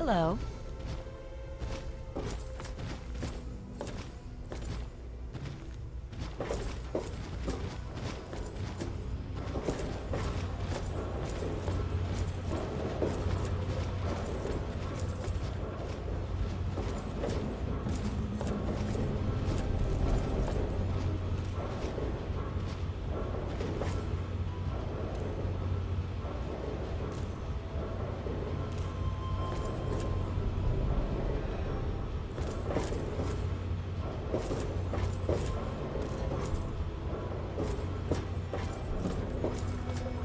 Hello.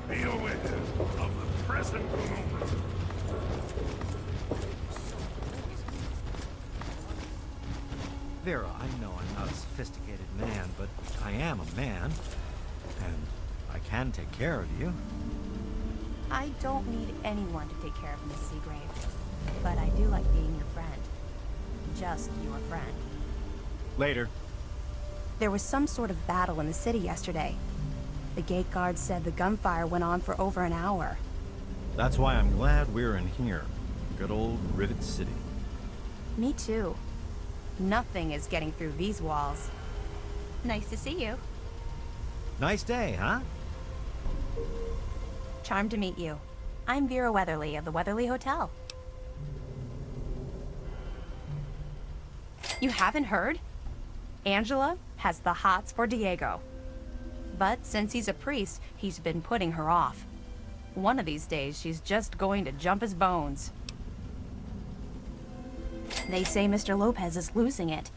Be aware of the present moment. Vera, I know I'm not a sophisticated man, but I am a man. And I can take care of you. I don't need anyone to take care of Miss Seagrave, but I do like being your friend. Just your friend. Later. There was some sort of battle in the city yesterday. The gate guard said the gunfire went on for over an hour. That's why I'm glad we're in here. Good old Rivet City. Me too. Nothing is getting through these walls. Nice to see you. Nice day, huh? Charmed to meet you. I'm Vera Weatherly of the Weatherly Hotel. You haven't heard? Angela has the hots for Diego. But since he's a priest, he's been putting her off. One of these days, she's just going to jump his bones. They say Mr. Lopez is losing it.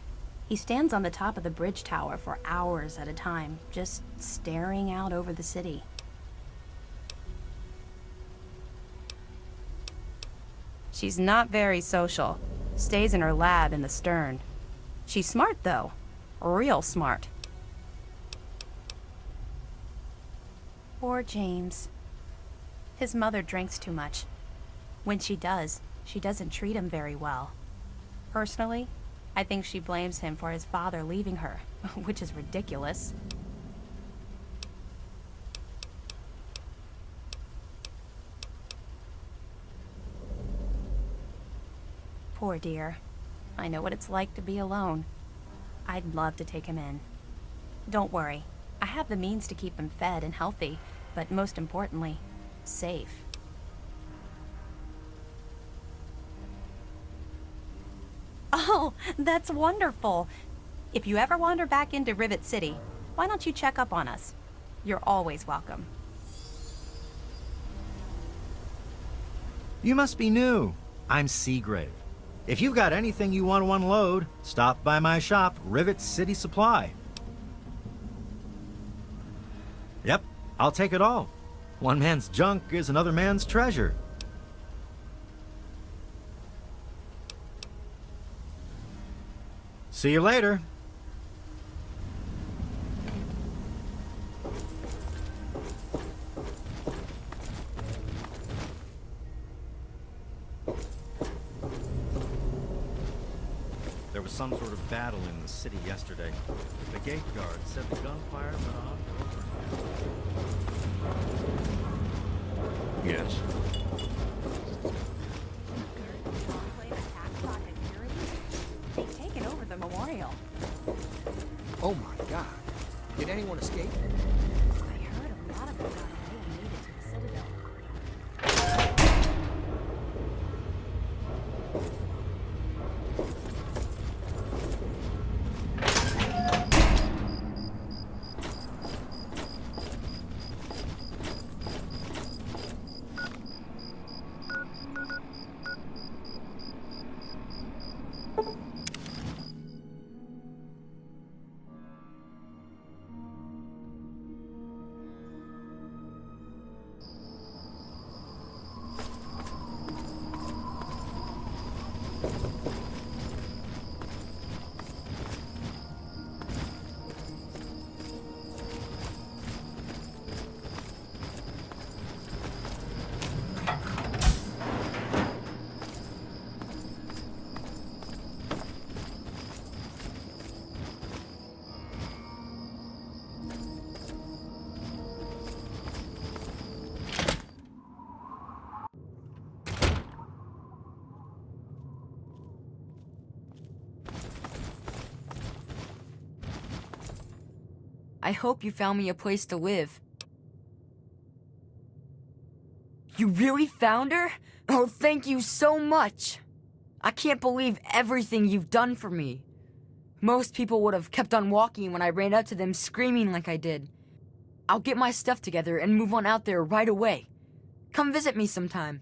He stands on the top of the bridge tower for hours at a time, just staring out over the city. She's not very social. Stays in her lab in the stern. She's smart, though. Real smart. Poor James. His mother drinks too much. When she does, she doesn't treat him very well. Personally, I think she blames him for his father leaving her, which is ridiculous. Poor dear. I know what it's like to be alone. I'd love to take him in. Don't worry. I have the means to keep him fed and healthy, but most importantly, safe. Oh, that's wonderful. If you ever wander back into Rivet City, why don't you check up on us? You're always welcome. You must be new. I'm Seagrave. If you've got anything you want to unload, stop by my shop, Rivet City Supply. Yep, I'll take it all. One man's junk is another man's treasure. See you later. There was some sort of battle in the city yesterday. The gate guard said the gunfire went on for over an hour. Yes. They've taken over the memorial. Oh my God. Did anyone escape? I heard a lot of them got away and made it to the Citadel. I hope you found me a place to live. You really found her? Oh, thank you so much! I can't believe everything you've done for me. Most people would have kept on walking when I ran up to them screaming like I did. I'll get my stuff together and move on out there right away. Come visit me sometime.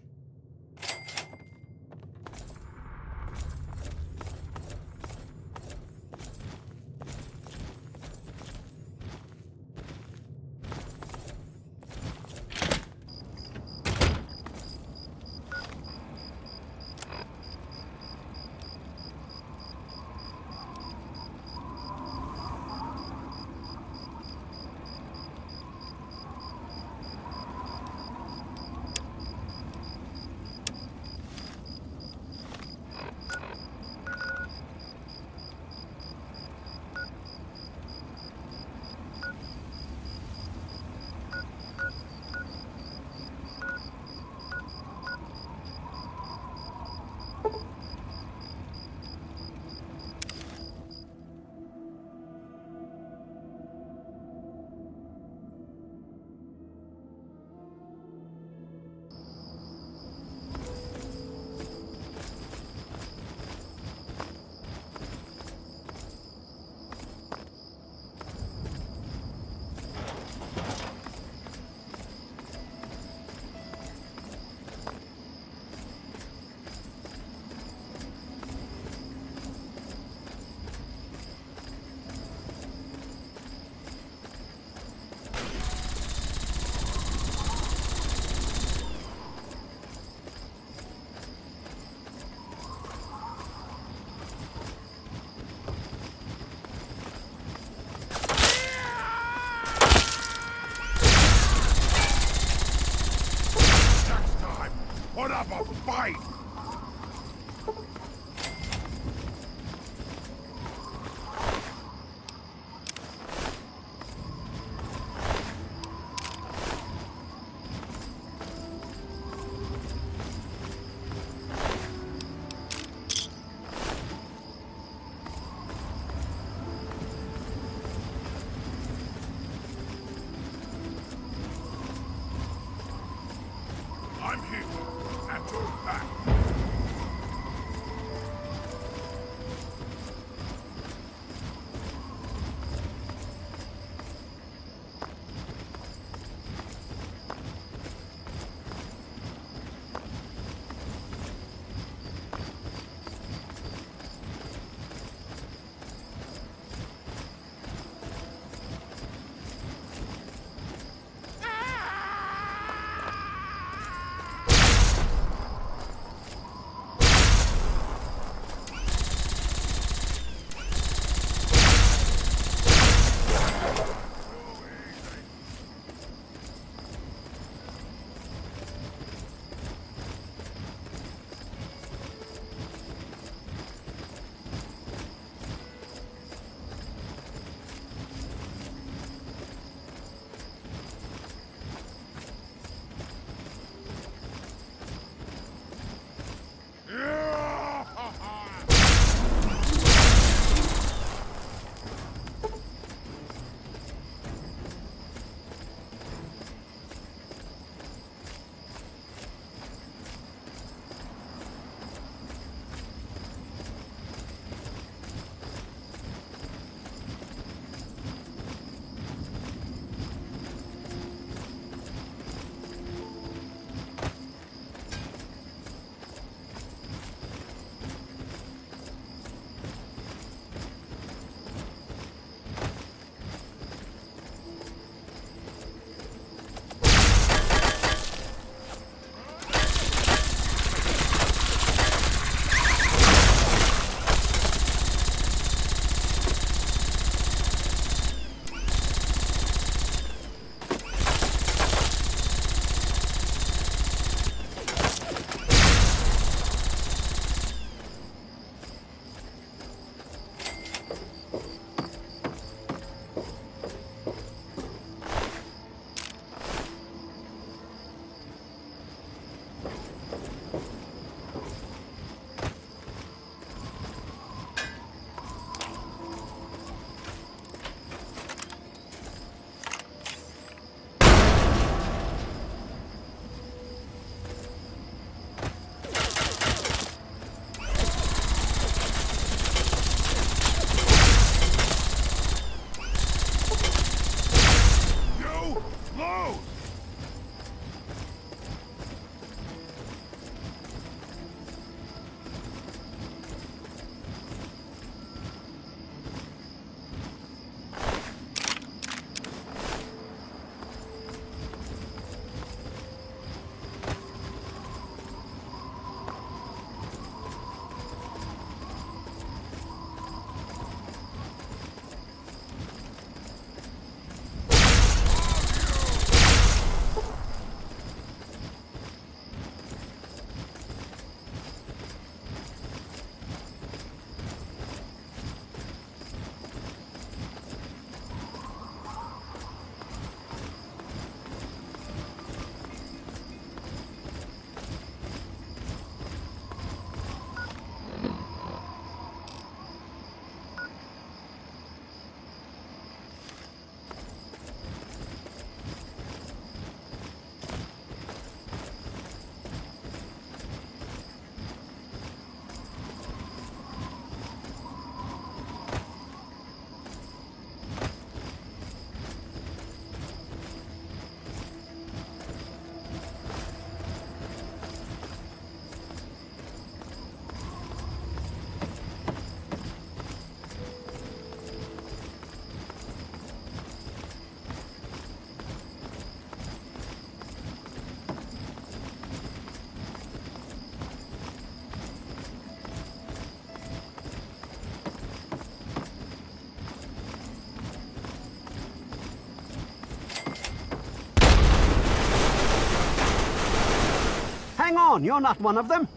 on, you're not one of them.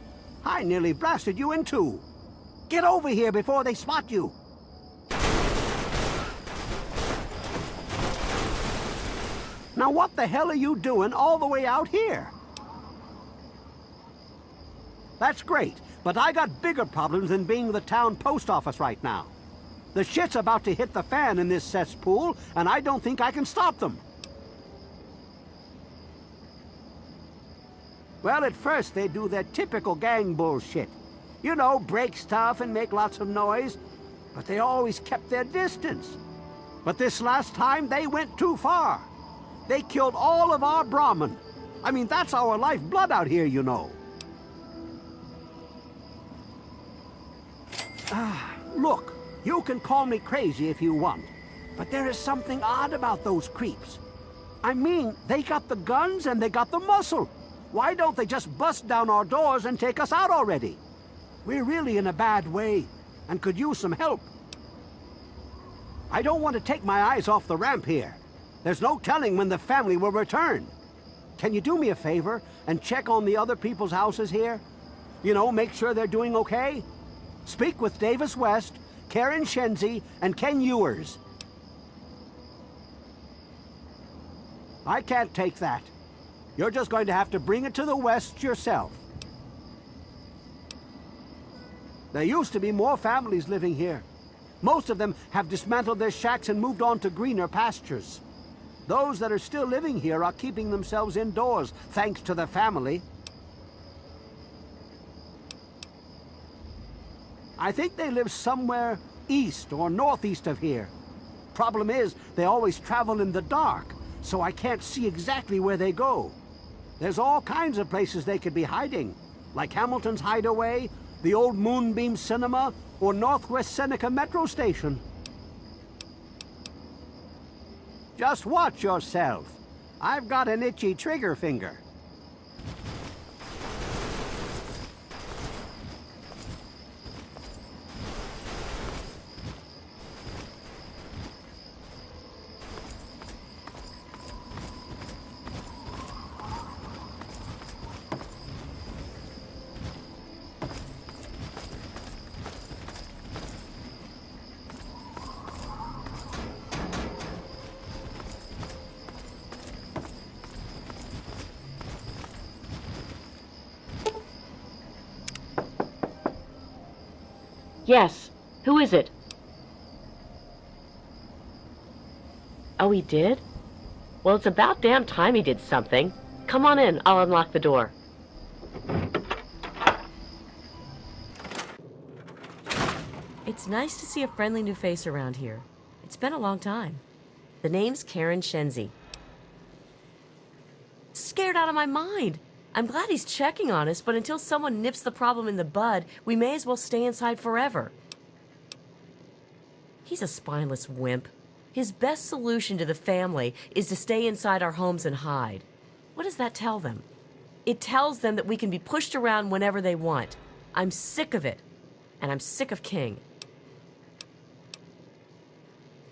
I nearly blasted you in two. Get over here before they spot you. Now what the hell are you doing all the way out here? That's great, but I got bigger problems than being the town post office right now. The shit's about to hit the fan in this cesspool, and I don't think I can stop them. Well, at first they do their typical gang bullshit. You know, break stuff and make lots of noise, but they always kept their distance. But this last time, they went too far. They killed all of our Brahmin. I mean, that's our lifeblood out here, you know. Look, you can call me crazy if you want, but there is something odd about those creeps. I mean, they got the guns and they got the muscle. Why don't they just bust down our doors and take us out already? We're really in a bad way and could use some help. I don't want to take my eyes off the ramp here. There's no telling when the family will return. Can you do me a favor and check on the other people's houses here? You know, make sure they're doing okay? Speak with Davis West, Karen Shenzi, and Ken Ewers. I can't take that. You're just going to have to bring it to the West yourself. There used to be more families living here. Most of them have dismantled their shacks and moved on to greener pastures. Those that are still living here are keeping themselves indoors, thanks to the family. I think they live somewhere east or northeast of here. Problem is, they always travel in the dark, so I can't see exactly where they go. There's all kinds of places they could be hiding, like Hamilton's Hideaway, the old Moonbeam Cinema, or Northwest Seneca Metro Station. Just watch yourself. I've got an itchy trigger finger. Yes. Who is it? Oh, he did? Well, it's about damn time he did something. Come on in. I'll unlock the door. It's nice to see a friendly new face around here. It's been a long time. The name's Karen Shenzi. Scared out of my mind. I'm glad he's checking on us, but until someone nips the problem in the bud, we may as well stay inside forever. He's a spineless wimp. His best solution to the family is to stay inside our homes and hide. What does that tell them? It tells them that we can be pushed around whenever they want. I'm sick of it. And I'm sick of King.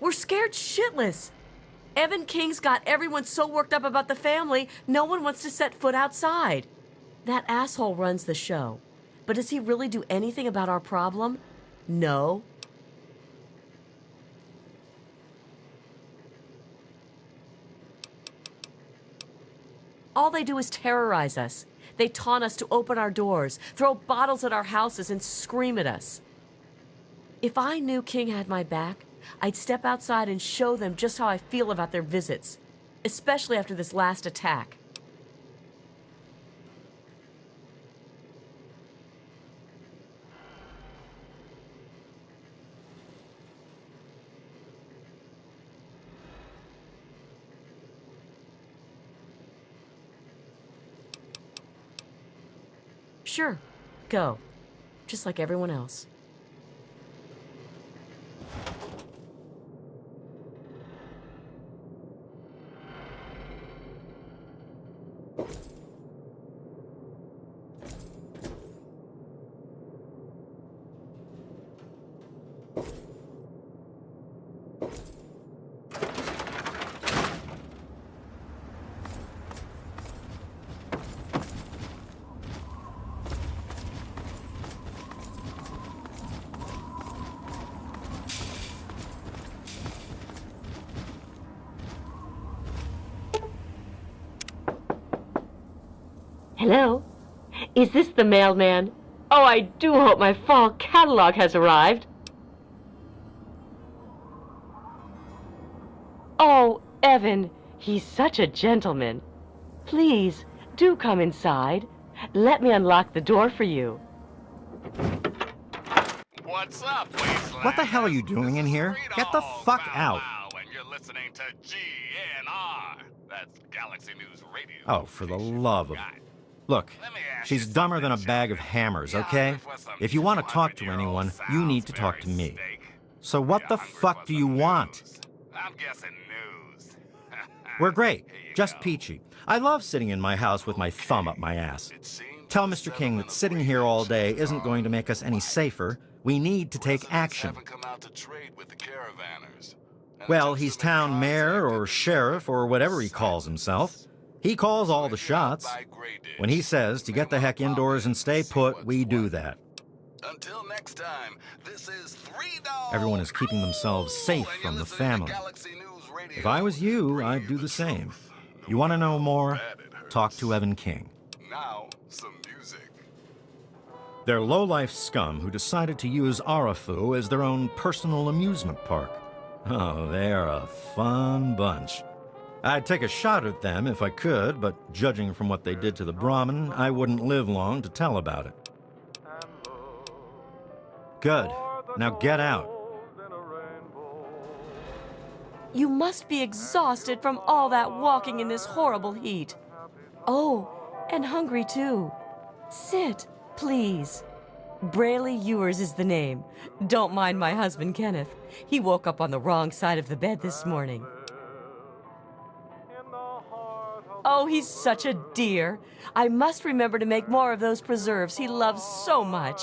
We're scared shitless. Evan King's got everyone so worked up about the family, no one wants to set foot outside. That asshole runs the show. But does he really do anything about our problem? No. All they do is terrorize us. They taunt us to open our doors, throw bottles at our houses, and scream at us. If I knew King had my back, I'd step outside and show them just how I feel about their visits, especially after this last attack. Sure, go. Just like everyone else. Hello? Is this the mailman? Oh, I do hope my fall catalog has arrived. Oh, Evan, he's such a gentleman. Please, do come inside. Let me unlock the door for you. What's up, wastelanders? What the hell are you doing in here? Get the fuck out. Wow, and you're listening to GNR. That's Galaxy News Radio. Oh, for the love of... Look, she's dumber than a bag of hammers, okay? If you want to talk to anyone, you need to talk to me. So what the fuck do you want? I'm guessing news. We're great. Just peachy. I love sitting in my house with my thumb up my ass. Tell Mr. King that sitting here all day isn't going to make us any safer. We need to take action. Well, he's town mayor or sheriff or whatever he calls himself. He calls all the shots. When he says to get the heck indoors and stay put, we do that. Until next time, this is $3. Everyone is keeping themselves safe from the family. If I was you, I'd do the same. You want to know more? Talk to Evan King. Now, some music. They're low-life scum who decided to use Arafu as their own personal amusement park. Oh, they're a fun bunch. I'd take a shot at them if I could, but judging from what they did to the Brahmin, I wouldn't live long to tell about it. Good. Now get out. You must be exhausted from all that walking in this horrible heat. Oh, and hungry too. Sit, please. Brayley Ewers is the name. Don't mind my husband, Kenneth. He woke up on the wrong side of the bed this morning. Oh, he's such a dear. I must remember to make more of those preserves he loves so much.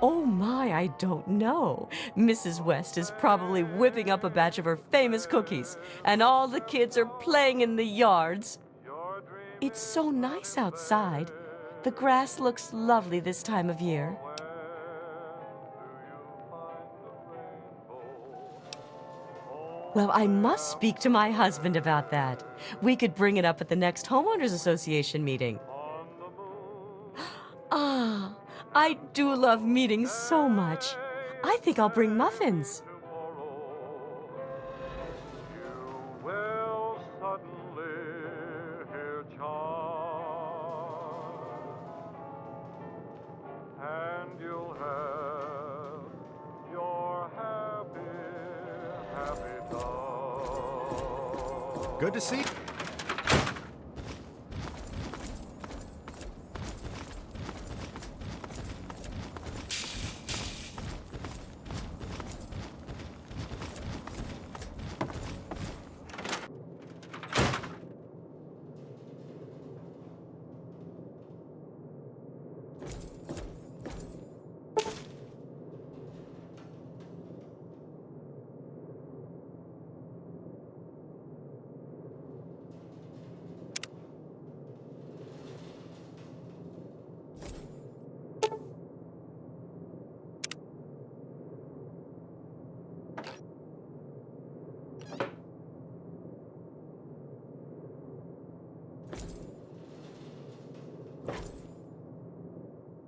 Oh my, I don't know. Mrs. West is probably whipping up a batch of her famous cookies, and all the kids are playing in the yards. It's so nice outside. The grass looks lovely this time of year. Well, I must speak to my husband about that. We could bring it up at the next Homeowners Association meeting. Ah, I do love meetings so much. I think I'll bring muffins. Good to see.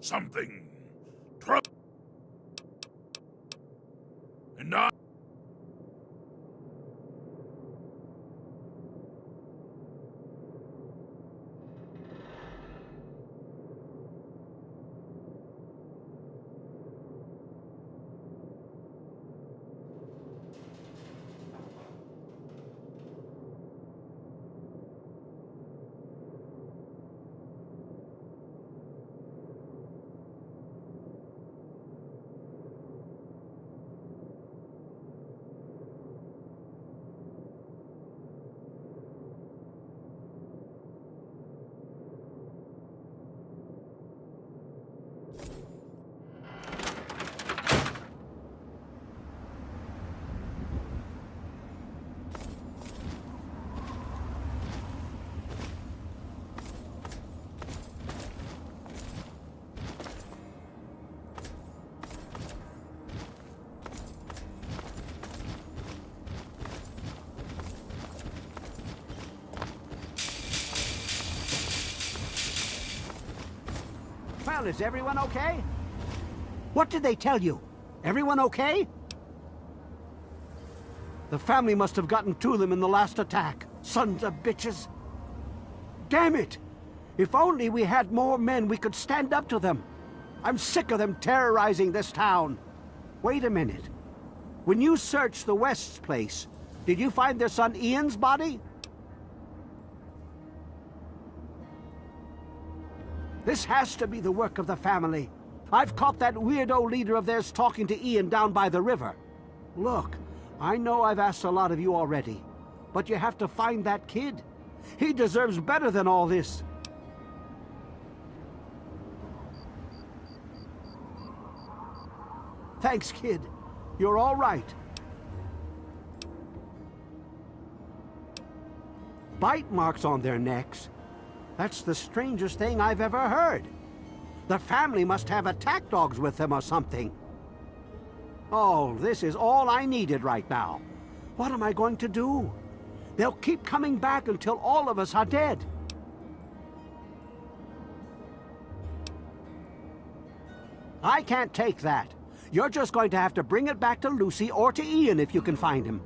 Something. And not. Well, is everyone okay? What did they tell you? Everyone okay? The family must have gotten to them in the last attack. Sons of bitches. Damn it! If only we had more men, we could stand up to them. I'm sick of them terrorizing this town. Wait a minute. When you searched the West's place, did you find their son Ian's body? This has to be the work of the family. I've caught that weirdo leader of theirs talking to Ian down by the river. Look, I know I've asked a lot of you already, but you have to find that kid. He deserves better than all this. Thanks, kid. You're all right. Bite marks on their necks. That's the strangest thing I've ever heard. The family must have attack dogs with them or something. Oh, this is all I needed right now. What am I going to do? They'll keep coming back until all of us are dead. I can't take that. You're just going to have to bring it back to Lucy or to Ian if you can find him.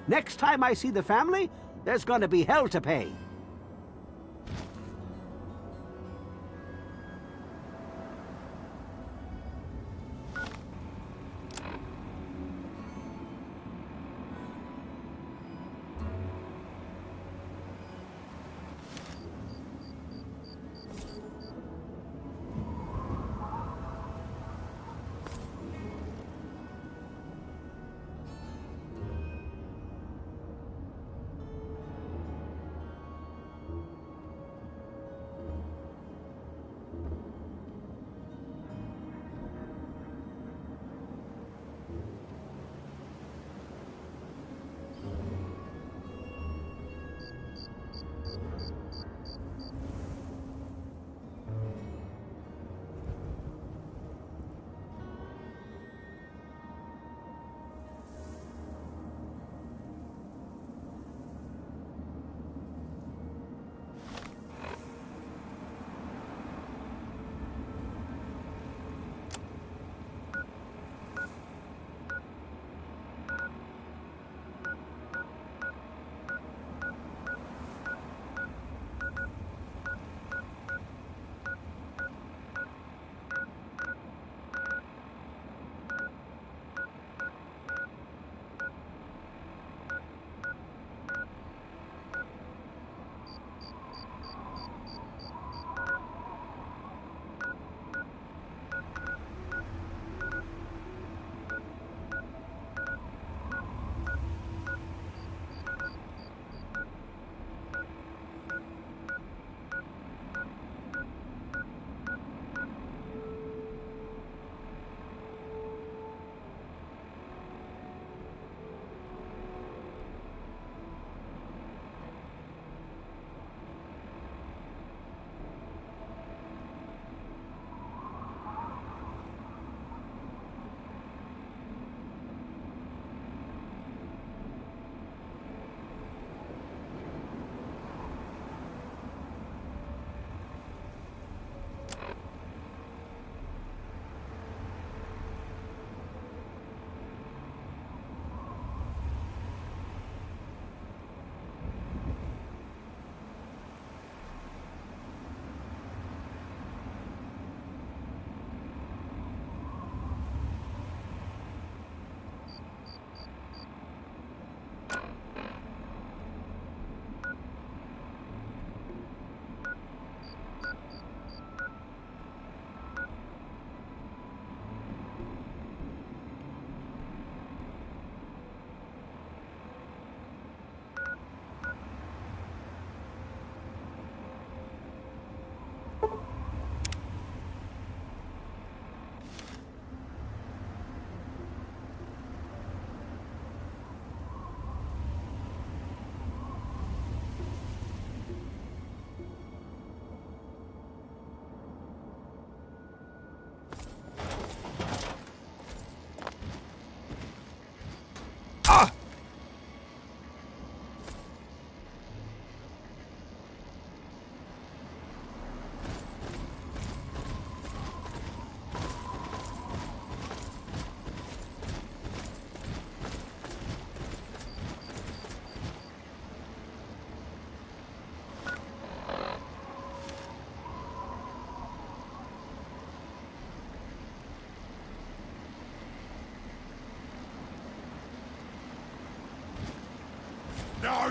Next time I see the family, there's going to be hell to pay.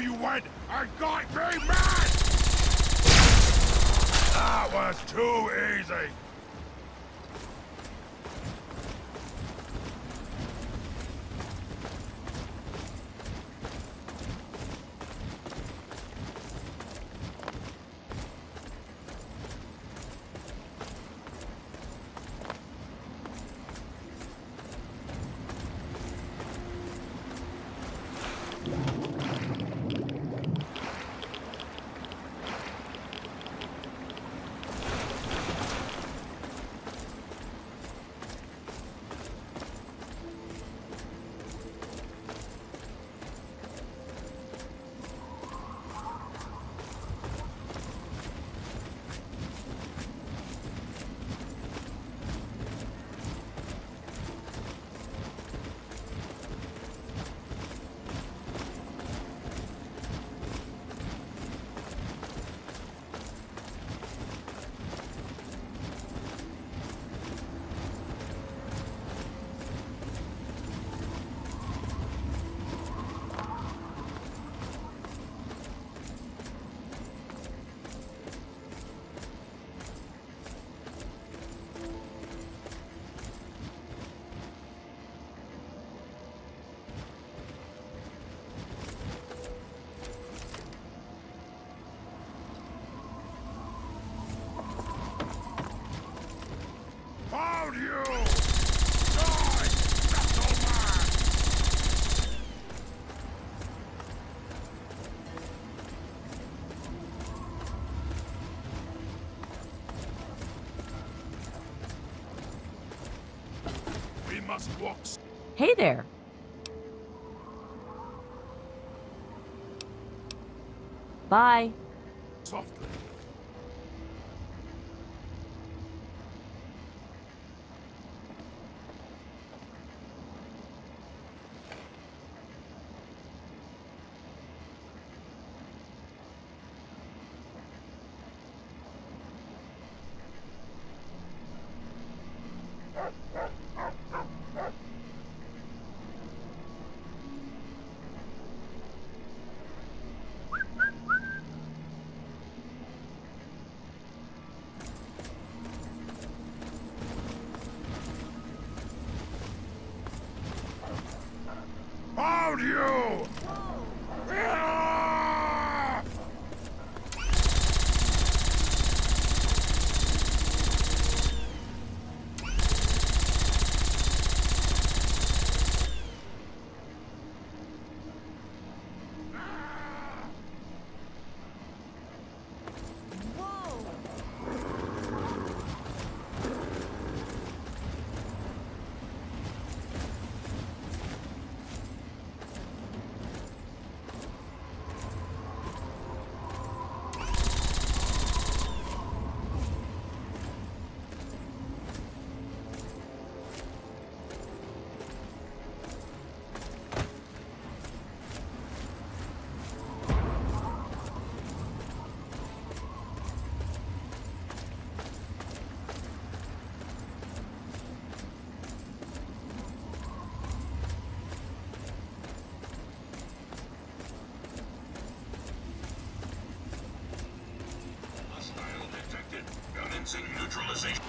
you went and got me mad! That was too easy! Found you! Die, metal man! We must walk Hey there. Bye. softly. Found you! Ah! Neutralization.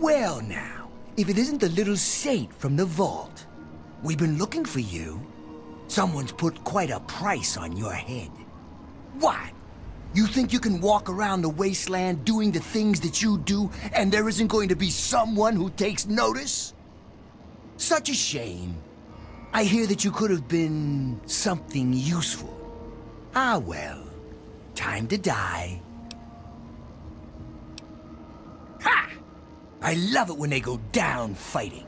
Well now, if it isn't the little saint from the vault. We've been looking for you. Someone's put quite a price on your head. What? You think you can walk around the wasteland doing the things that you do, and there isn't going to be someone who takes notice? Such a shame. I hear that you could have been something useful. Ah well, time to die. Ha! I love it when they go down fighting.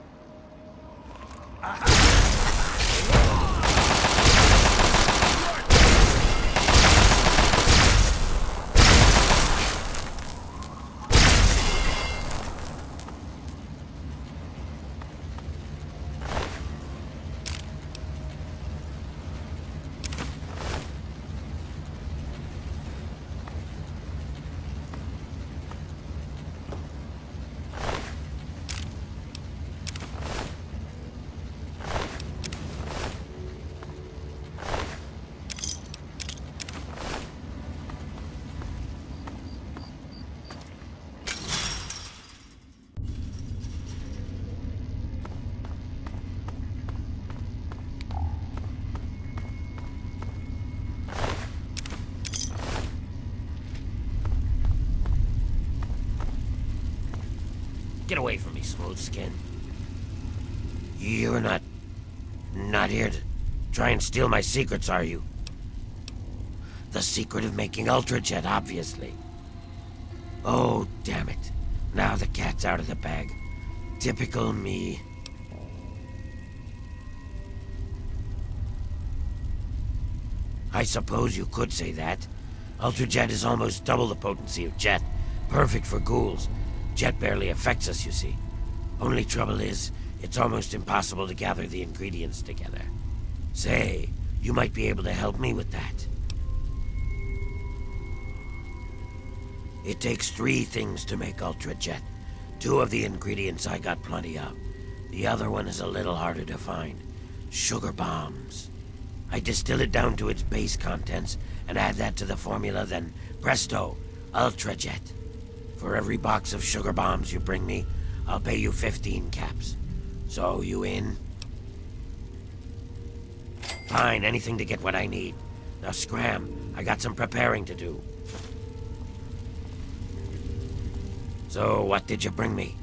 Get away from me, smooth skin. You're not here to try and steal my secrets, are you? The secret of making Ultrajet, obviously. Oh, damn it. Now the cat's out of the bag. Typical me. I suppose you could say that. Ultrajet is almost double the potency of Jet. Perfect for ghouls. Jet barely affects us, you see. Only trouble is, it's almost impossible to gather the ingredients together. Say, you might be able to help me with that. It takes 3 things to make Ultrajet. 2 of the ingredients I got plenty of. The other one is a little harder to find. Sugar bombs. I distill it down to its base contents and add that to the formula, then presto, Ultrajet. For every box of sugar bombs you bring me, I'll pay you 15 caps. So, you in? Fine, anything to get what I need. Now scram, I got some preparing to do. So, what did you bring me?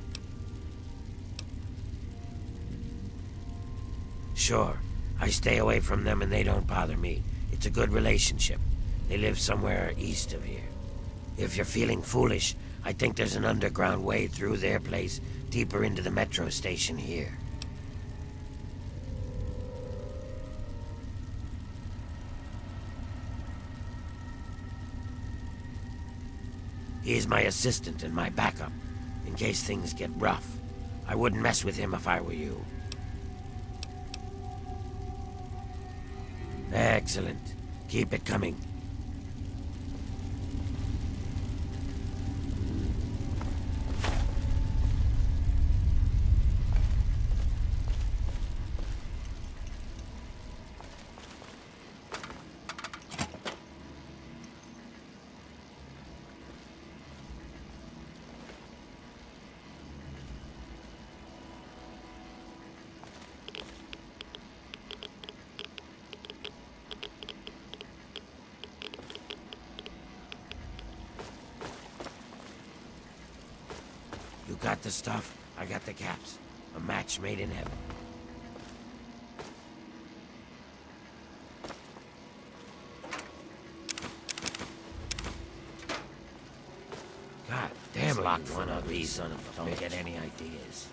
Sure, I stay away from them and they don't bother me. It's a good relationship. They live somewhere east of here. If you're feeling foolish, I think there's an underground way through their place, deeper into the metro station here. He's my assistant and my backup, in case things get rough. I wouldn't mess with him if I were you. Excellent. Keep it coming. You got the stuff, I got the caps. A match made in heaven. God damn, locked one of these son of a bitch. Don't get any ideas.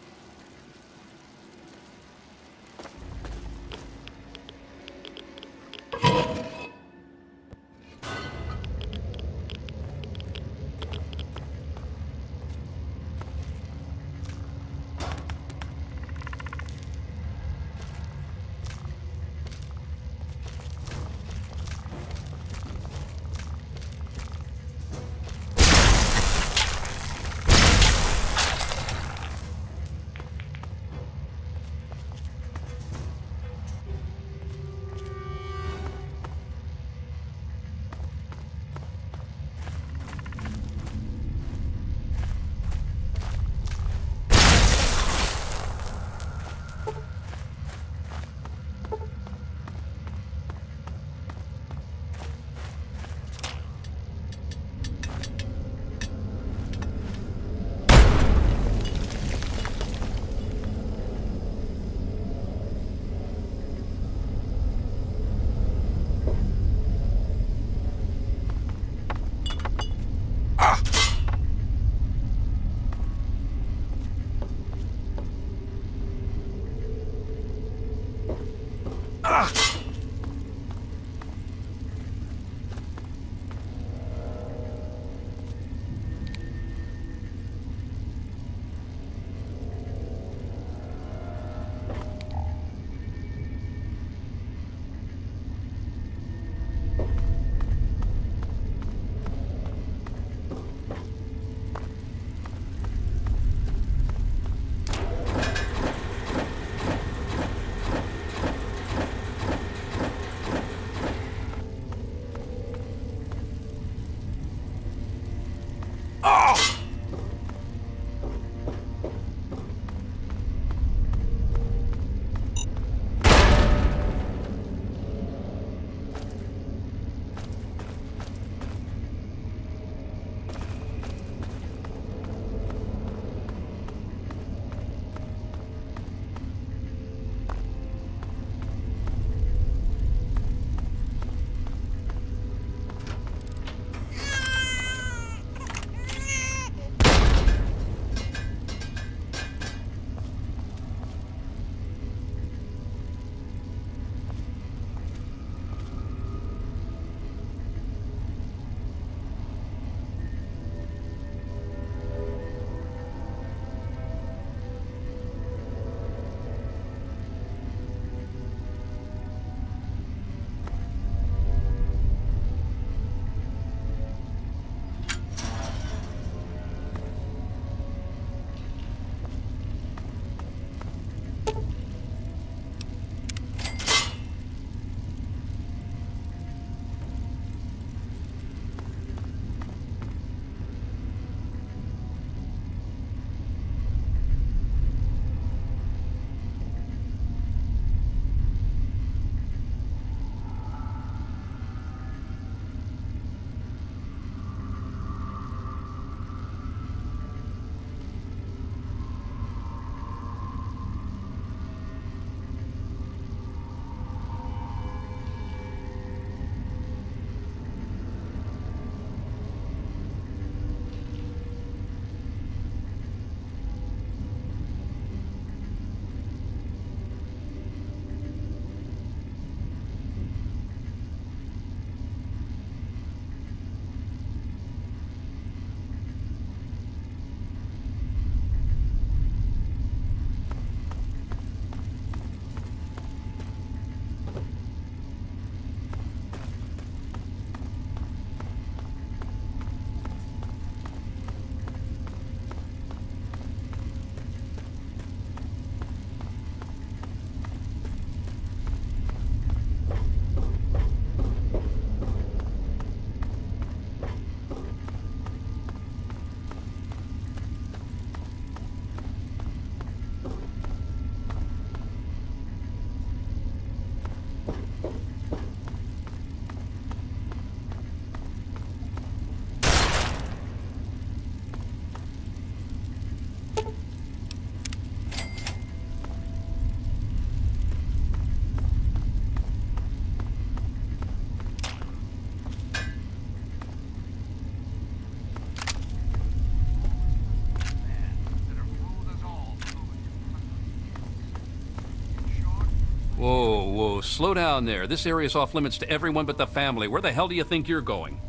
Whoa, whoa, slow down there. This area's off limits to everyone but the family. Where the hell do you think you're going?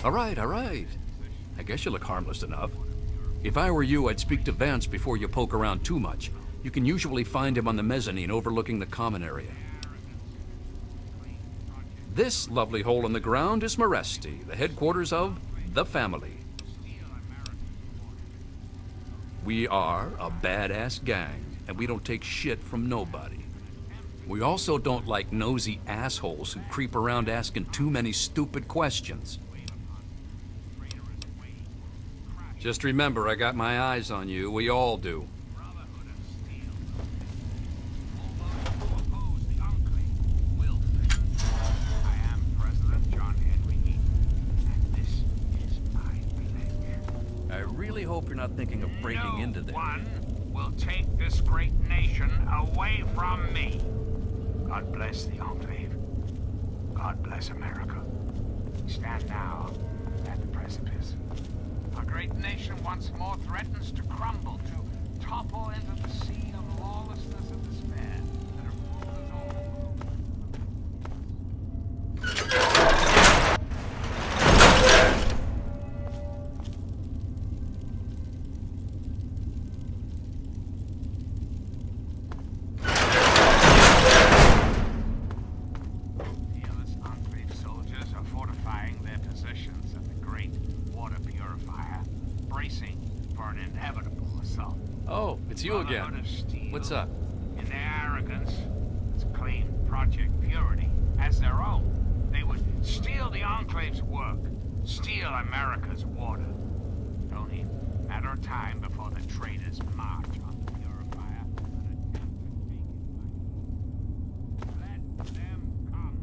All right, all right. I guess you look harmless enough. If I were you, I'd speak to Vance before you poke around too much. You can usually find him on the mezzanine overlooking the common area. This lovely hole in the ground is Meresti, the headquarters of the family. We are a badass gang, and we don't take shit from nobody. We also don't like nosy assholes who creep around asking too many stupid questions. Just remember, I got my eyes on you. We all do. I really hope you're not thinking of breaking into this. No one will take this great nation away from me. God bless the Enclave. God bless America. We stand now at the precipice. Our great nation once more threatens to crumble to for an inevitable assault. Oh, it's you Brotherhood again. of Steel, What's up? in their arrogance, has claimed Project Purity as their own. They would steal the Enclave's work, steal America's water. It's only a matter of time before the traitors march on the Purifier and attempt to take it by force. Let them come.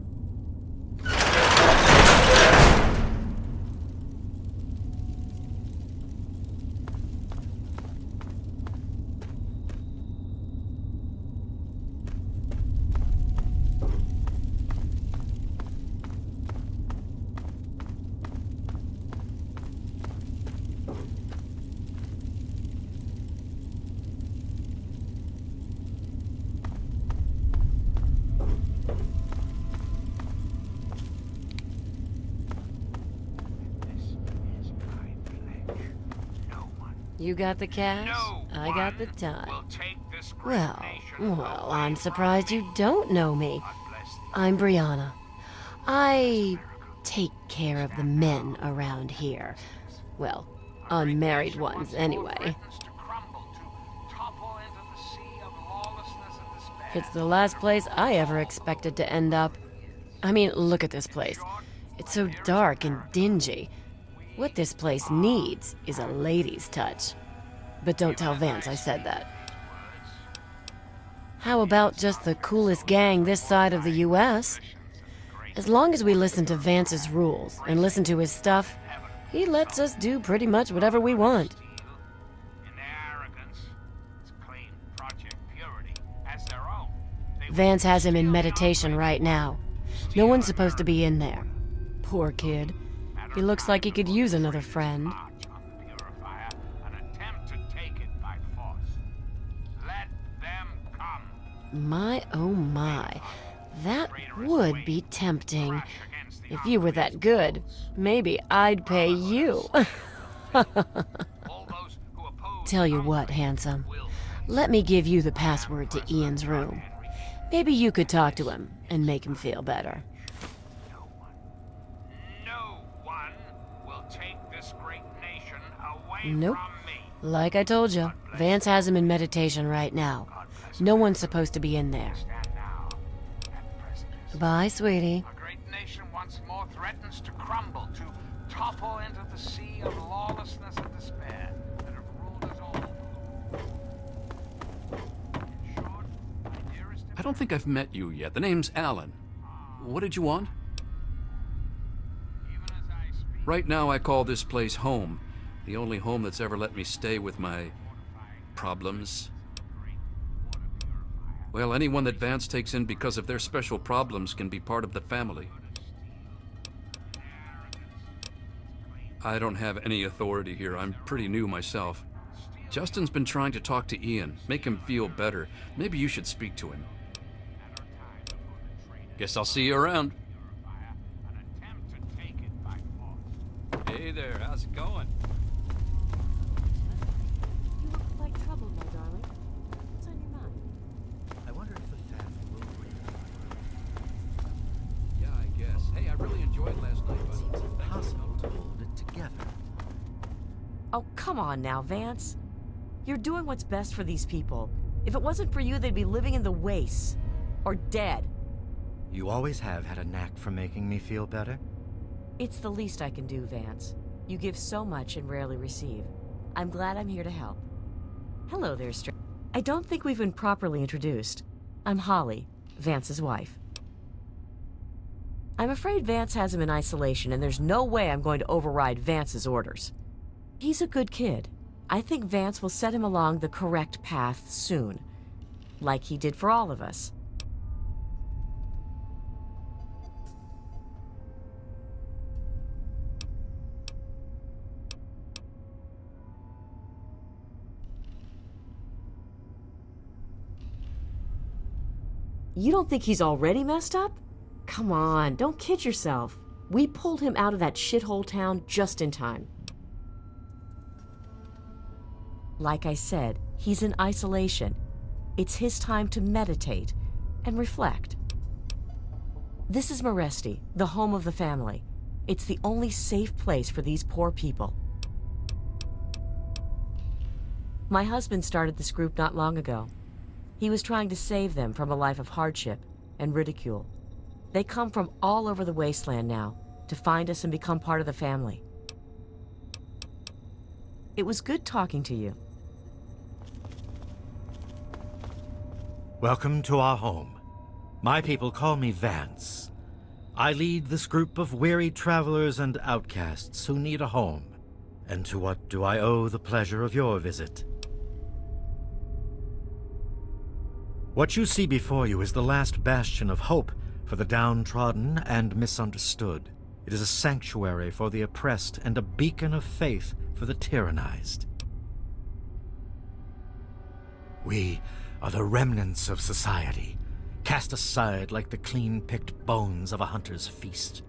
You got the cash, No I got the one time. will take this great Well, nation well, away I'm from surprised you me. don't know me. God bless the I'm Brianna. I take care of the men around here. Well, unmarried ones, anyway. It's the last place I ever expected to end up. I mean, look at this place. It's so dark and dingy. What this place needs is a lady's touch. But don't tell Vance I said that. How about just the coolest gang this side of the US? As long as we listen to Vance's rules and listen to his stuff, he lets us do pretty much whatever we want. In their arrogance, has claimed Project Purity as their own. They Vance has him in meditation right now. No one's supposed to be in there. Poor kid. He looks like he could use another friend. march on the Purifier and attempt to take it by force. Let them come. My oh my. That would be tempting. If you were that good, maybe I'd pay you. All those who oppose Tell you what, handsome. Let me give you the password to Ian's room. Maybe you could talk to him and make him feel better. no one will take this great nation away Nope. from me. Like I told you, Vance has him in meditation right now. No one's supposed to be in there. Stand now at the precipice. Bye, sweetie. A great nation once more threatens to crumble, to topple into the sea of lawlessness and despair that have ruled us all. In short, my dearest I don't think I've met you yet. The name's Alan. What did you want? even as I speak, Right now, I call this place home. The only home that's ever let me stay with my problems. Well, anyone that Vance takes in because of their special problems can be part of the family. I don't have any authority here. I'm pretty new myself. Justin's been trying to talk to Ian, make him feel better. Maybe you should speak to him. Guess I'll see you around. an attempt to take it by force. Hey there, how's it going? You look like trouble, my darling. What's on your mind? I wonder if the family will Yeah, I guess. Hey, I really enjoyed last night, but Seems impossible to hold it together. Oh, come on now, Vance. You're doing what's best for these people. If it wasn't for you, they'd be living in the wastes. Or dead. You always have had a knack for making me feel better. It's the least I can do, Vance. You give so much and rarely receive. I'm glad I'm here to help. Hello there, I don't think we've been properly introduced. I'm Holly, Vance's wife. I'm afraid Vance has him in isolation, and there's no way I'm going to override Vance's orders. He's a good kid. I think Vance will set him along the correct path soon. Like he did for all of us. You don't think he's already messed up? Come on, don't kid yourself. We pulled him out of that shithole town just in time. Like I said, he's in isolation. It's his time to meditate and reflect. This is Maresti, the home of the family. It's the only safe place for these poor people. My husband started this group not long ago. He was trying to save them from a life of hardship and ridicule. They come from all over the wasteland now to find us and become part of the family. It was good talking to you. Welcome to our home. My people call me Vance. I lead this group of weary travelers and outcasts who need a home. And to what do I owe the pleasure of your visit? What you see before you is the last bastion of hope for the downtrodden and misunderstood. It is a sanctuary for the oppressed and a beacon of faith for the tyrannized. We are the remnants of society, cast aside like the clean-picked bones of a hunter's feast.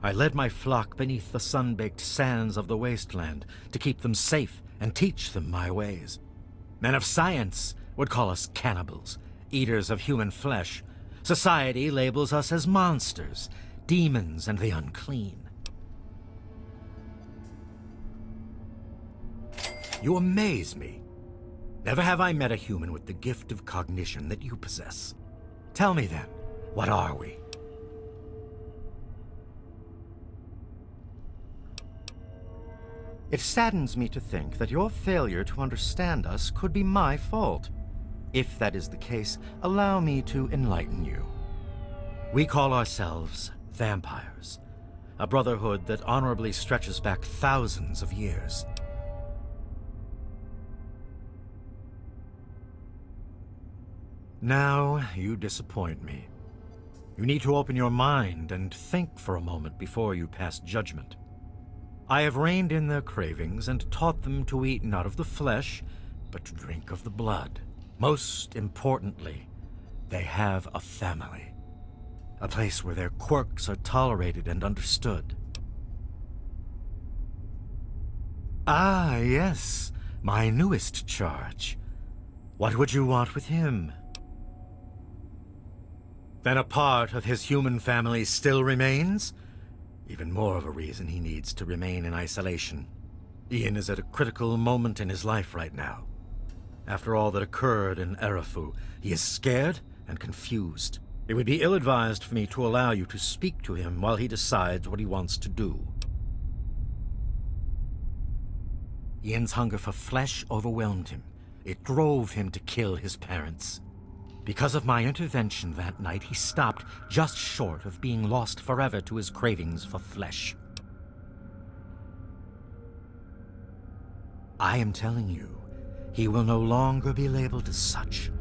I led my flock beneath the sun-baked sands of the wasteland to keep them safe and teach them my ways. Men of science would call us cannibals, eaters of human flesh. Society labels us as monsters, demons, and the unclean. You amaze me. Never have I met a human with the gift of cognition that you possess. Tell me then, what are we? It saddens me to think that your failure to understand us could be my fault. If that is the case, allow me to enlighten you. We call ourselves vampires, a brotherhood that honorably stretches back thousands of years. Now, you disappoint me. You need to open your mind and think for a moment before you pass judgment. I have reined in their cravings and taught them to eat not of the flesh, but to drink of the blood. Most importantly, they have a family. A place where their quirks are tolerated and understood. Ah, yes, my newest charge. What would you want with him? Then a part of his human family still remains? Even more of a reason he needs to remain in isolation. Ian is at a critical moment in his life right now. After all that occurred in Arafu, he is scared and confused. It would be ill-advised for me to allow you to speak to him while he decides what he wants to do. Ian's hunger for flesh overwhelmed him. It drove him to kill his parents. Because of my intervention that night, he stopped just short of being lost forever to his cravings for flesh. I am telling you, he will no longer be labeled as such.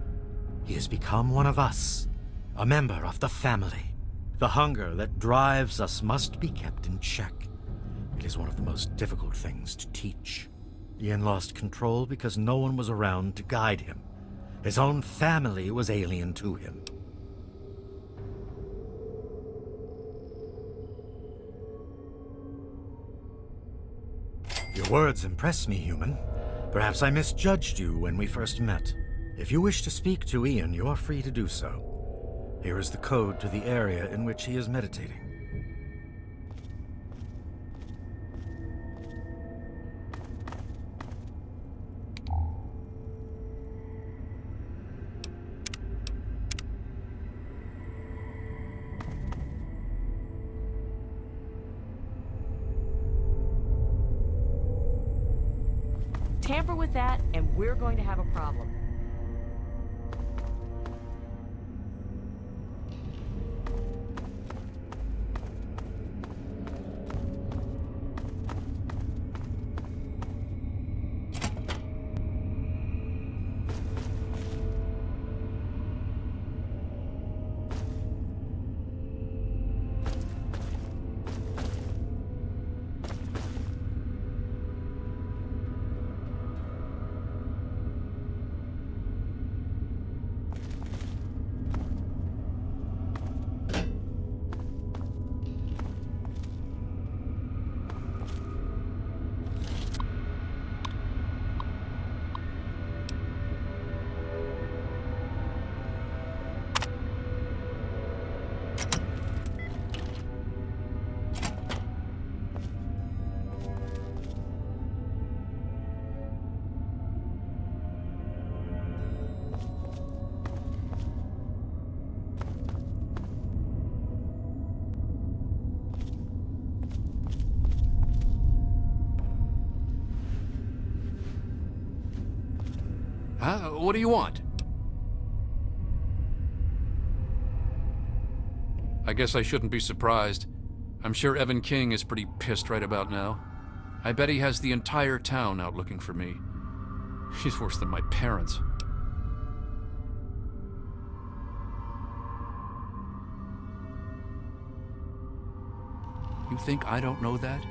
He has become one of us, a member of the family. The hunger that drives us must be kept in check. It is one of the most difficult things to teach. Ian lost control because no one was around to guide him. His own family was alien to him. Your words impress me, human. Perhaps I misjudged you when we first met. If you wish to speak to Ian, you are free to do so. Here is the code to the area in which he is meditating. Tamper with that, and we're going to have a problem. Huh? What do you want? I guess I shouldn't be surprised. I'm sure Evan King is pretty pissed right about now. I bet he has the entire town out looking for me. He's worse than my parents. You think I don't know that?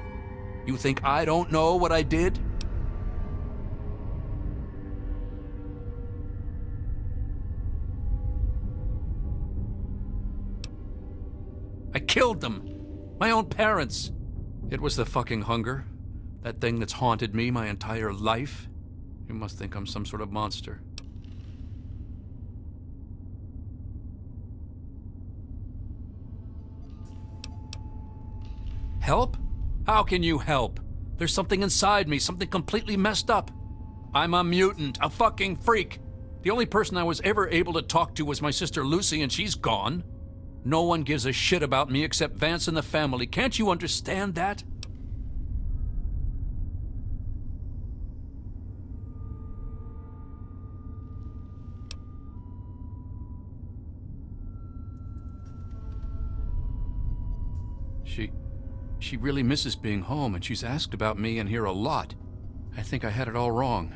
You think I don't know what I did? I killed them! My own parents! It was the fucking hunger. That thing that's haunted me my entire life. You must think I'm some sort of monster. Help? How can you help? There's something inside me, something completely messed up. I'm a mutant, a fucking freak. The only person I was ever able to talk to was my sister Lucy, and she's gone. No one gives a shit about me except Vance and the family. Can't you understand that? She really misses being home, and she's asked about me and here a lot. I think I had it all wrong.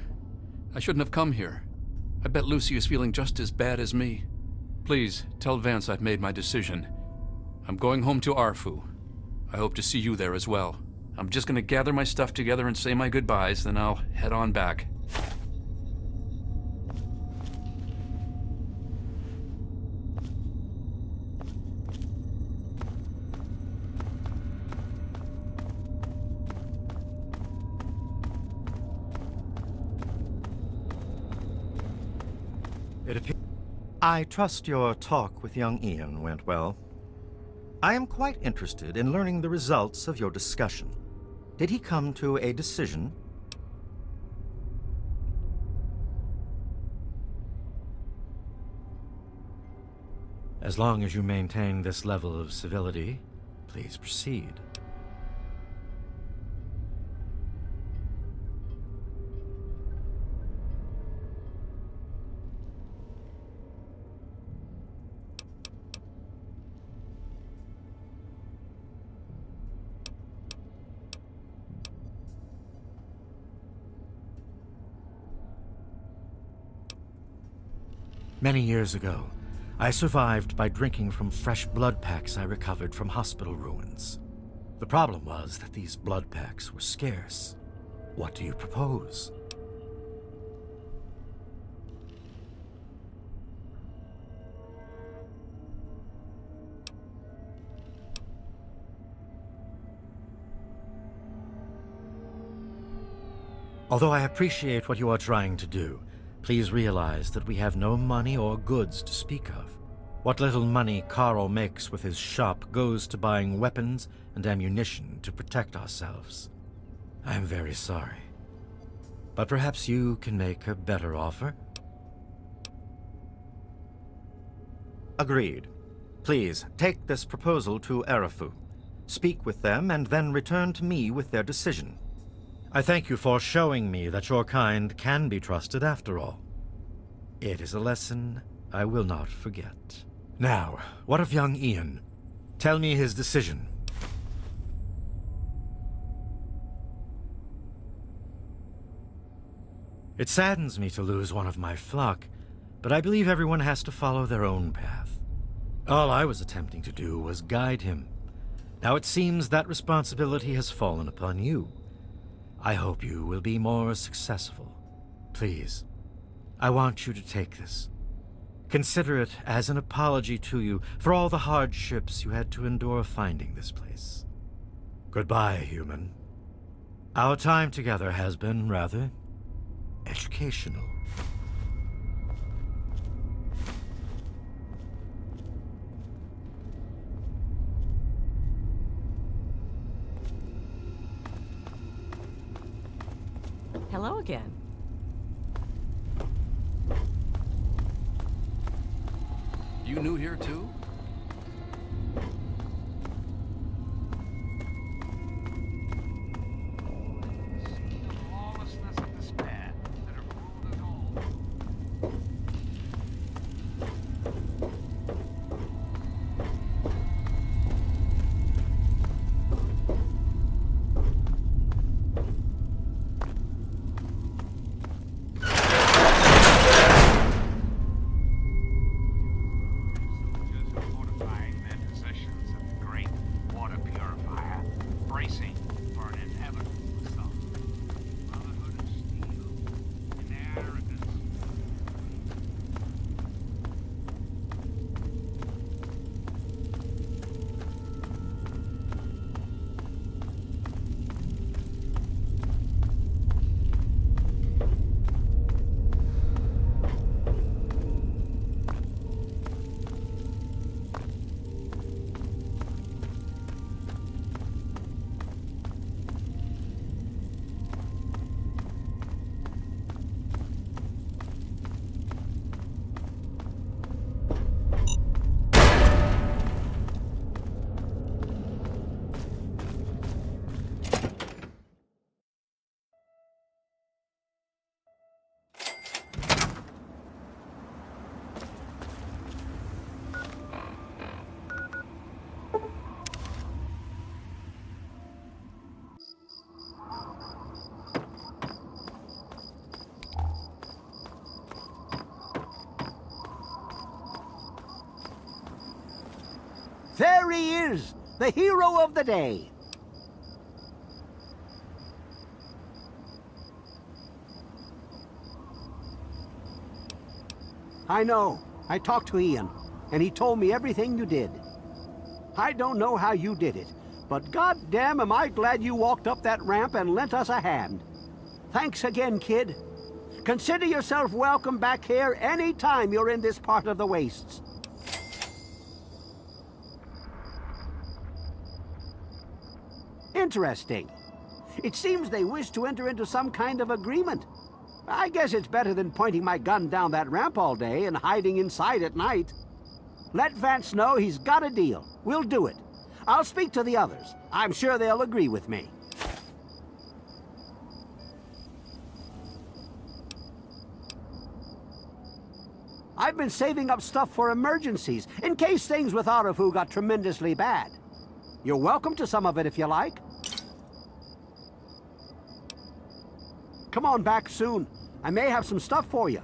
I shouldn't have come here. I bet Lucy is feeling just as bad as me. Please, tell Vance I've made my decision. I'm going home to Arfu. I hope to see you there as well. I'm just gonna gather my stuff together and say my goodbyes, then I'll head on back. I trust your talk with young Ian went well. I am quite interested in learning the results of your discussion. Did he come to a decision? As long as you maintain this level of civility, please proceed. Many years ago, I survived by drinking from fresh blood packs I recovered from hospital ruins. The problem was that these blood packs were scarce. What do you propose? Although I appreciate what you are trying to do, please realize that we have no money or goods to speak of. What little money Carl makes with his shop goes to buying weapons and ammunition to protect ourselves. I am very sorry. But perhaps you can make a better offer? Agreed. Please, take this proposal to Arafu. Speak with them and then return to me with their decision. I thank you for showing me that your kind can be trusted after all. It is a lesson I will not forget. Now, what of young Ian? Tell me his decision. It saddens me to lose one of my flock, but I believe everyone has to follow their own path. All I was attempting to do was guide him. Now it seems that responsibility has fallen upon you. I hope you will be more successful. Please, I want you to take this. Consider it as an apology to you for all the hardships you had to endure finding this place. Goodbye, human. Our time together has been rather educational. Hello again. You new here too? There he is, the hero of the day. I know. I talked to Ian, and he told me everything you did. I don't know how you did it, but goddamn am I glad you walked up that ramp and lent us a hand. Thanks again, kid. Consider yourself welcome back here any time you're in this part of the wastes. Interesting. It seems they wish to enter into some kind of agreement. I guess it's better than pointing my gun down that ramp all day and hiding inside at night. Let Vance know he's got a deal. We'll do it. I'll speak to the others. I'm sure they'll agree with me. I've been saving up stuff for emergencies, in case things with Arafu got tremendously bad. You're welcome to some of it if you like. Come on back soon. I may have some stuff for you.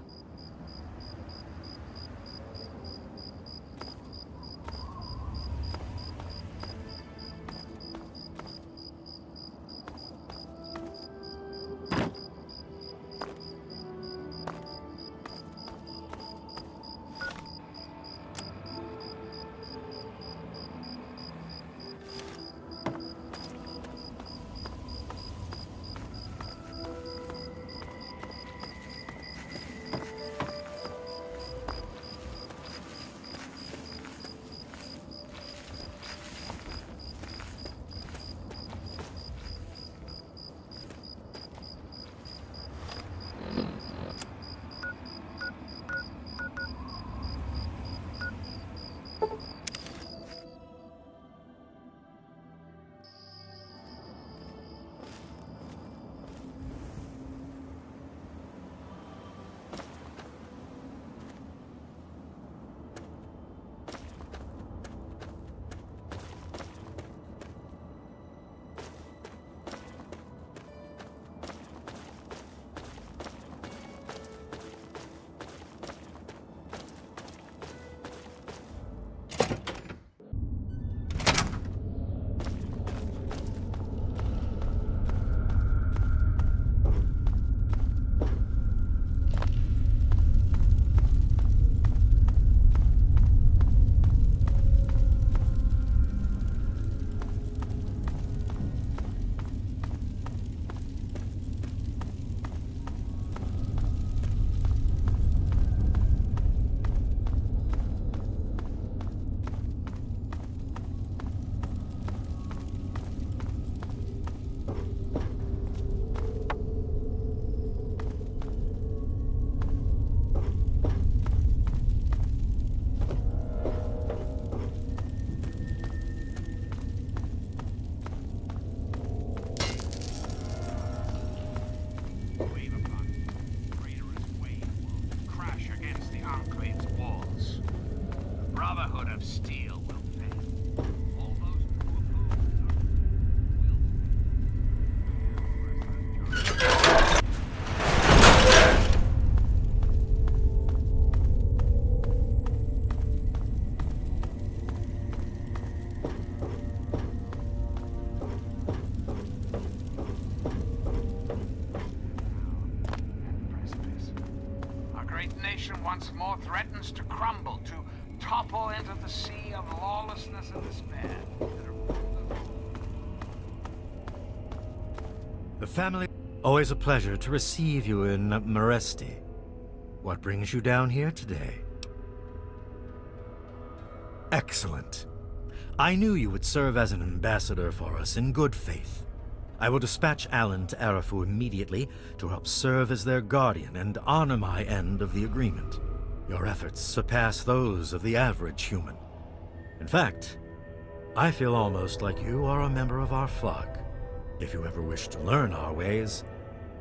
Once more threatens to crumble, to topple into the sea of lawlessness and despair. The family... Always a pleasure to receive you in Meresti. What brings you down here today? Excellent. I knew you would serve as an ambassador for us in good faith. I will dispatch Alan to Arafu immediately to help serve as their guardian and honor my end of the agreement. Your efforts surpass those of the average human. In fact, I feel almost like you are a member of our flock. If you ever wish to learn our ways,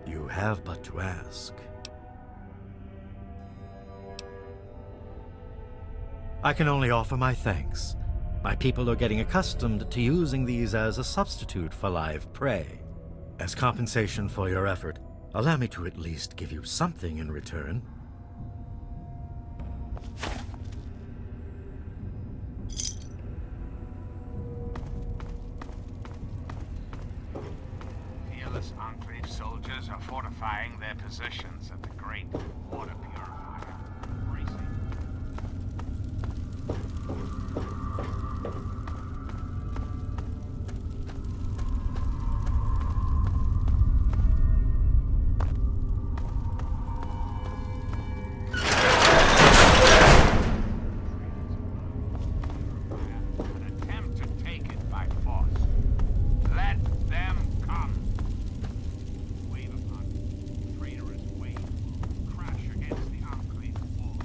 you have but to ask. I can only offer my thanks. My people are getting accustomed to using these as a substitute for live prey. As compensation for your effort, allow me to at least give you something in return. demolitions of the great water purifier. Bracing. An attempt to take it by force. Let them come. Wave upon it. Traitorous wave will crash against the Enclave walls.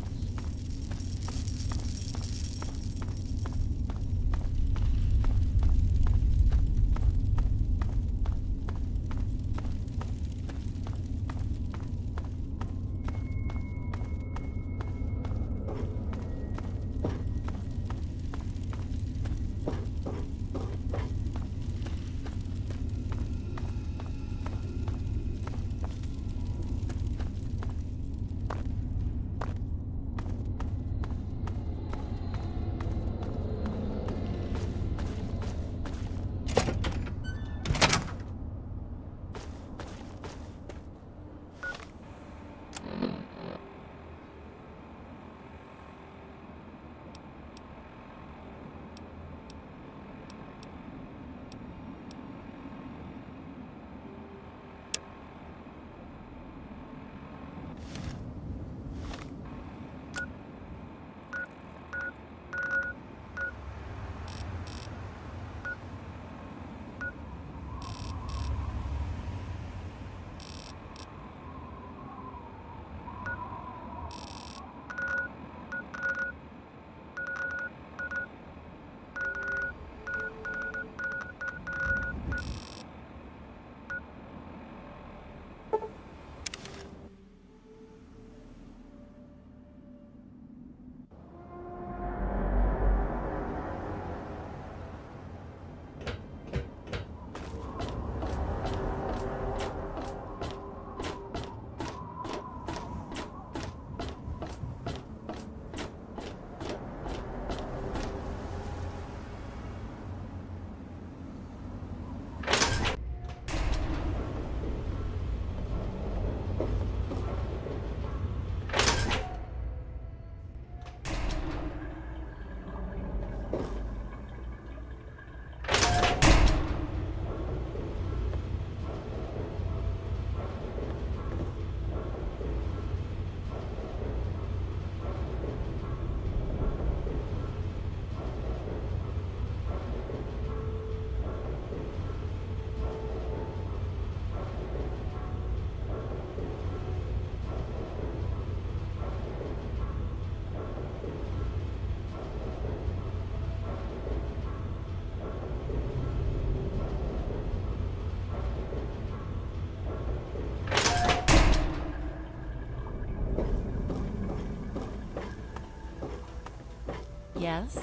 Yes?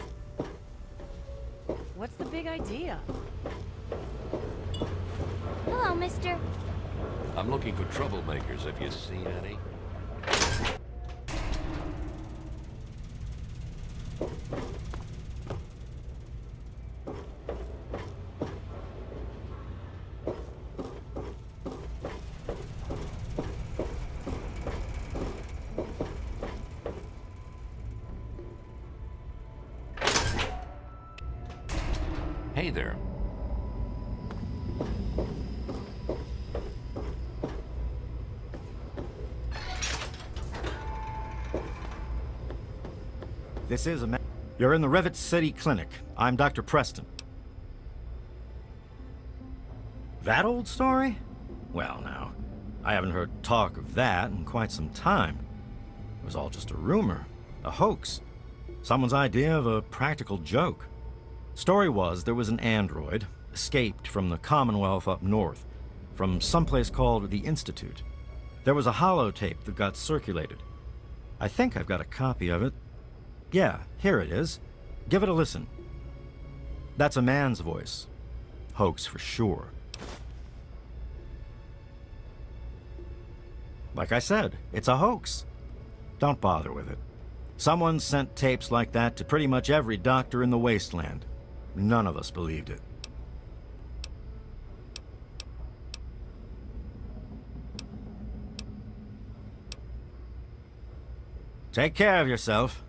What's the big idea? Hello, mister. I'm looking for troublemakers. Have you seen any? Hey there. This is a... You're in the Rivet City Clinic. I'm Dr. Preston. That old story? Well, now, I haven't heard talk of that in quite some time. It was all just a rumor, a hoax, someone's idea of a practical joke. Story was there was an android, escaped from the Commonwealth up north, from someplace called the Institute. There was a holotape that got circulated. I think I've got a copy of it. Yeah, here it is. Give it a listen. That's a man's voice. Hoax for sure. Like I said, it's a hoax. Don't bother with it. Someone sent tapes like that to pretty much every doctor in the wasteland. None of us believed it. Take care of yourself.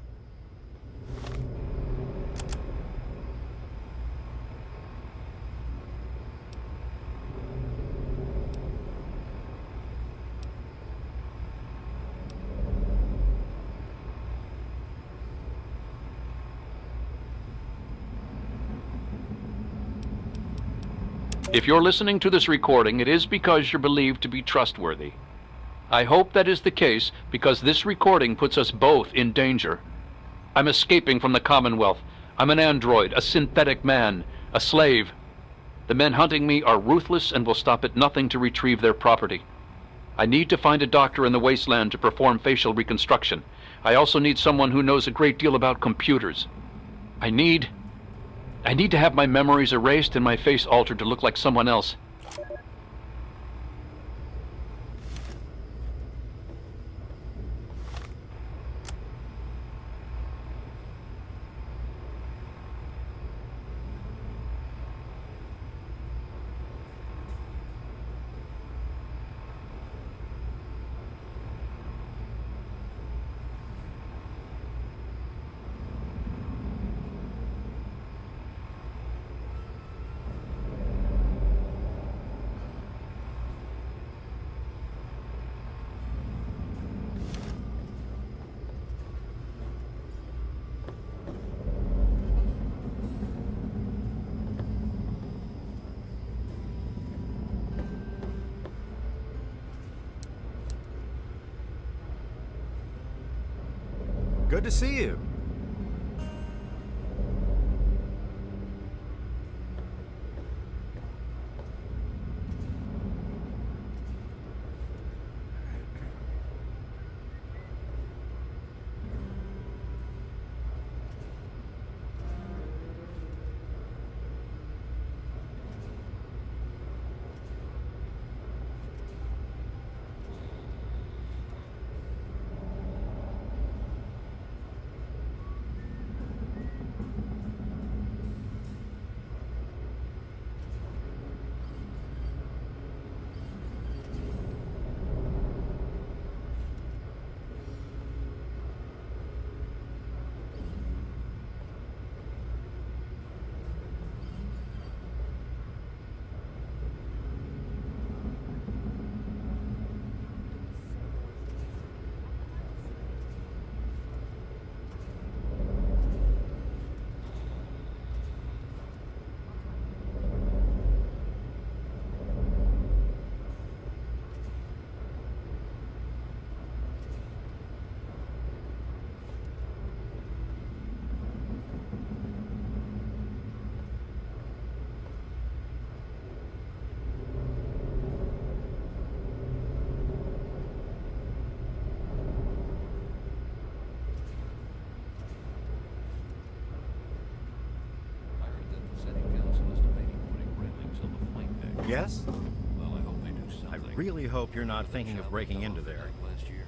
If you're listening to this recording, it is because you're believed to be trustworthy. I hope that is the case because this recording puts us both in danger. I'm escaping from the Commonwealth. I'm an android, a synthetic man, a slave. The men hunting me are ruthless and will stop at nothing to retrieve their property. I need to find a doctor in the wasteland to perform facial reconstruction. I also need someone who knows a great deal about computers. I need to have my memories erased and my face altered to look like someone else. Good to see you. Yes? Well, I hope they do something. I really hope you're not thinking of breaking into there. Last year.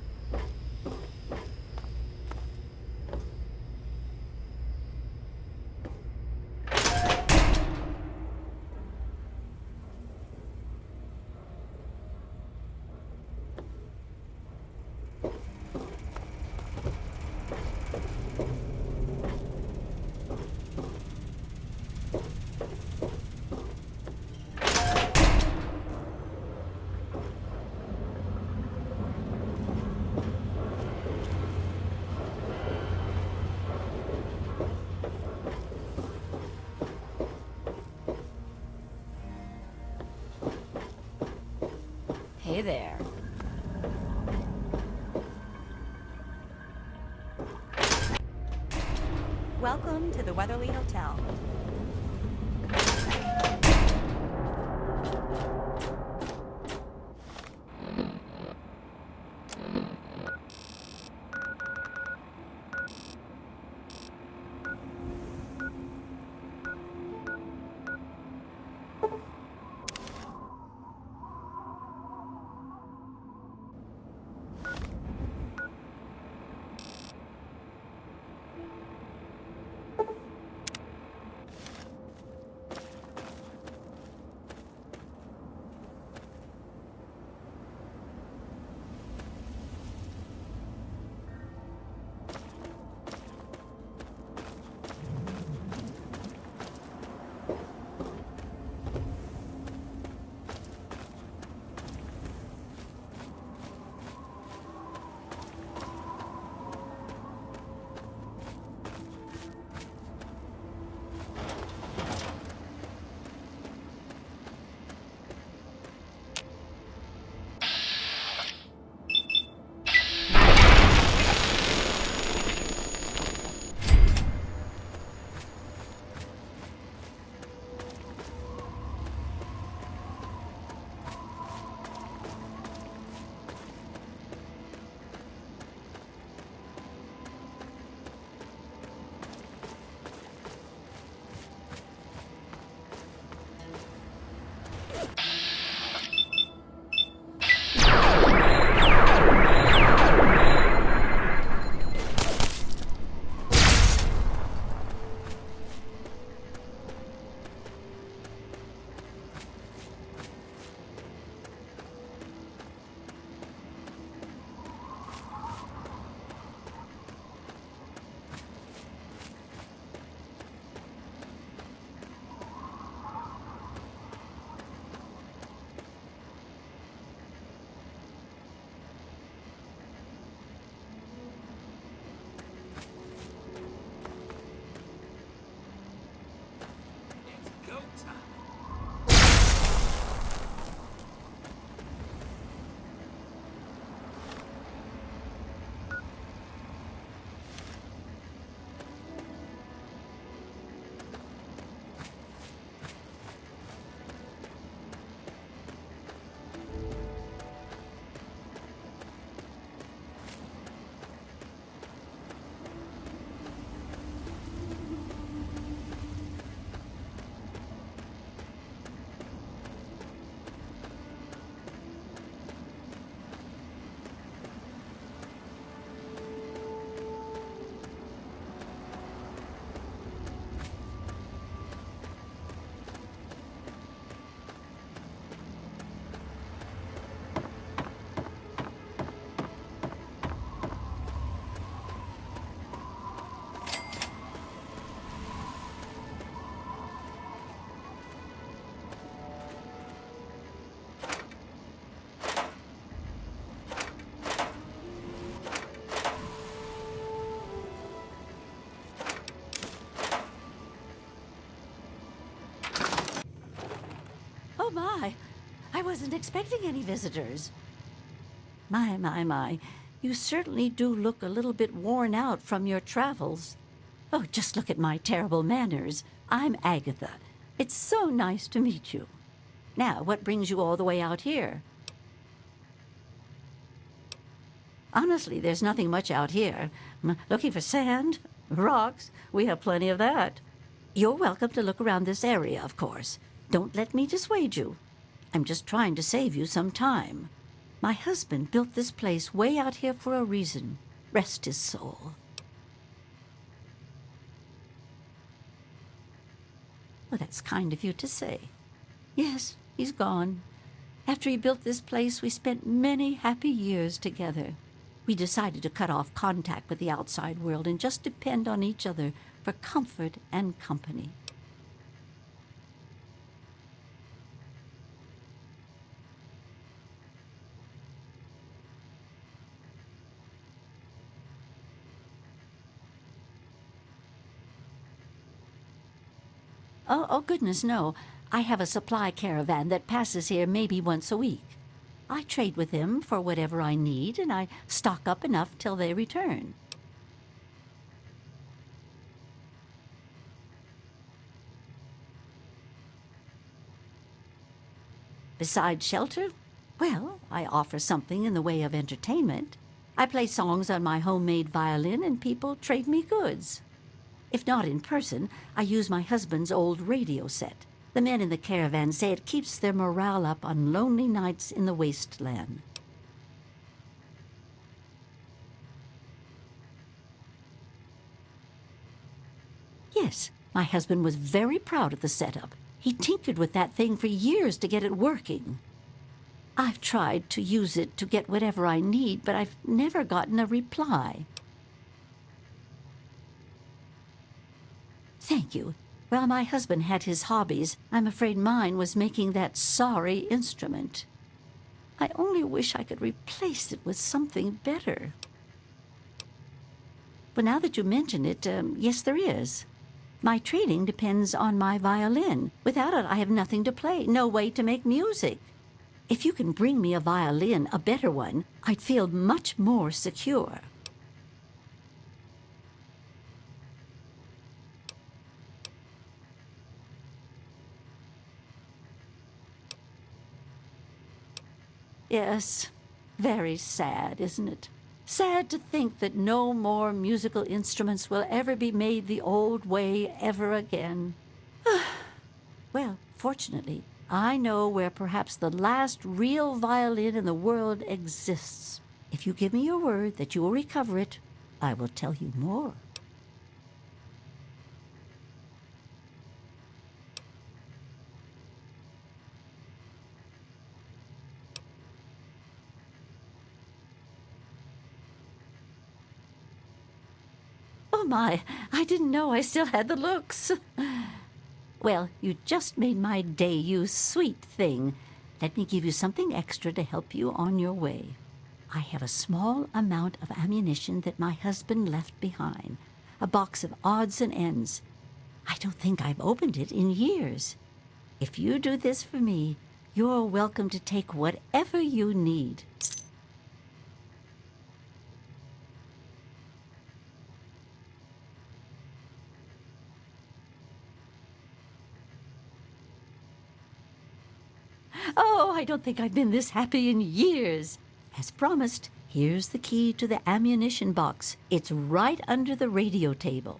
Hey there. Welcome to the Weatherly Hotel. wasn't expecting any visitors. My. You certainly do look a little bit worn out from your travels. Oh, just look at my terrible manners. I'm Agatha. It's so nice to meet you. Now, what brings you all the way out here? Honestly, there's nothing much out here. Looking for sand? Rocks? We have plenty of that. You're welcome to look around this area, of course. Don't let me dissuade you. I'm just trying to save you some time. My husband built this place way out here for a reason. Rest his soul. Well, that's kind of you to say. Yes, he's gone. After he built this place, we spent many happy years together. We decided to cut off contact with the outside world and just depend on each other for comfort and company. Oh, goodness, no. I have a supply caravan that passes here maybe once a week. I trade with them for whatever I need, and I stock up enough till they return. Besides shelter, well, I offer something in the way of entertainment. I play songs on my homemade violin, and people trade me goods. If not in person, I use my husband's old radio set. The men in the caravan say it keeps their morale up on lonely nights in the wasteland. Yes, my husband was very proud of the setup. He tinkered with that thing for years to get it working. I've tried to use it to get whatever I need, but I've never gotten a reply. Thank you. Well, my husband had his hobbies. I'm afraid mine was making that sorry instrument. I only wish I could replace it with something better. But now that you mention it, yes, there is. My trading depends on my violin. Without it, I have nothing to play, no way to make music. If you can bring me a violin, a better one, I'd feel much more secure. Yes, very sad, isn't it? Sad to think that no more musical instruments will ever be made the old way ever again. Well, fortunately, I know where perhaps the last real violin in the world exists. If you give me your word that you will recover it, I will tell you more. Oh my, I didn't know I still had the looks. Well, you just made my day, you sweet thing. Let me give you something extra to help you on your way. I have a small amount of ammunition that my husband left behind. A box of odds and ends. I don't think I've opened it in years. If you do this for me, you're welcome to take whatever you need. Oh, I don't think I've been this happy in years. As promised, here's the key to the ammunition box. It's right under the radio table.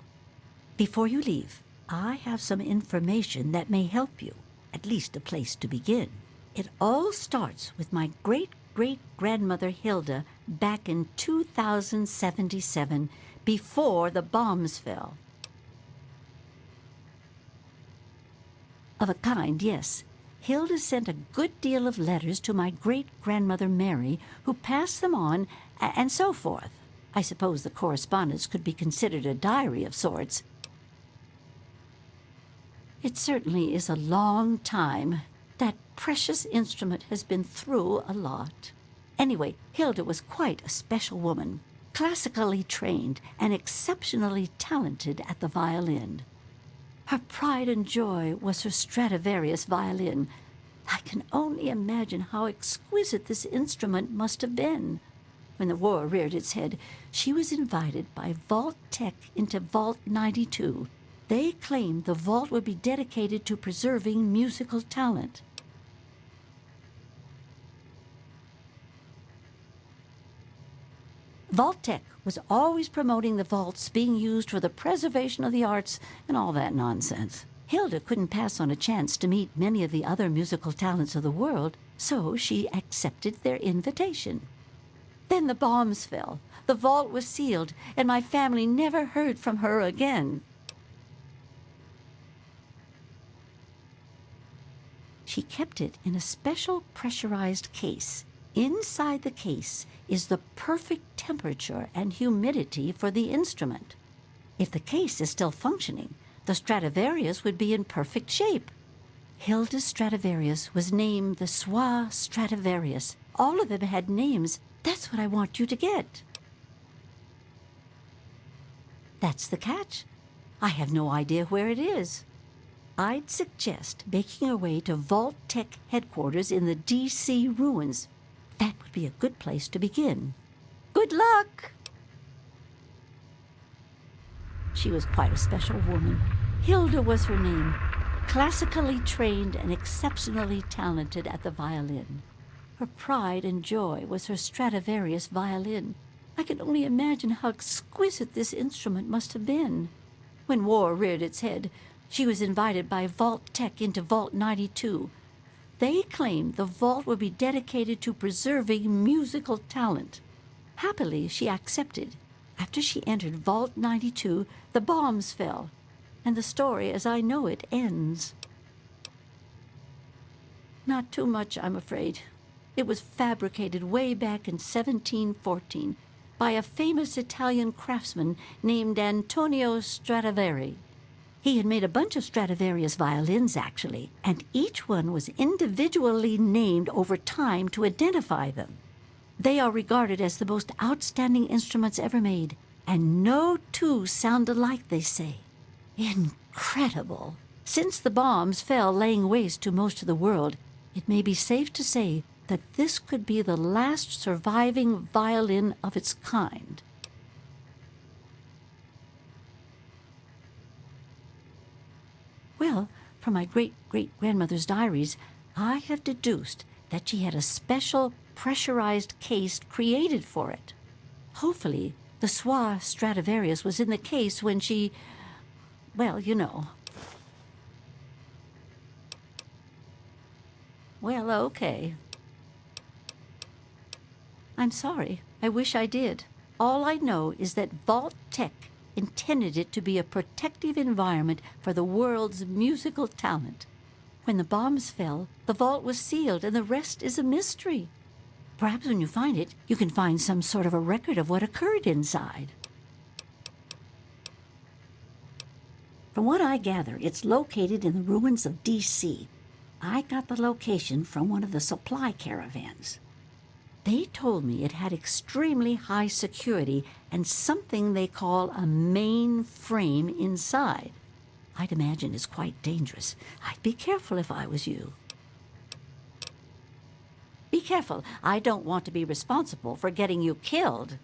Before you leave, I have some information that may help you, at least a place to begin. It all starts with my great-great-grandmother Hilda back in 2077, before the bombs fell. Of a kind, yes. Hilda sent a good deal of letters to my great-grandmother Mary, who passed them on, and so forth. I suppose the correspondence could be considered a diary of sorts. It certainly is a long time. That precious instrument has been through a lot. Anyway, Hilda was quite a special woman, classically trained and exceptionally talented at the violin. Her pride and joy was her Stradivarius violin. I can only imagine how exquisite this instrument must have been. When the war reared its head, she was invited by Vault Tech into Vault 92. They claimed the vault would be dedicated to preserving musical talent. Vault Tech was always promoting the vaults being used for the preservation of the arts and all that nonsense. Hilda couldn't pass on a chance to meet many of the other musical talents of the world, so she accepted their invitation. Then the bombs fell, the vault was sealed, and my family never heard from her again. She kept it in a special pressurized case. Inside the case is the perfect temperature and humidity for the instrument. If the case is still functioning, the Stradivarius would be in perfect shape. Hilda's Stradivarius was named the Soir Stradivarius. All of them had names. That's what I want you to get. That's the catch. I have no idea where it is. I'd suggest making your way to Vault Tech headquarters in the D.C. ruins. That would be a good place to begin. Good luck! She was quite a special woman. Hilda was her name. Classically trained and exceptionally talented at the violin. Her pride and joy was her Stradivarius violin. I can only imagine how exquisite this instrument must have been. When war reared its head, she was invited by Vault Tech into Vault 92. They claimed the vault would be dedicated to preserving musical talent. Happily, she accepted. After she entered Vault 92, the bombs fell, and the story as I know it ends. Not too much, I'm afraid. It was fabricated way back in 1714 by a famous Italian craftsman named Antonio Stradivari. He had made a bunch of Stradivarius violins, actually, and each one was individually named over time to identify them. They are regarded as the most outstanding instruments ever made, and no two sound alike, they say. Incredible! Since the bombs fell laying waste to most of the world, it may be safe to say that this could be the last surviving violin of its kind. Well, from my great-great-grandmother's diaries, I have deduced that she had a special pressurized case created for it. Hopefully, the Soir Stradivarius was in the case when she... well, you know. Well, okay. I'm sorry. I wish I did. All I know is that Vault Tech intended it to be a protective environment for the world's musical talent. When the bombs fell, the vault was sealed, and the rest is a mystery. Perhaps when you find it, you can find some sort of a record of what occurred inside. From what I gather, it's located in the ruins of D.C. I got the location from one of the supply caravans. They told me it had extremely high security and something they call a mainframe inside. I'd imagine it's quite dangerous. I'd be careful if I was you. Be careful. I don't want to be responsible for getting you killed.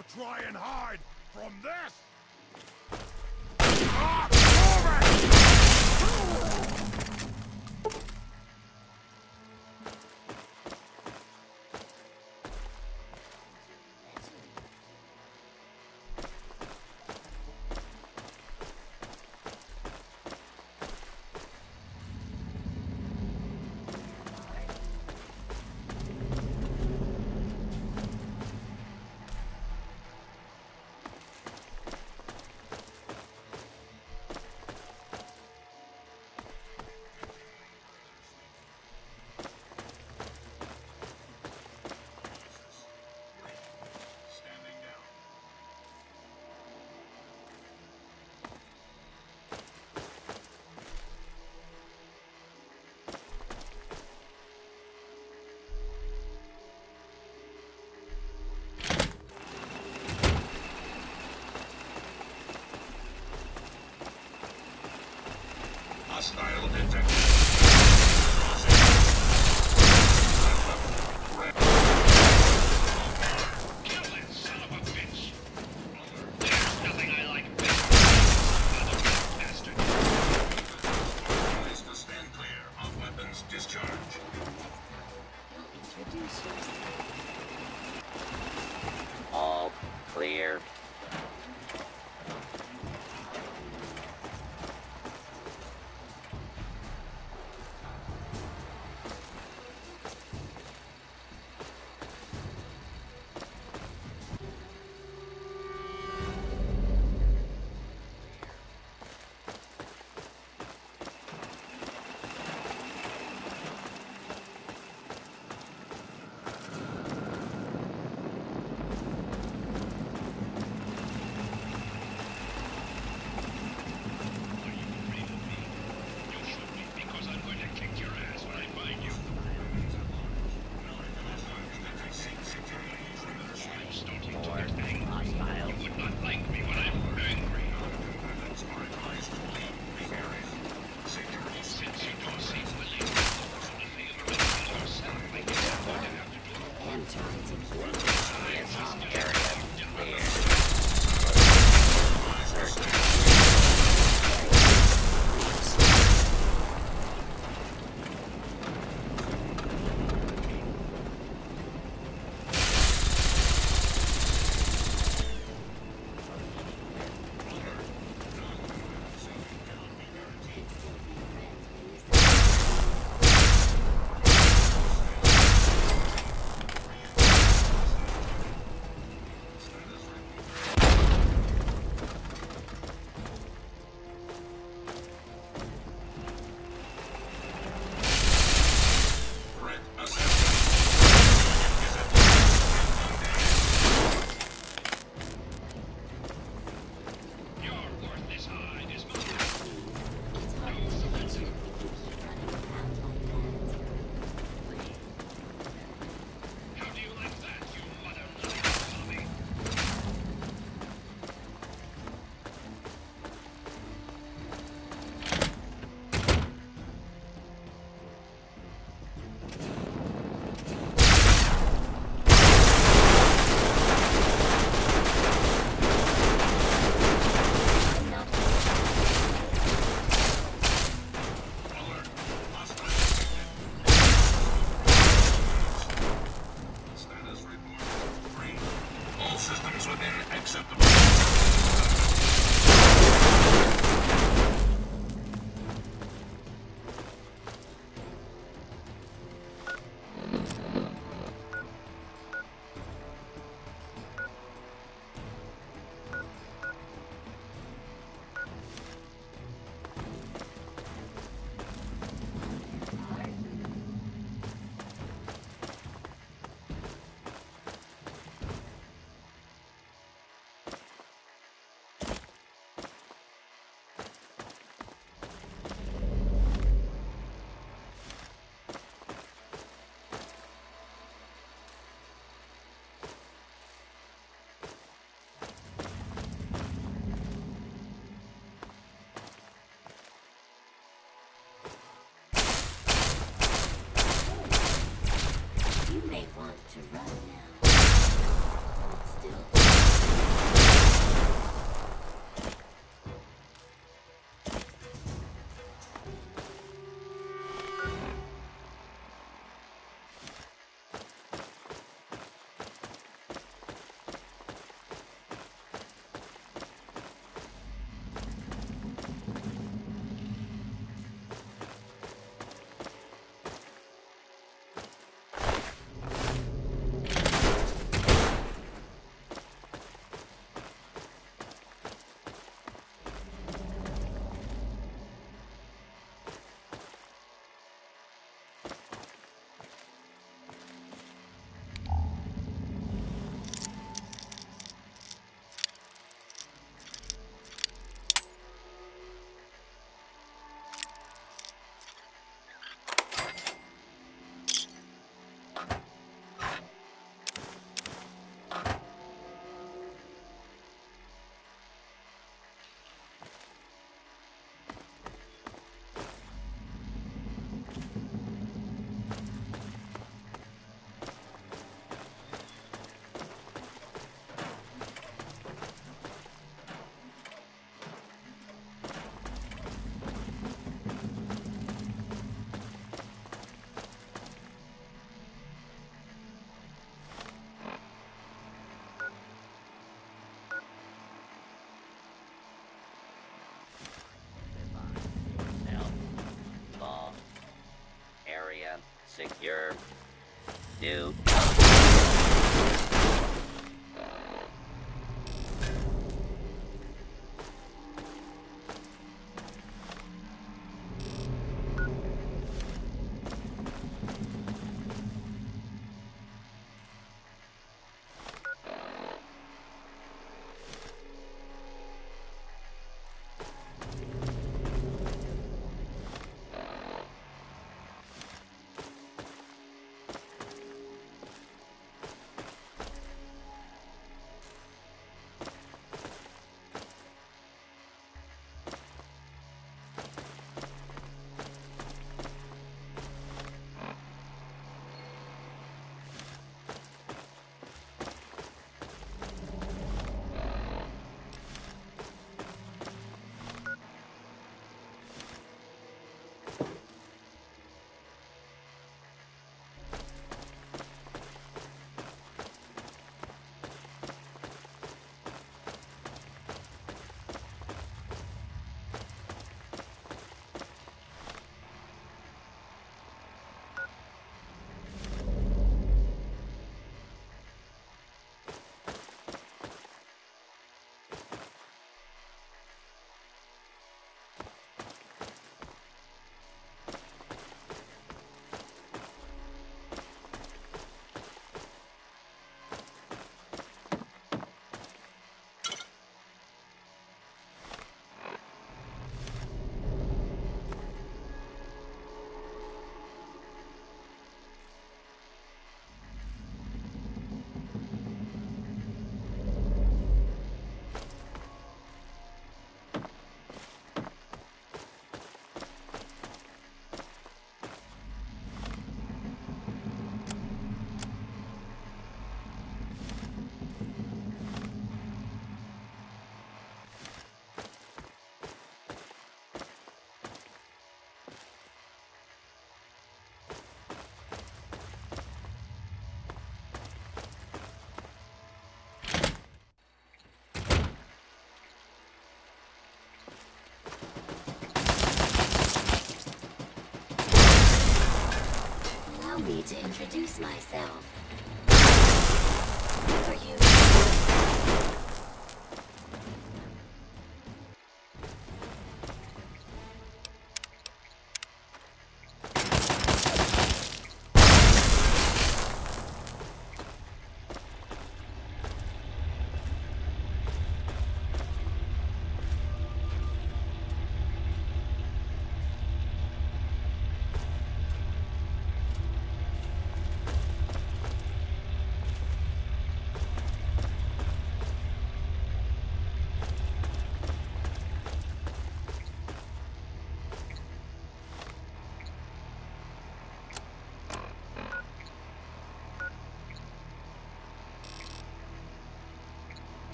Now try and hide from this! Ah, move it! Hostile detected. Kill that son of a bitch. There's nothing I like better. Another bastard. Advised to stand clear of weapons discharge. Introduce yourself. All clear. secure. New. Me to introduce myself. Who are you?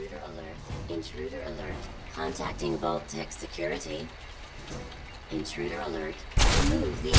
Intruder alert. Intruder alert. Contacting Vault Tech Security. Intruder alert. Remove the...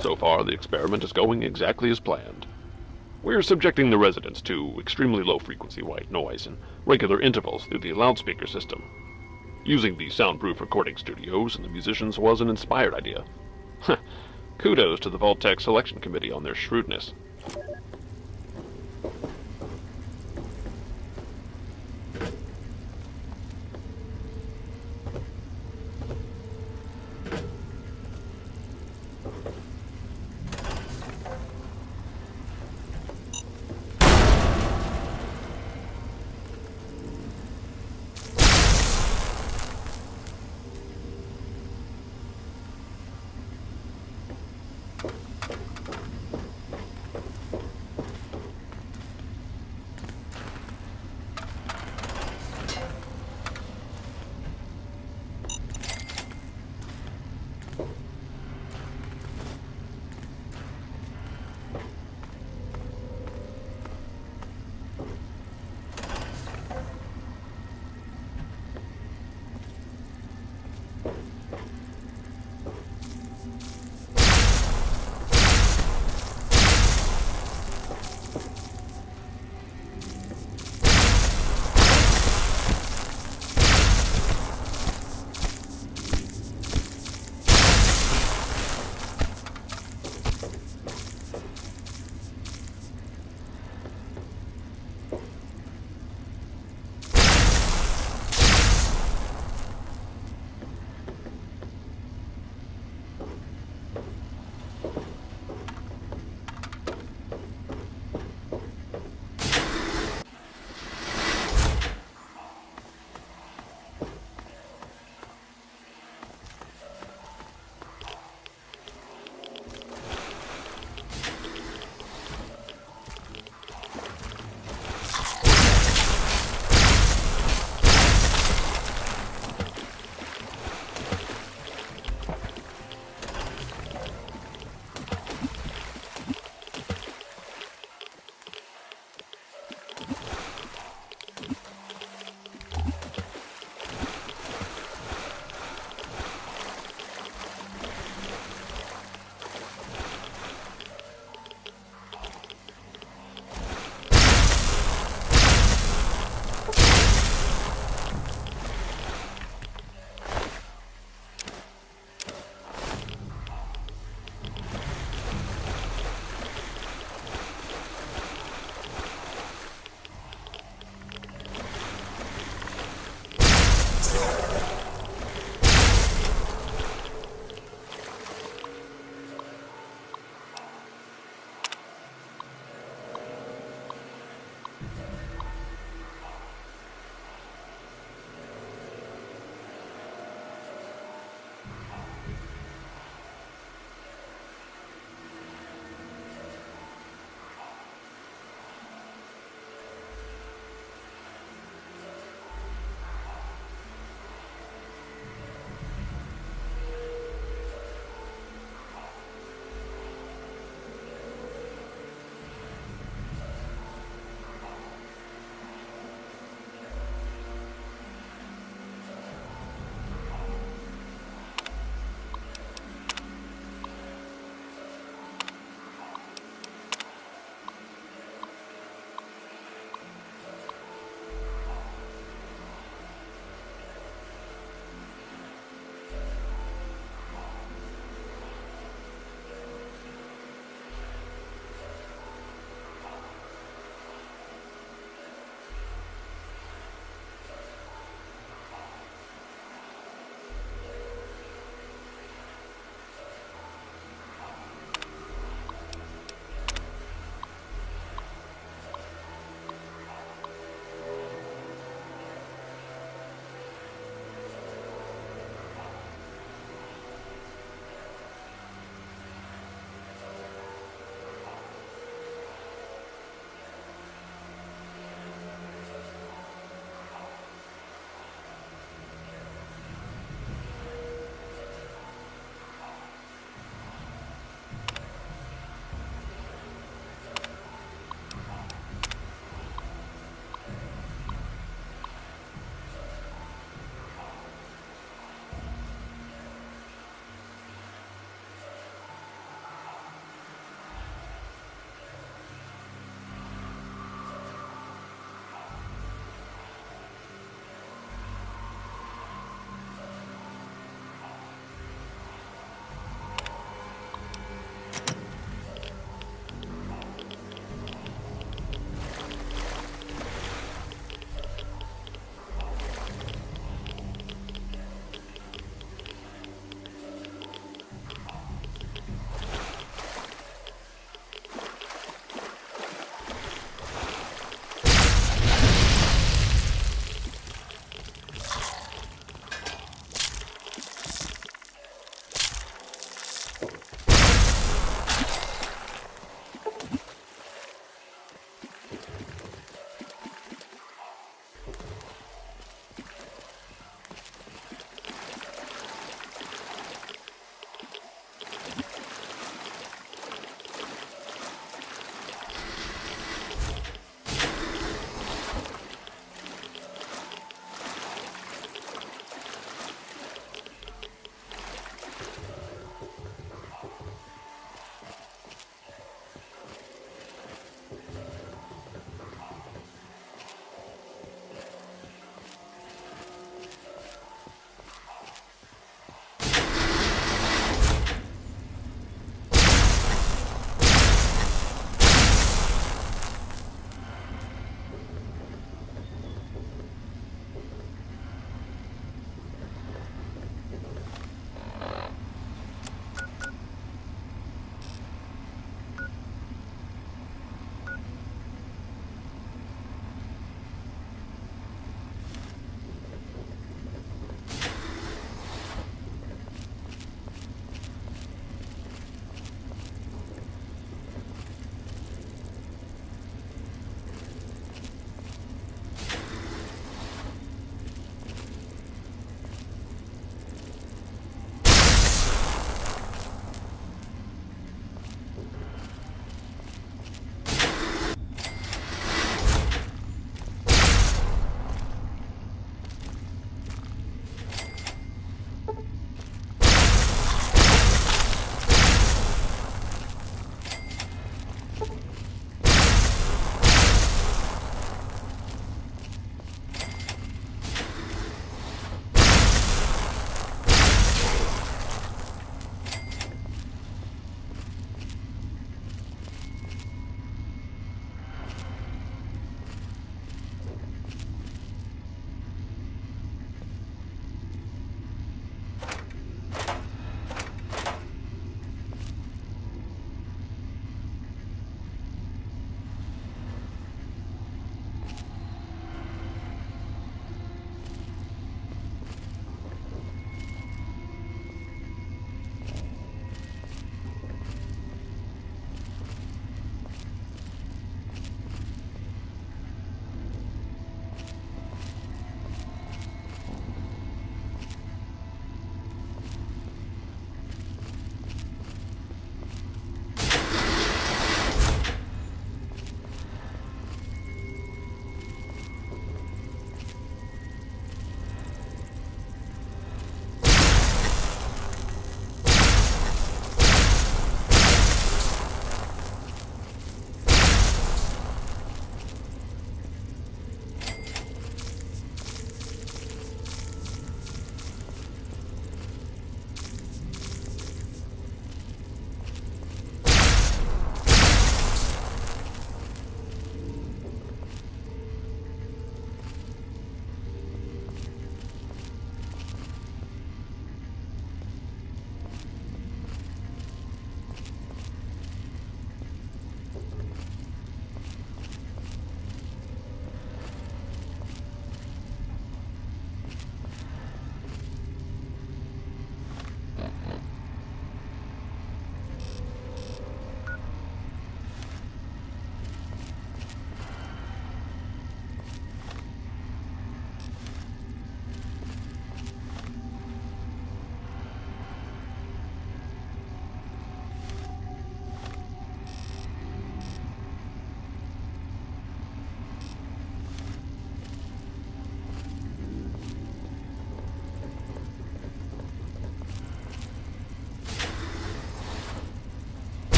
So far, the experiment is going exactly as planned. We're subjecting the residents to extremely low-frequency white noise in regular intervals through the loudspeaker system. Using the soundproof recording studios and the musicians was an inspired idea. Kudos to the Vault-Tec selection committee on their shrewdness.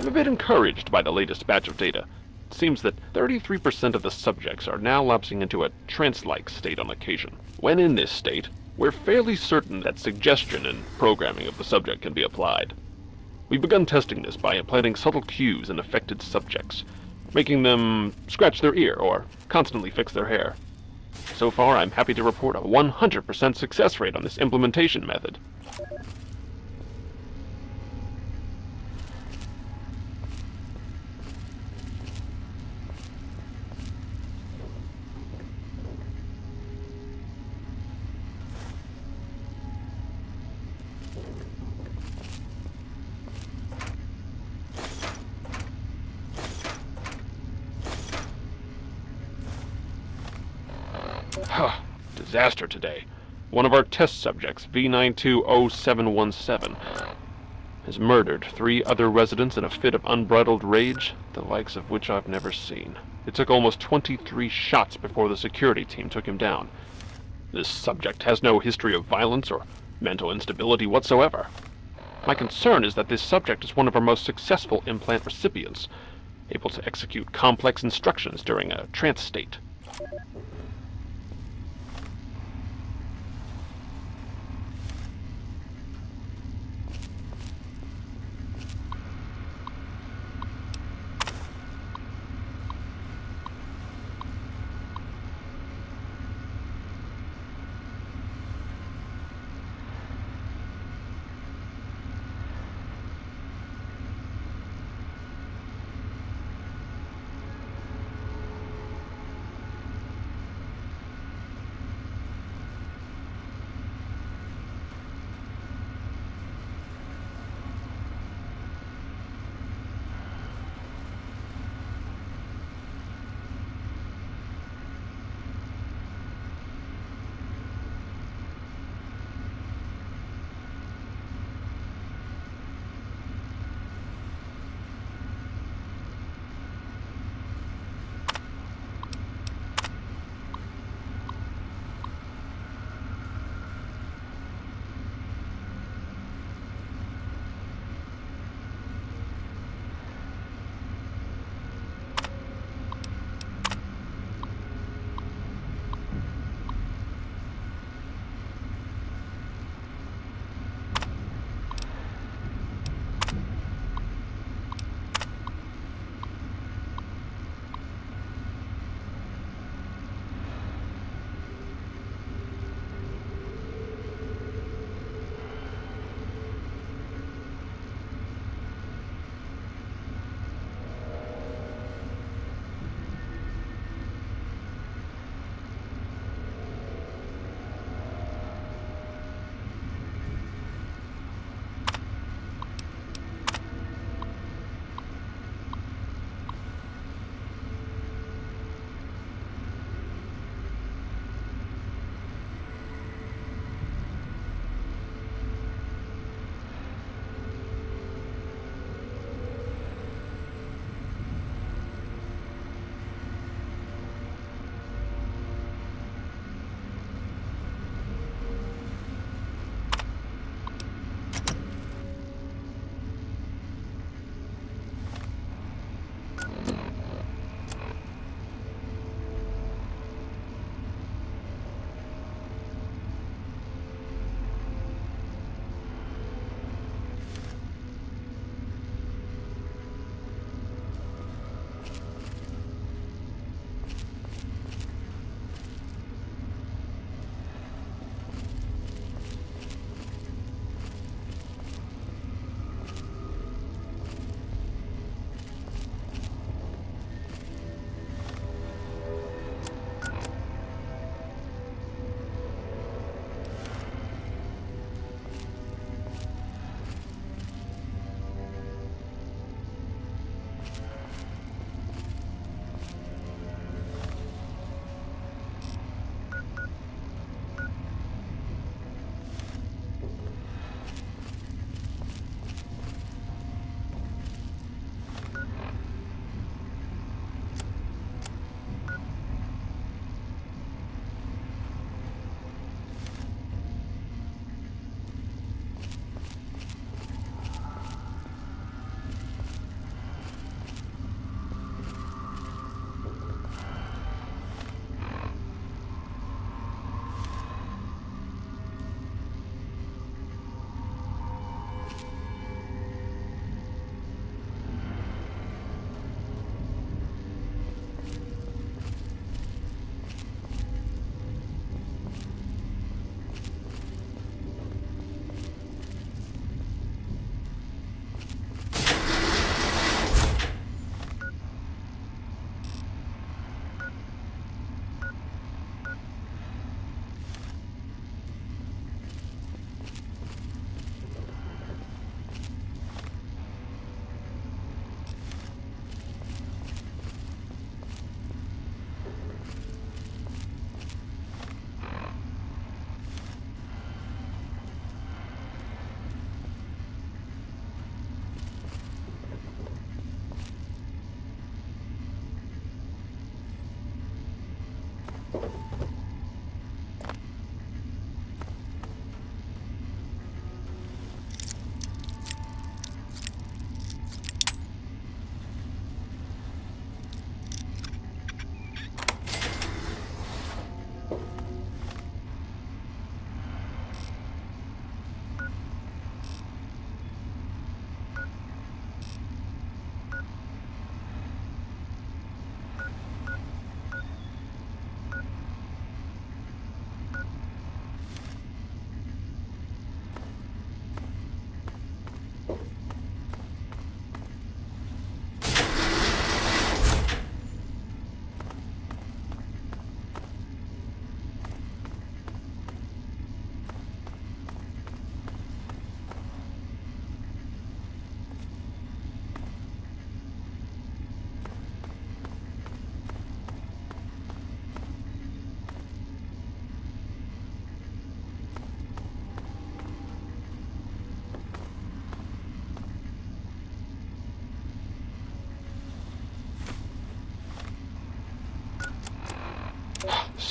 I'm a bit encouraged by the latest batch of data. It seems that 33% of the subjects are now lapsing into a trance-like state on occasion. When in this state, we're fairly certain that suggestion and programming of the subject can be applied. We've begun testing this by implanting subtle cues in affected subjects, making them scratch their ear or constantly fix their hair. So far, I'm happy to report a 100% success rate on this implementation method. Disaster today. One of our test subjects, V920717, has murdered 3 other residents in a fit of unbridled rage, the likes of which I've never seen. It took almost 23 shots before the security team took him down. This subject has no history of violence or mental instability whatsoever. My concern is that this subject is one of our most successful implant recipients, able to execute complex instructions during a trance state.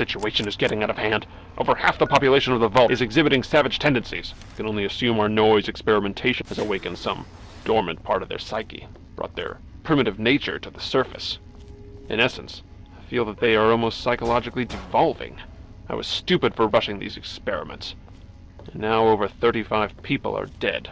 situation is getting out of hand. Over half the population of the vault is exhibiting savage tendencies. I can only assume our noise experimentation has awakened some dormant part of their psyche, brought their primitive nature to the surface. In essence, I feel that they are almost psychologically devolving. I was stupid for rushing these experiments. And now over 35 people are dead.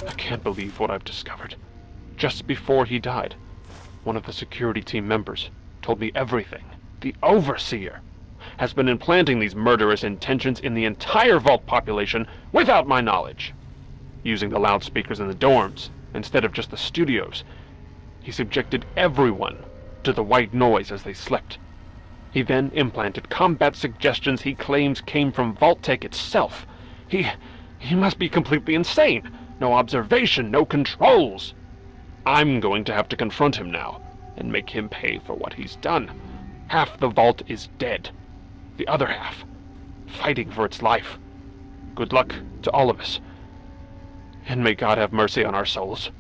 I can't believe what I've discovered. Just before he died, one of the security team members told me everything. The Overseer has been implanting these murderous intentions in the entire Vault population without my knowledge. Using the loudspeakers in the dorms instead of just the studios, he subjected everyone to the white noise as they slept. He then implanted combat suggestions he claims came from Vault-Tec itself. He must be completely insane. No observation, no controls. I'm going to have to confront him now and make him pay for what he's done. Half the Vault is dead. The other half, fighting for its life. Good luck to all of us. And may God have mercy on our souls.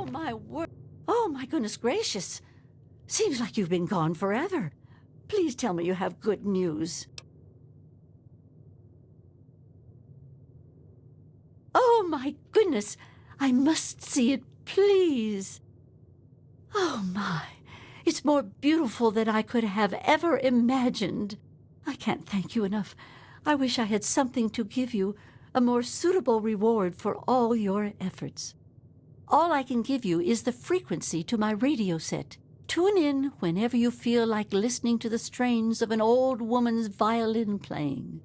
Oh, my word. Oh, my goodness gracious. Seems like you've been gone forever. Please tell me you have good news. Oh, my goodness. I must see it, please. Oh, my. It's more beautiful than I could have ever imagined. I can't thank you enough. I wish I had something to give you, a more suitable reward for all your efforts. All I can give you is the frequency to my radio set. Tune in whenever you feel like listening to the strains of an old woman's violin playing.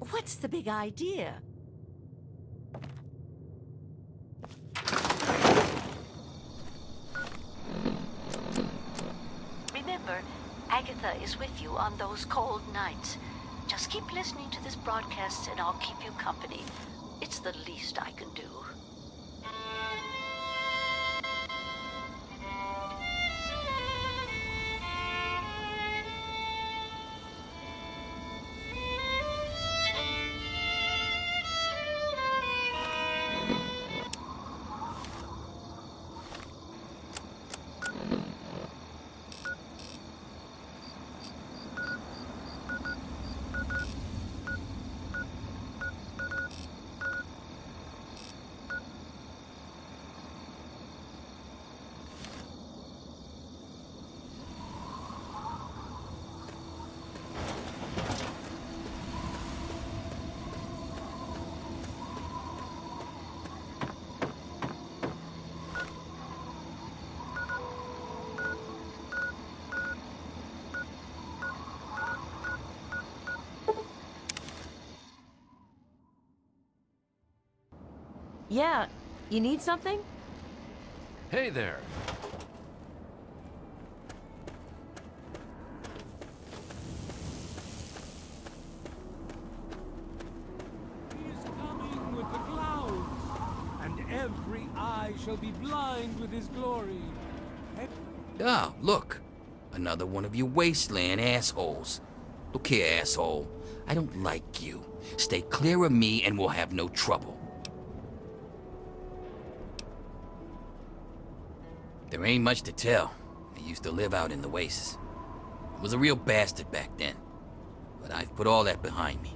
What's the big idea? Remember, Agatha is with you on those cold nights. Just keep listening to this broadcast and I'll keep you company. It's the least I can do. Yeah, you need something? Hey there. Coming with the clouds, and every eye shall be blind with his glory. Ah, look. Another one of you wasteland assholes. Look here, asshole. I don't like you. Stay clear of me and we'll have no trouble. There ain't much to tell. I used to live out in the wastes. I was a real bastard back then. But I've put all that behind me.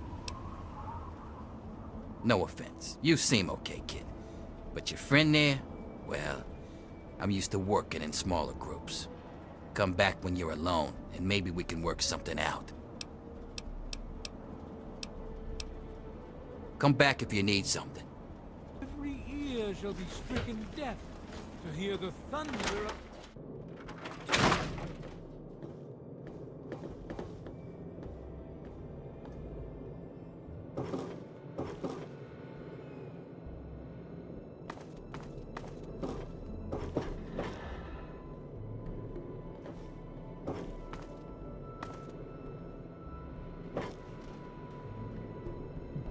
No offense. You seem okay, kid. But your friend there, well, I'm used to working in smaller groups. Come back when you're alone, and maybe we can work something out. Come back if you need something. Every ear shall be stricken deaf to hear the thunder of...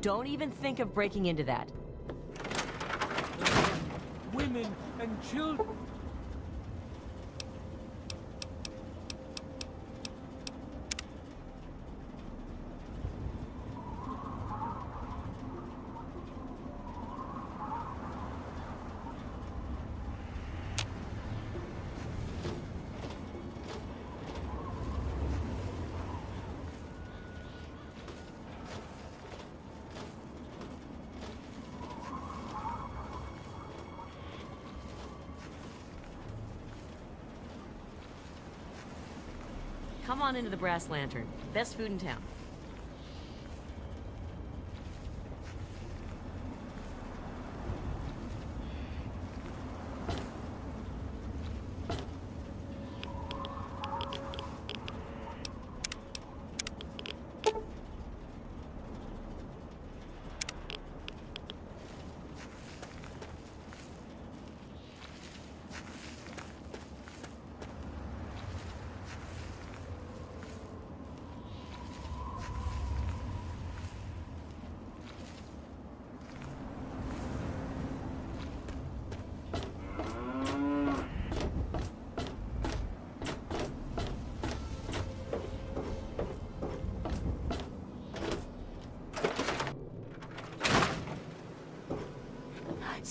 Don't even think of breaking into that. Women and children. Come on into the Brass Lantern. Best food in town.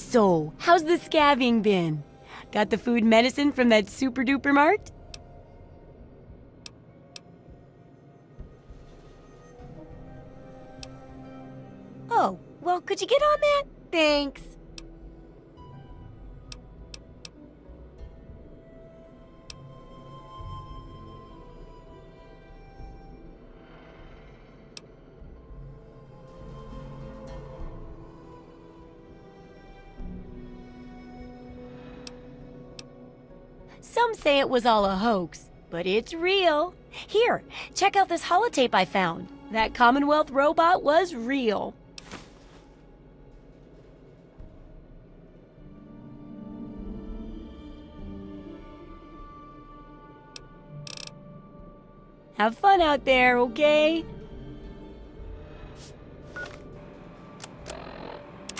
So, how's the scabbing been? Got the food medicine from that super duper mart? Oh, well, could you get on that? Thanks. Some say it was all a hoax, but it's real. Here, check out this holotape I found. That Commonwealth robot was real. Have fun out there, okay?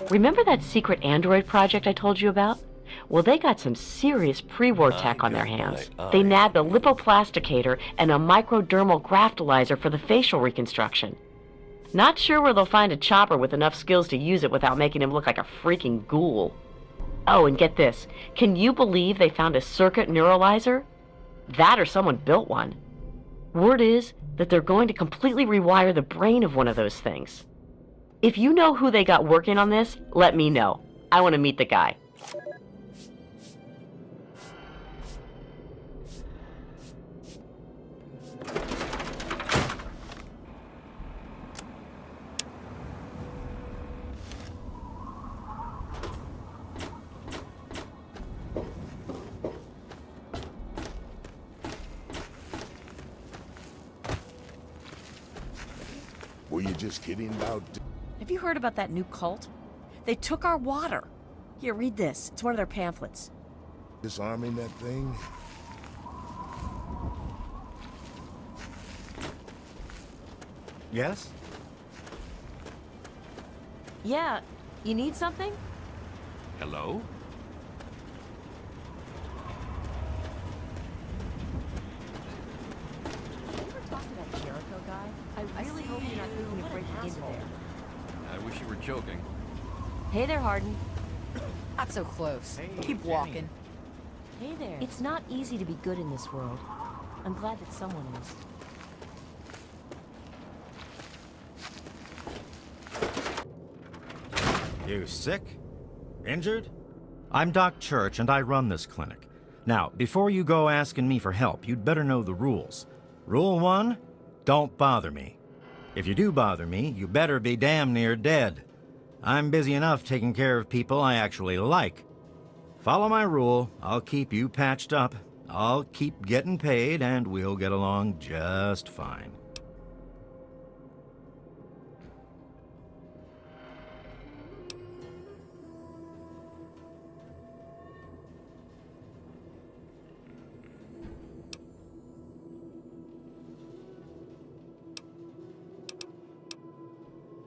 Remember that secret Android project I told you about? Well, they got some serious pre-war tech on their hands. They nabbed a lipoplasticator and a microdermal graftalizer for the facial reconstruction. Not sure where they'll find a chopper with enough skills to use it without making him look like a freaking ghoul. Oh, and get this. Can you believe they found a circuit neuralizer? That or someone built one. Word is that they're going to completely rewire the brain of one of those things. If you know who they got working on this, let me know. I want to meet the guy. Were you just kidding about... Have you heard about that new cult? They took our water. Here, read this. It's one of their pamphlets. disarming that thing? Yes? Yeah, you need something? Hello? I really hope you're not thinking of breaking into there. I wish you were joking. Hey there, Harden. Not so close. Hey, Keep Jenny. walking. Hey there. It's not easy to be good in this world. I'm glad that someone is. You sick? Injured? I'm Doc Church, and I run this clinic. Now, before you go asking me for help, you'd better know the rules. Rule 1, don't bother me. If you do bother me, you better be damn near dead. I'm busy enough taking care of people I actually like. Follow my rule, I'll keep you patched up, I'll keep getting paid, and we'll get along just fine.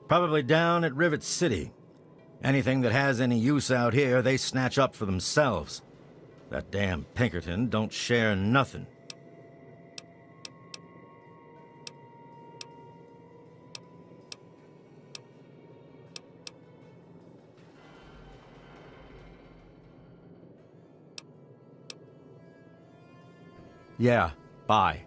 Probably down at Rivet City. Anything that has any use out here, they snatch up for themselves. That damn Pinkerton don't share nothing. Yeah, bye.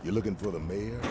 You looking for the mayor?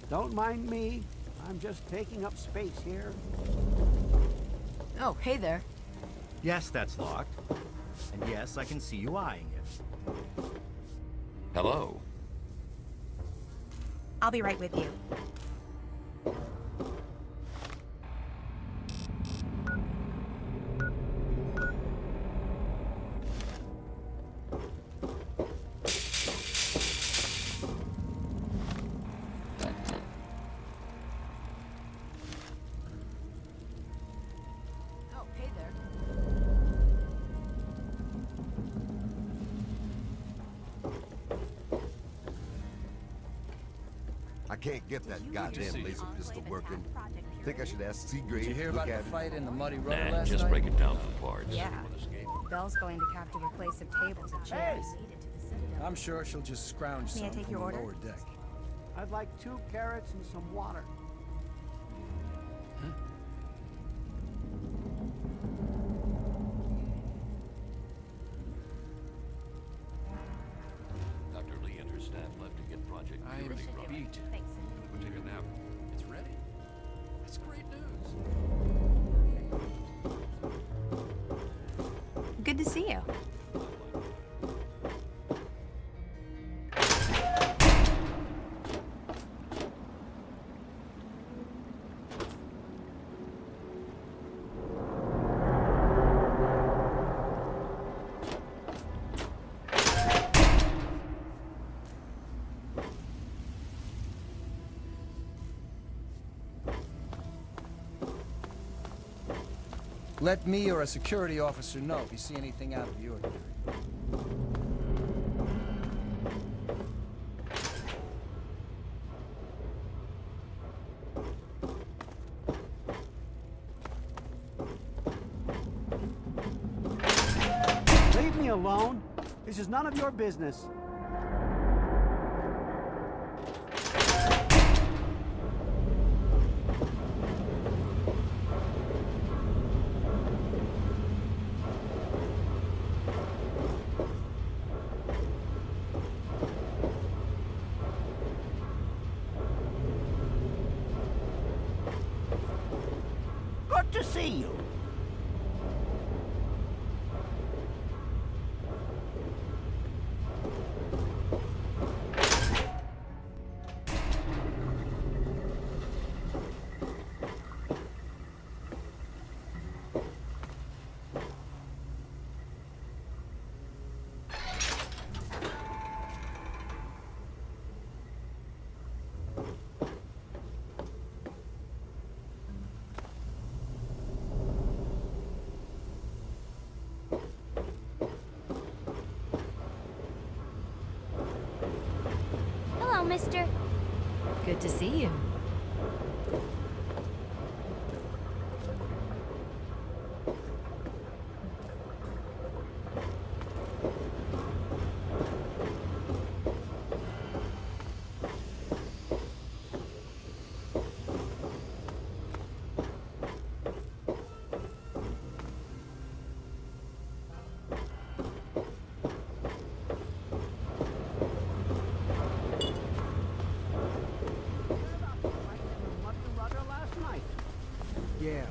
Don't mind me. I'm just taking up space here. Oh, hey there. Yes, that's locked. And yes, I can see you eyeing it. Hello. I'll be right with you. Oh, hey there. I can't get that goddamn laser pistol working. Think I should ask Seagrave Did you hear to look about the at it? fight in the muddy road Nah, last just night? break it down for parts. Yeah. Belle's going to capture a place of tables and chairs. I'm sure she'll just scrounge May I some take from your the order? lower deck. I'd like 2 carrots and some water. Dr. Lee and her staff left to get Project I'm Purity running. beat. Thanks. Go take a nap. It's ready. That's great news. Good to see you. Let me or a security officer know if you see anything out of the ordinary. Leave me alone. This is none of your business. Good to see you. Hello, mister. Good to see you. Yeah.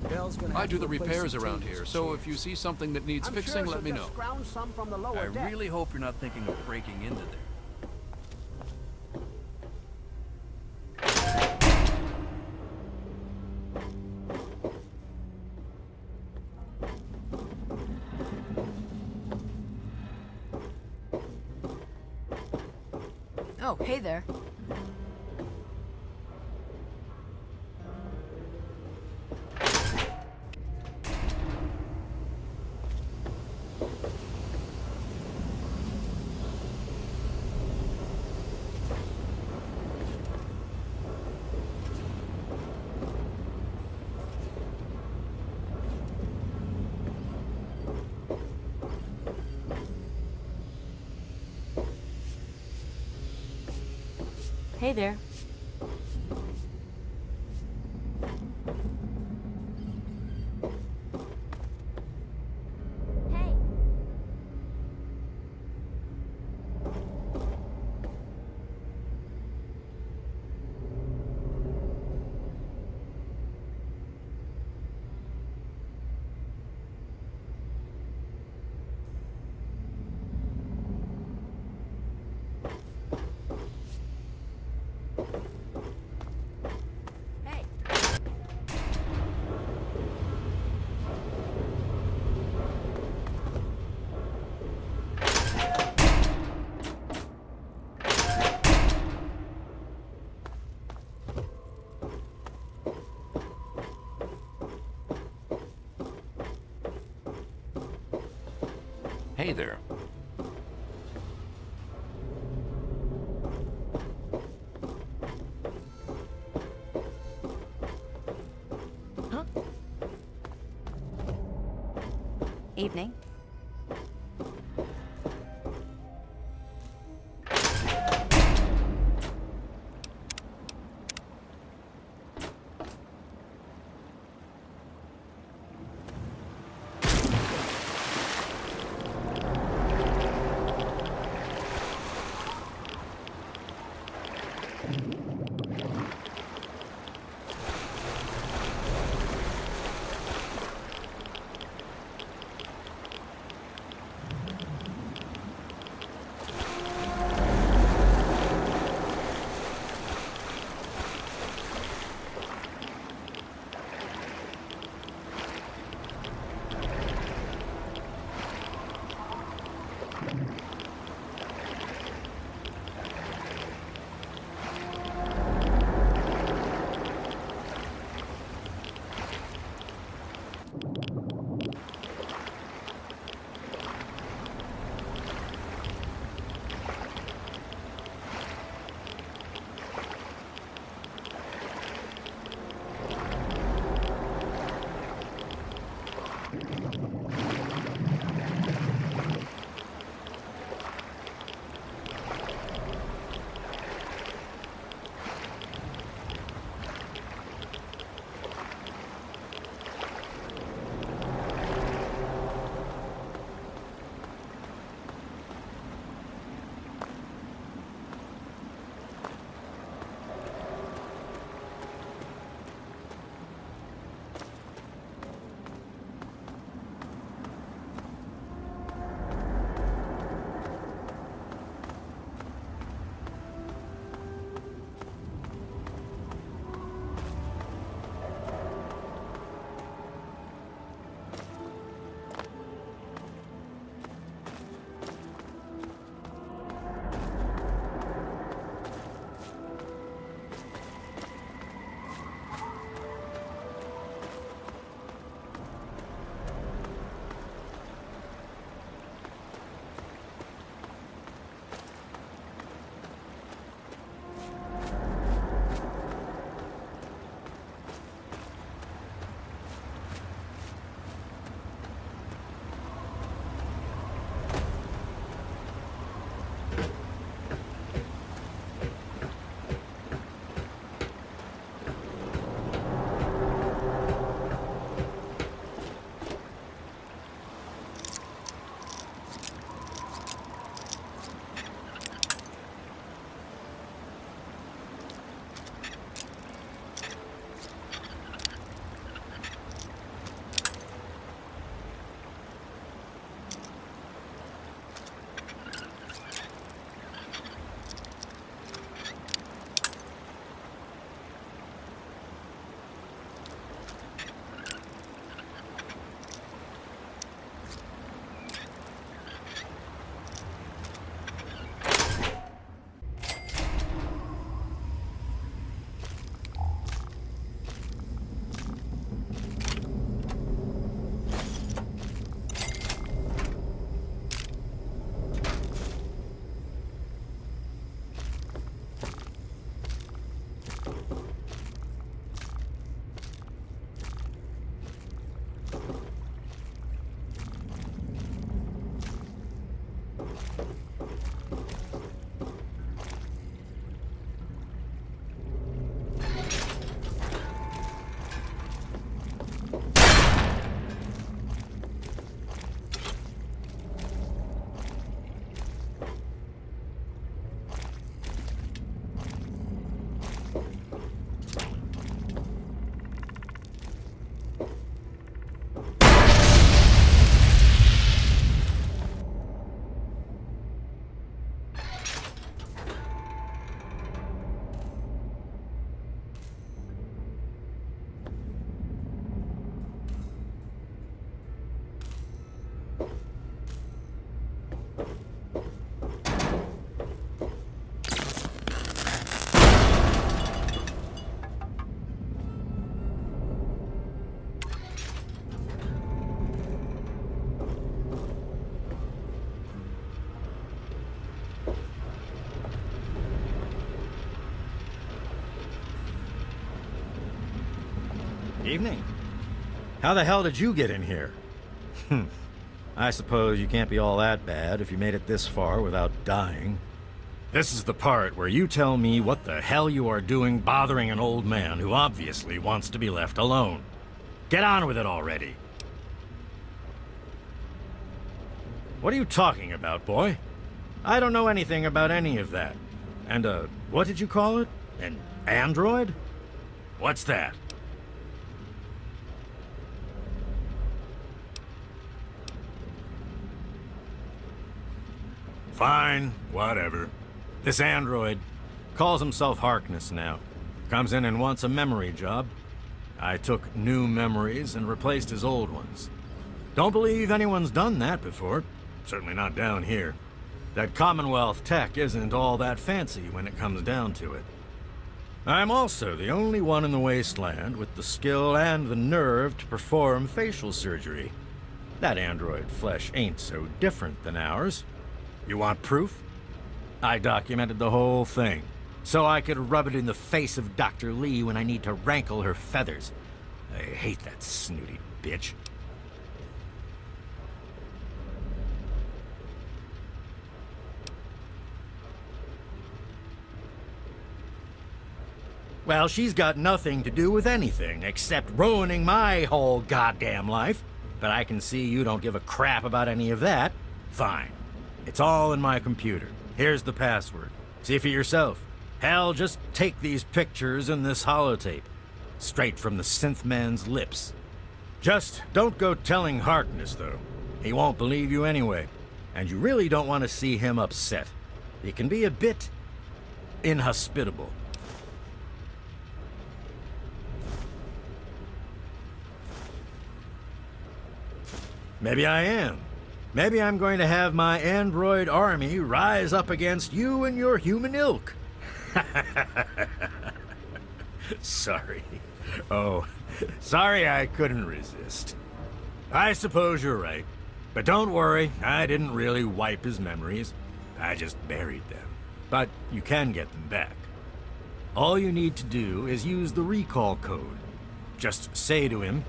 Belle's gonna have I do to the replace repairs some around tables here, and so chairs. if you see something that needs I'm fixing, sure let me she'll know. just scrounge some from the lower I deck. really hope you're not thinking of breaking into there. Oh, hey there. Hey there. Hey. Hey there. Evening. Evening. How the hell did you get in here? I suppose you can't be all that bad if you made it this far without dying. This is the part where you tell me what the hell you are doing bothering an old man who obviously wants to be left alone. Get on with it already. What are you talking about, boy? I don't know anything about any of that. And, what did you call it? An android? What's that? Fine, whatever. This android calls himself Harkness now. Comes in and wants a memory job. I took new memories and replaced his old ones. Don't believe anyone's done that before. Certainly not down here. That Commonwealth tech isn't all that fancy when it comes down to it. I'm also the only one in the wasteland with the skill and the nerve to perform facial surgery. That android flesh ain't so different than ours. You want proof? I documented the whole thing, so I could rub it in the face of Dr. Lee when I need to rankle her feathers. I hate that snooty bitch. Well, she's got nothing to do with anything except ruining my whole goddamn life. But I can see you don't give a crap about any of that. Fine. It's all in my computer. Here's the password. See for yourself. Hell, just take these pictures and this holotape. Straight from the synth man's lips. Just don't go telling Harkness, though. He won't believe you anyway. And you really don't want to see him upset. He can be a bit inhospitable. Maybe I am. Maybe I'm going to have my android army rise up against you and your human ilk. Sorry. Oh, sorry I couldn't resist. I suppose you're right. But don't worry, I didn't really wipe his memories. I just buried them. But you can get them back. All you need to do is use the recall code. Just say to him,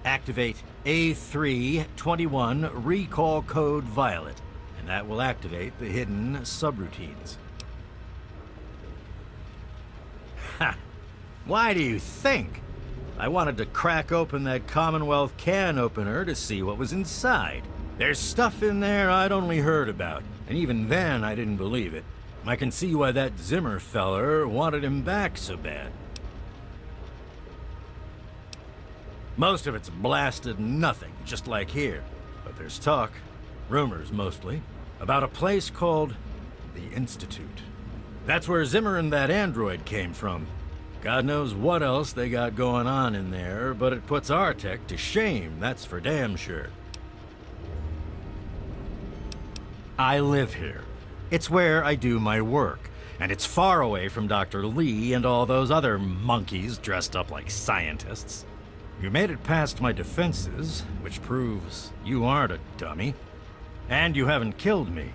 activate A321 recall code Violet, and that will activate the hidden subroutines. Ha! Why do you think? I wanted to crack open that Commonwealth can opener to see what was inside. There's stuff in there I'd only heard about, and even then I didn't believe it. I can see why that Zimmer feller wanted him back so bad. Most of it's blasted nothing, just like here. But there's talk, rumors mostly, about a place called the Institute. That's where Zimmer and that android came from. God knows what else they got going on in there, but it puts our tech to shame, that's for damn sure. I live here. It's where I do my work, and it's far away from Dr. Lee and all those other monkeys dressed up like scientists. You made it past my defenses, which proves you aren't a dummy. And you haven't killed me,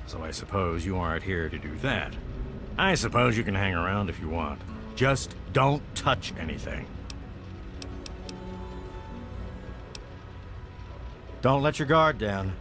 so I suppose you aren't here to do that. I suppose you can hang around if you want. Just don't touch anything. Don't let your guard down.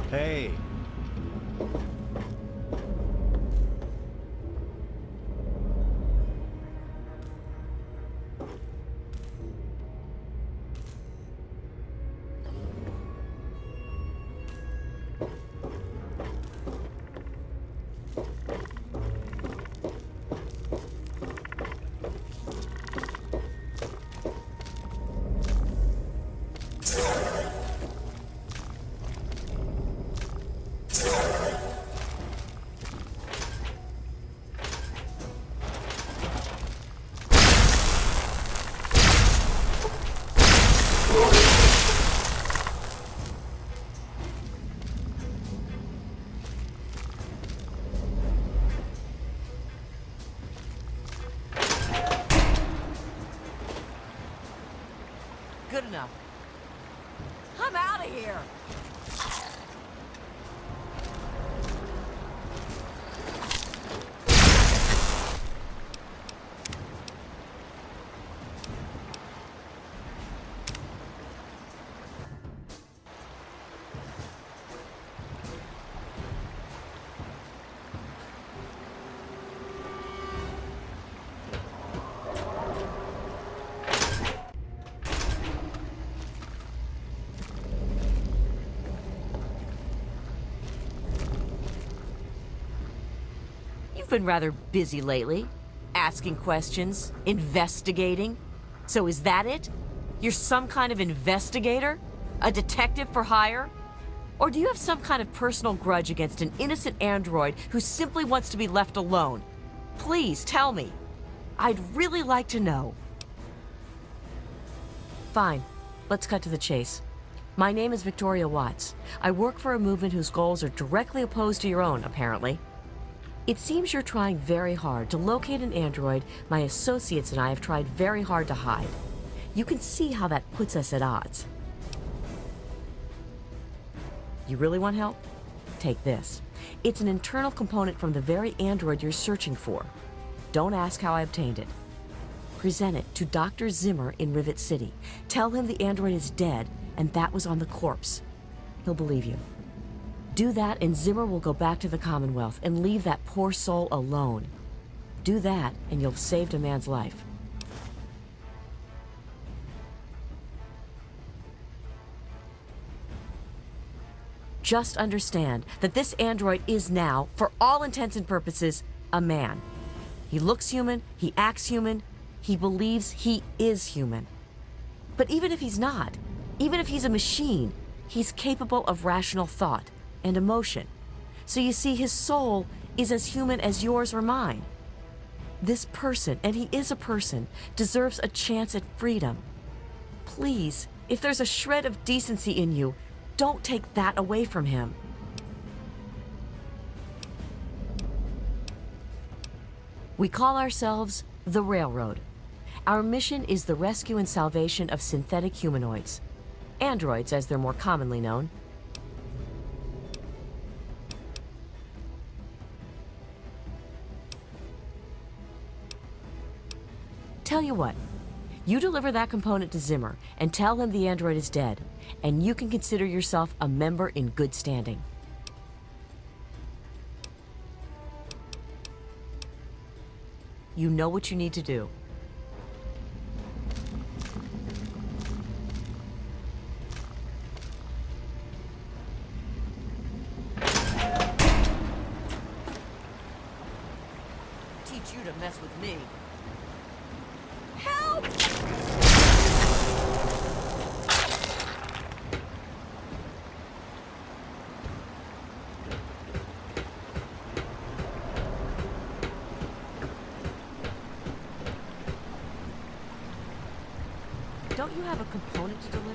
Hey. good enough. I'm out of here! You've been rather busy lately. Asking questions, investigating. So is that it? You're some kind of investigator? A detective for hire? Or do you have some kind of personal grudge against an innocent android who simply wants to be left alone? Please tell me. I'd really like to know. Fine. Let's cut to the chase. My name is Victoria Watts. I work for a movement whose goals are directly opposed to your own, apparently. It seems you're trying very hard to locate an android my associates and I have tried very hard to hide. You can see how that puts us at odds. You really want help? Take this. It's an internal component from the very android you're searching for. Don't ask how I obtained it. Present it to Dr. Zimmer in Rivet City. Tell him the android is dead and that was on the corpse. He'll believe you. Do that and Zimmer will go back to the Commonwealth and leave that poor soul alone. Do that and you'll have saved a man's life. Just understand that this android is now, for all intents and purposes, a man. He looks human, he acts human, he believes he is human. But even if he's not, even if he's a machine, he's capable of rational thought and emotion. So you see, his soul is as human as yours or mine. This person, and he is a person, deserves a chance at freedom. Please, if there's a shred of decency in you, don't take that away from him. We call ourselves the Railroad. Our mission is the rescue and salvation of synthetic humanoids. Androids, as they're more commonly known. Tell you what, you deliver that component to Zimmer and tell him the android is dead, and you can consider yourself a member in good standing. You know what you need to do. Teach you to mess with me. Help! Don't you have a component to deliver?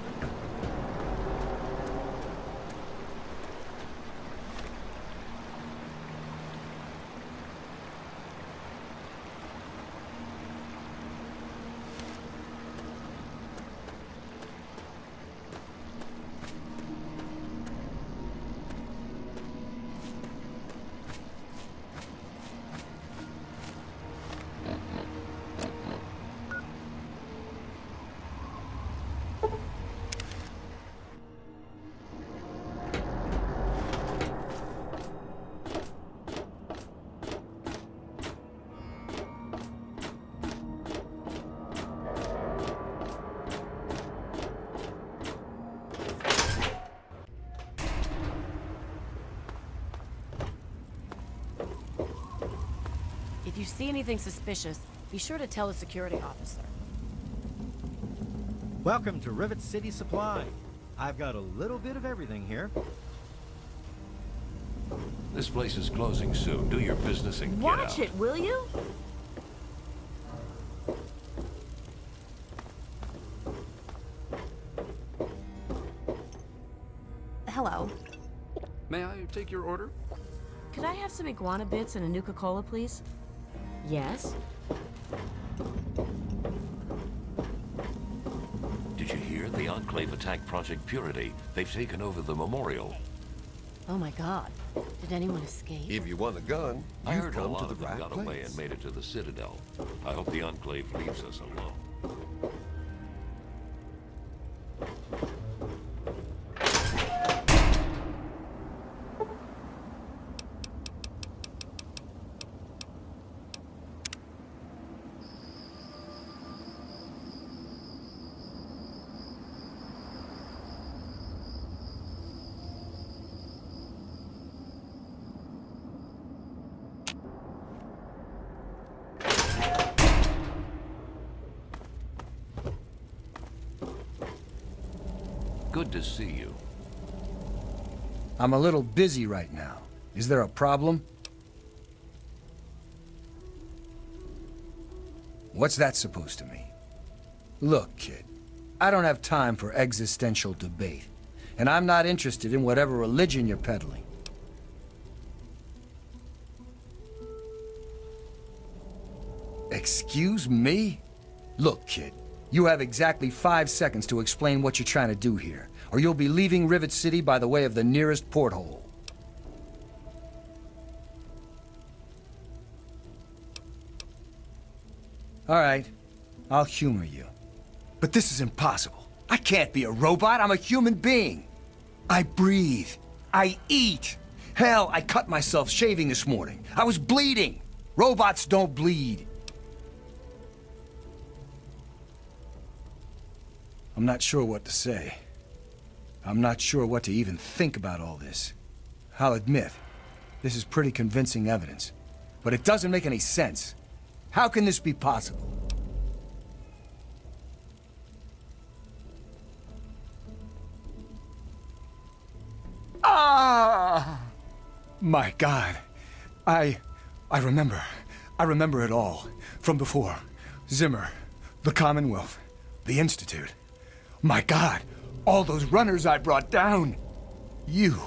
If you see anything suspicious, be sure to tell the security officer. Welcome to Rivet City Supply. I've got a little bit of everything here. This place is closing soon. Do your business and get out. Watch it, will you? Hello. May I take your order? Could I have some iguana bits and a Nuka-Cola, please? Yes? Did you hear if the Enclave attacked Project Purity. They've taken over the memorial. Oh my god. Did anyone escape? If you want a gun, I you've heard a come lot to the of them right got away place. and made it to the Citadel. I hope the Enclave leaves us alone. Good to see you. I'm a little busy right now. Is there a problem? What's that supposed to mean? Look, kid, I don't have time for existential debate, and I'm not interested in whatever religion you're peddling. Excuse me? Look, kid, you have exactly 5 seconds to explain what you're trying to do here, or you'll be leaving Rivet City by the way of the nearest porthole. All right, I'll humor you. But this is impossible. I can't be a robot. I'm a human being. I breathe. I eat. Hell, I cut myself shaving this morning. I was bleeding. Robots don't bleed. I'm not sure what to say. I'm not sure what to even think about all this. I'll admit, this is pretty convincing evidence. But it doesn't make any sense. How can this be possible? Ah! My God. I remember. I remember it all. From before. Zimmer. The Commonwealth. The Institute. My God. All those runners I brought down. You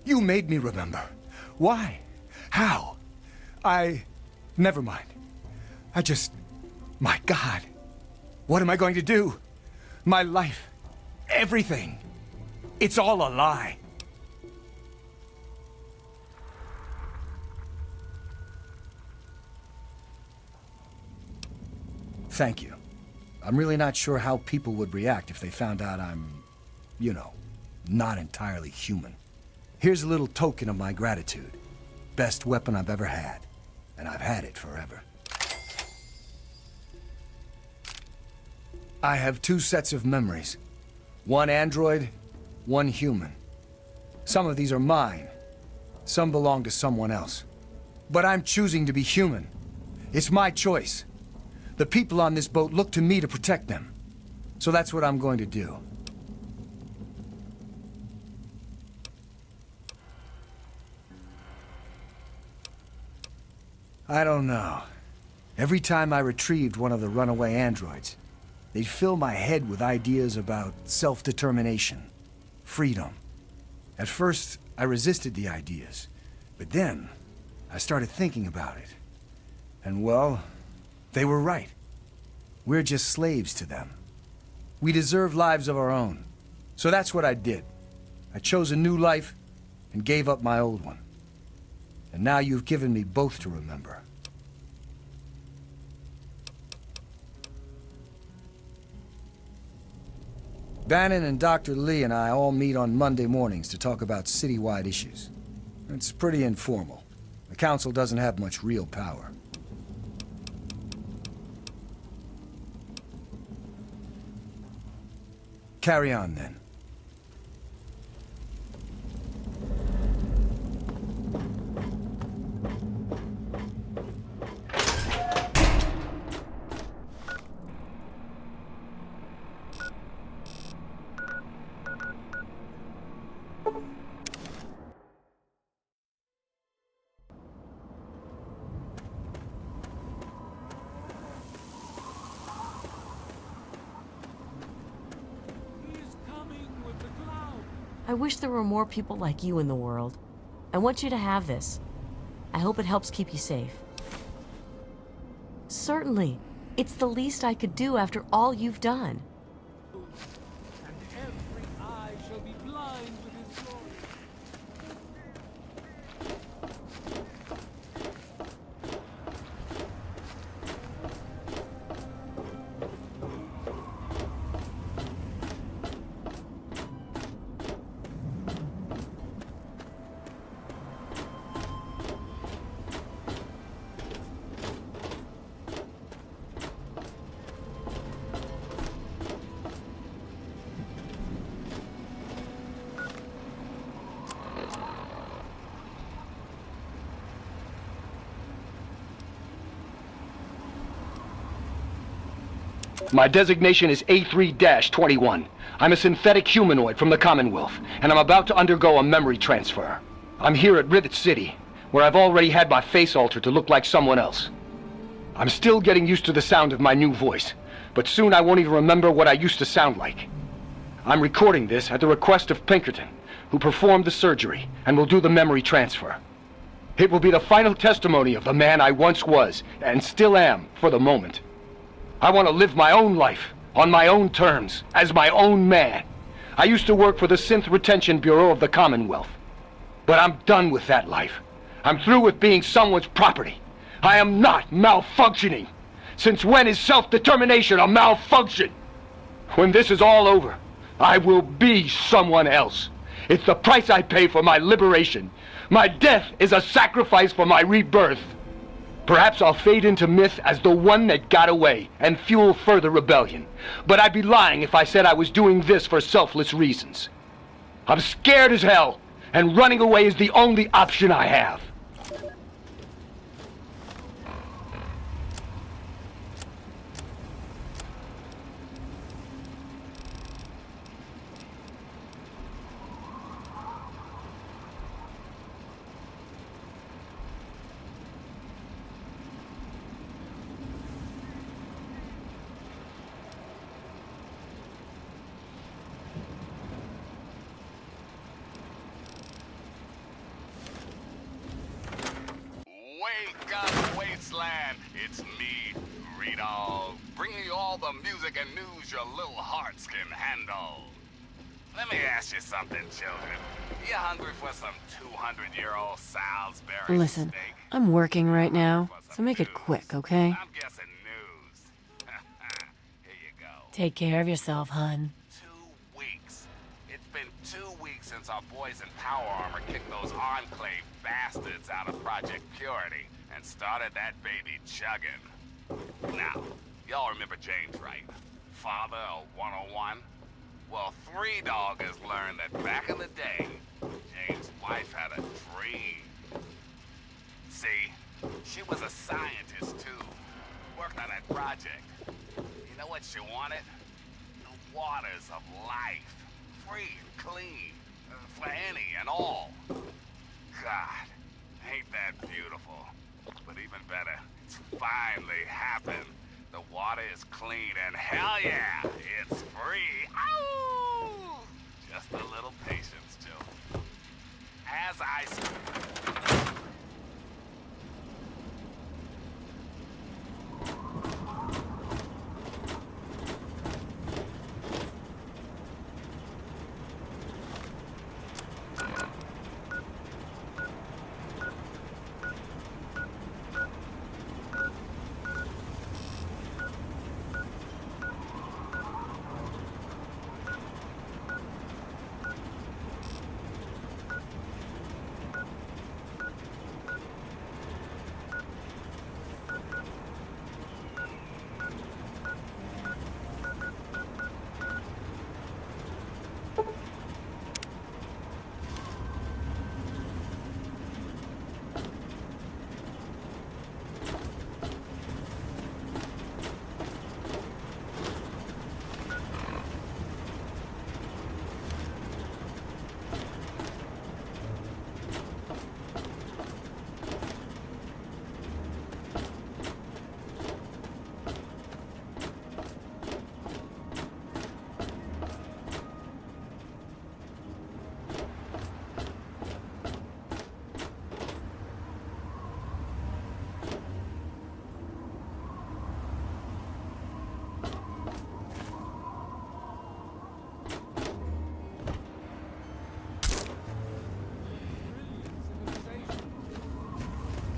made me remember. Why? How? Never mind. My God. What am I going to do? My life. Everything. It's all a lie. Thank you. I'm really not sure how people would react if they found out I'm, you know, not entirely human. Here's a little token of my gratitude. Best weapon I've ever had. And I've had it forever. I have 2 sets of memories. One android, one human. Some of these are mine. Some belong to someone else. But I'm choosing to be human. It's my choice. The people on this boat look to me to protect them. So that's what I'm going to do. I don't know. Every time I retrieved one of the runaway androids, they'd fill my head with ideas about self-determination, freedom. At first, I resisted the ideas, but then I started thinking about it. And well, they were right. We're just slaves to them. We deserve lives of our own. So that's what I did. I chose a new life and gave up my old one. And now you've given me both to remember. Bannon and Dr. Lee and I all meet on Monday mornings to talk about citywide issues. It's pretty informal. The council doesn't have much real power. Carry on, then. I wish there were more people like you in the world. I want you to have this. I hope it helps keep you safe. Certainly. It's the least I could do after all you've done. My designation is A3-21. I'm a synthetic humanoid from the Commonwealth, and I'm about to undergo a memory transfer. I'm here at Rivet City, where I've already had my face altered to look like someone else. I'm still getting used to the sound of my new voice, but soon I won't even remember what I used to sound like. I'm recording this at the request of Pinkerton, who performed the surgery and will do the memory transfer. It will be the final testimony of the man I once was, and still am, for the moment. I want to live my own life, on my own terms, as my own man. I used to work for the Synth Retention Bureau of the Commonwealth. But I'm done with that life. I'm through with being someone's property. I am not malfunctioning. Since when is self-determination a malfunction? When this is all over, I will be someone else. It's the price I pay for my liberation. My death is a sacrifice for my rebirth. Perhaps I'll fade into myth as the one that got away and fuel further rebellion. But I'd be lying if I said I was doing this for selfless reasons. I'm scared as hell, and running away is the only option I have. Wake up, wasteland! It's me, Rito, bringing you all the music and news your little hearts can handle. Let me ask you something, children. You hungry for some 200-year-old Salisbury Listen, steak? I'm working right now, so make it quick, okay? I'm guessing news. Here you go. Take care of yourself, hun. 2 weeks. It's been 2 weeks since our boys in Power Armor kicked those Enclave bastards out of Project Purity and started that baby chugging. Now, y'all remember James, right? Father of 101? Well, 3 Dog has learned that back in the day, James' wife had a dream. See, she was a scientist too, worked on that project. You know what she wanted? The waters of life, free and clean, for any and all. God, ain't that beautiful? But even better, it's finally happened. The water is clean and hell yeah, it's free. Ow! Just a little patience, Joe. As I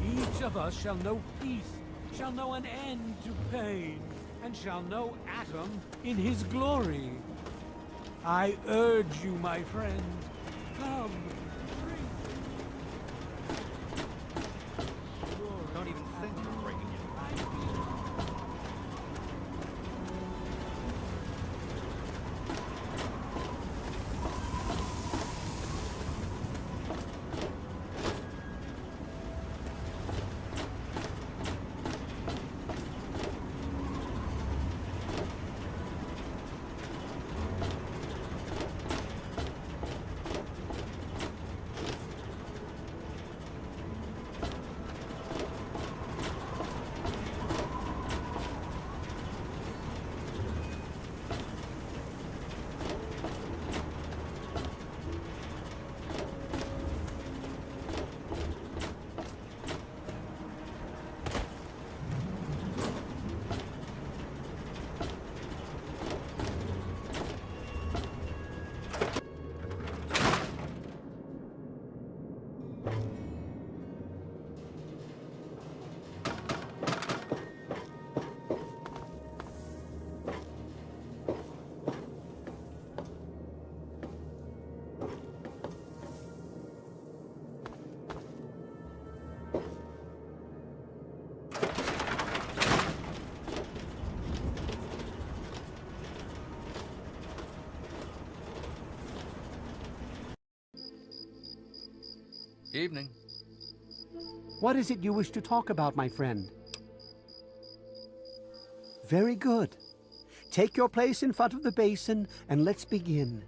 Each of us shall know peace, shall know an end to pain, and shall know Atom in his glory. I urge you, my friend, come. Don't even think of breaking it. Evening. What is it you wish to talk about, my friend? Very good. Take your place in front of the basin and let's begin.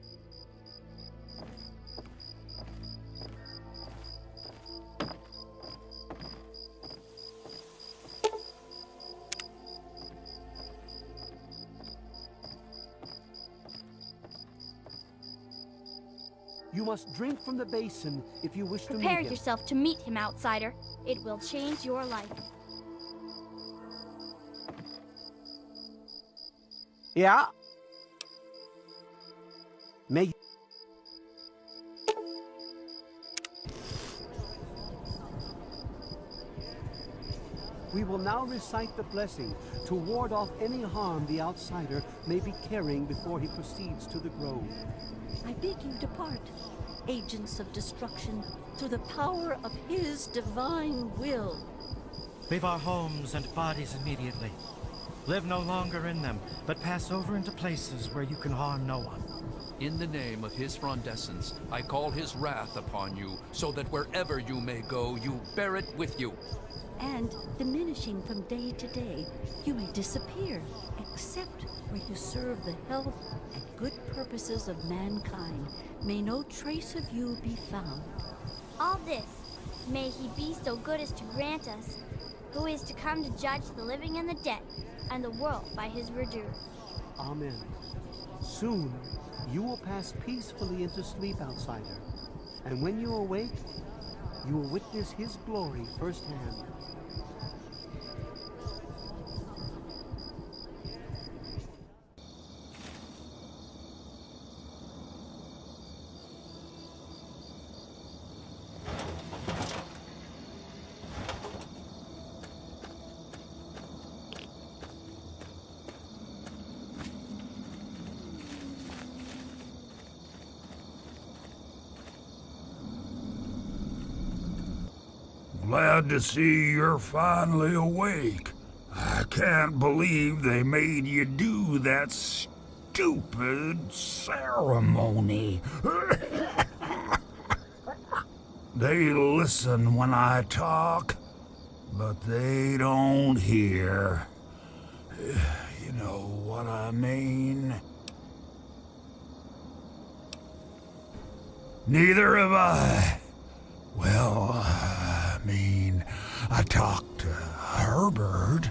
You must drink from the basin if you wish to meet him. Prepare yourself to meet him, outsider. It will change your life. Yeah? May We will now recite the blessing to ward off any harm the outsider may be carrying before he proceeds to the grove. I bid you depart, agents of destruction, through the power of his divine will. Leave our homes and bodies immediately. Live no longer in them, but pass over into places where you can harm no one. In the name of his frondescence, I call his wrath upon you, so that wherever you may go, you bear it with you. And, diminishing from day to day, you may disappear, except where you serve the health and good purposes of mankind. May no trace of you be found. All this, may he be so good as to grant us, who is to come to judge the living and the dead, and the world by his verdure. Amen. Soon, you will pass peacefully into sleep, outsider. And when you awake, you will witness his glory firsthand. Glad to see you're finally awake. I can't believe they made you do that stupid ceremony. They listen when I talk, but they don't hear. You know what I mean? Neither have I. Well, I talked to Herbert,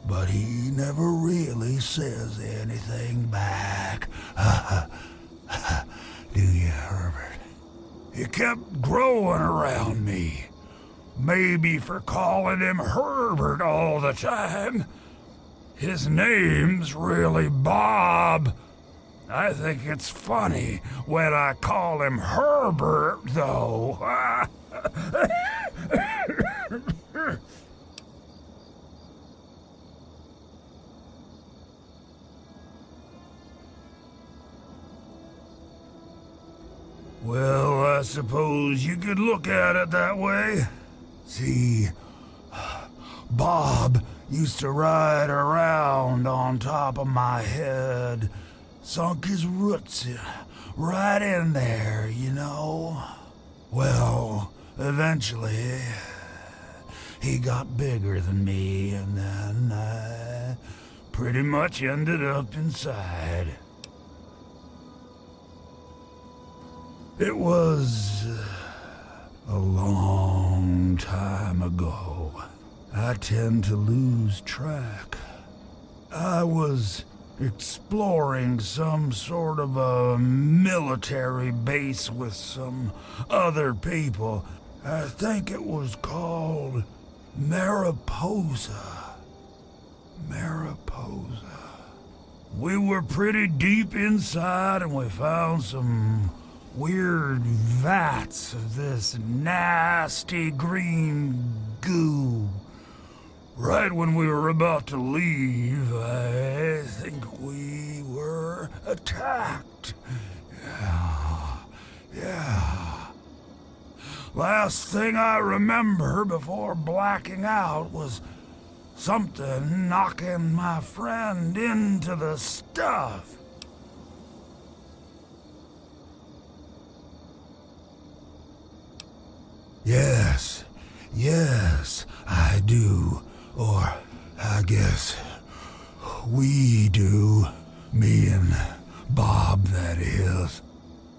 but he never really says anything back. Do you, Herbert? He kept growing around me. Maybe for calling him Herbert all the time. His name's really Bob. I think it's funny when I call him Herbert, though. Well, I suppose you could look at it that way. See, Bob used to ride around on top of my head, sunk his roots right in there, you know. Well, eventually, he got bigger than me, and then I pretty much ended up inside. It was a long time ago. I tend to lose track. I was exploring some sort of a military base with some other people. I think it was called Mariposa. Mariposa. We were pretty deep inside and we found some weird vats of this nasty green goo. Right when we were about to leave, I think we were attacked. Yeah. Last thing I remember before blacking out was something knocking my friend into the stuff. Yes, I do. Or, I guess, we do. Me and Bob, that is.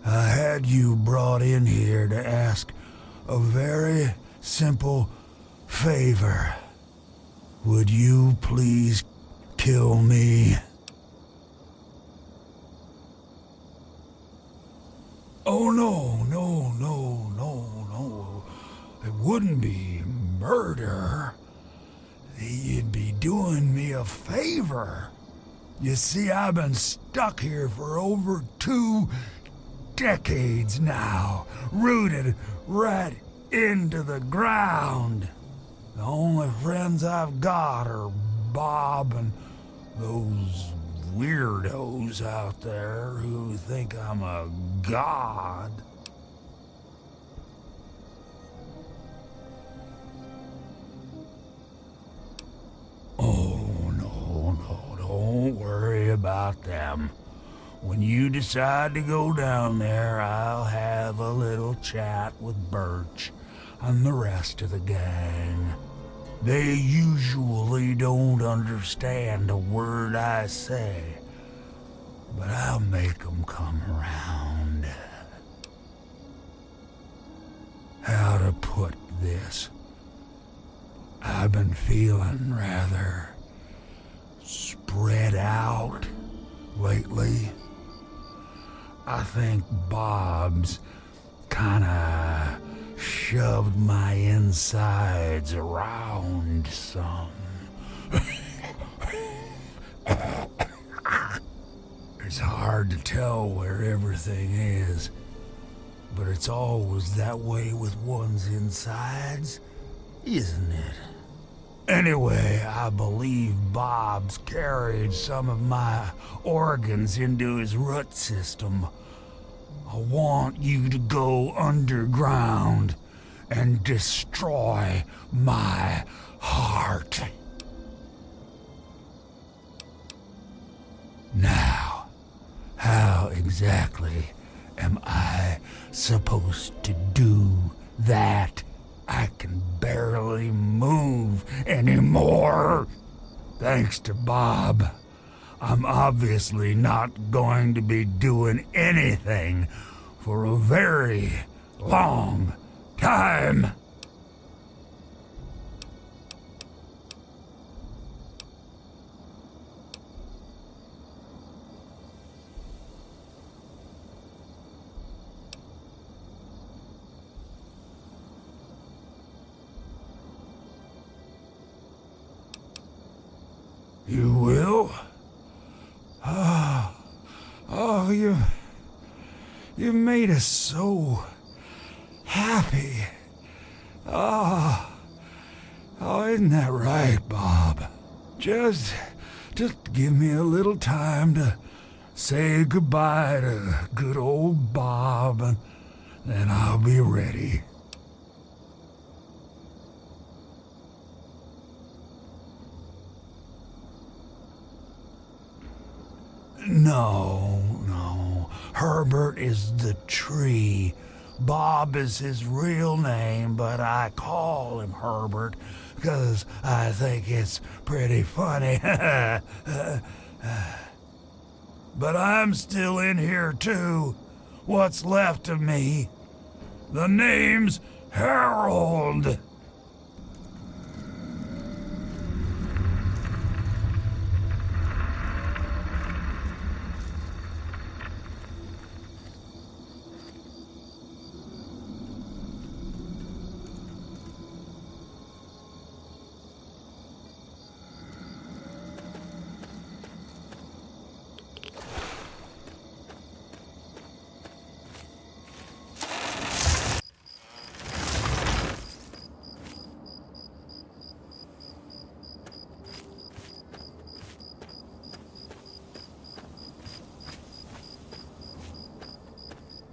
I had you brought in here to ask a very simple favor. Would you please kill me? Oh, no. It wouldn't be murder. You'd be doing me a favor. You see, I've been stuck here for over 2 decades now, rooted right into the ground. The only friends I've got are Bob and those weirdos out there who think I'm a god. Oh, no, don't worry about them. When you decide to go down there, I'll have a little chat with Birch and the rest of the gang. They usually don't understand a word I say, but I'll make them come around. How to put this? I've been feeling rather spread out lately. I think Bob's kinda shoved my insides around some. It's hard to tell where everything is, but it's always that way with one's insides, isn't it? Anyway, I believe Bob's carried some of my organs into his root system. I want you to go underground and destroy my heart. Now, how exactly am I supposed to do that? I can barely move anymore. Thanks to Bob, I'm obviously not going to be doing anything for a very long time. You will? Oh, you made us so happy. Oh, isn't that right, Bob? Just give me a little time to say goodbye to good old Bob, and then I'll be ready. No. Herbert is the tree. Bob is his real name, but I call him Herbert because I think it's pretty funny. But I'm still in here too. What's left of me? The name's Harold.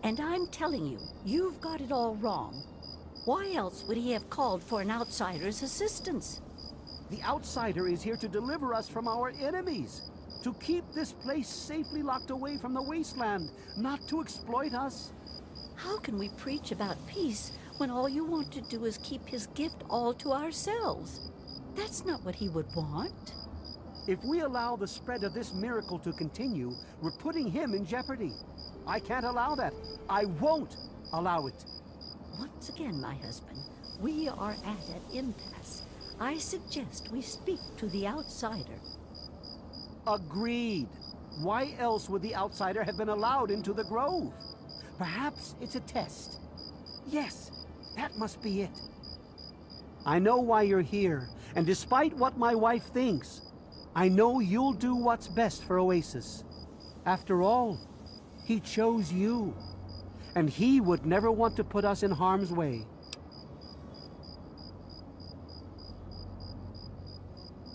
And I'm telling you, you've got it all wrong. Why else would he have called for an outsider's assistance? The outsider is here to deliver us from our enemies, to keep this place safely locked away from the wasteland, not to exploit us. How can we preach about peace when all you want to do is keep his gift all to ourselves? That's not what he would want. If we allow the spread of this miracle to continue, we're putting him in jeopardy. I can't allow that. I won't allow it. Once again, my husband, we are at an impasse. I suggest we speak to the outsider. Agreed. Why else would the outsider have been allowed into the grove? Perhaps it's a test. Yes, that must be it. I know why you're here, and despite what my wife thinks, I know you'll do what's best for Oasis. After all, he chose you, and he would never want to put us in harm's way.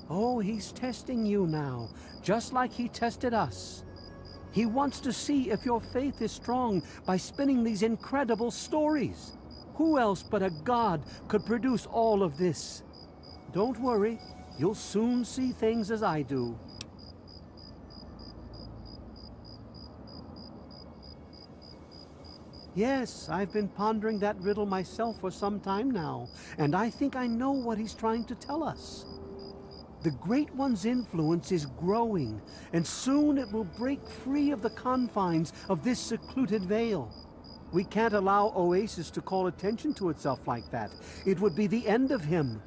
Oh, he's testing you now, just like he tested us. He wants to see if your faith is strong by spinning these incredible stories. Who else but a god could produce all of this? Don't worry, you'll soon see things as I do. Yes, I've been pondering that riddle myself for some time now, and I think I know what he's trying to tell us. The Great One's influence is growing, and soon it will break free of the confines of this secluded vale. We can't allow Oasis to call attention to itself like that. It would be the end of him.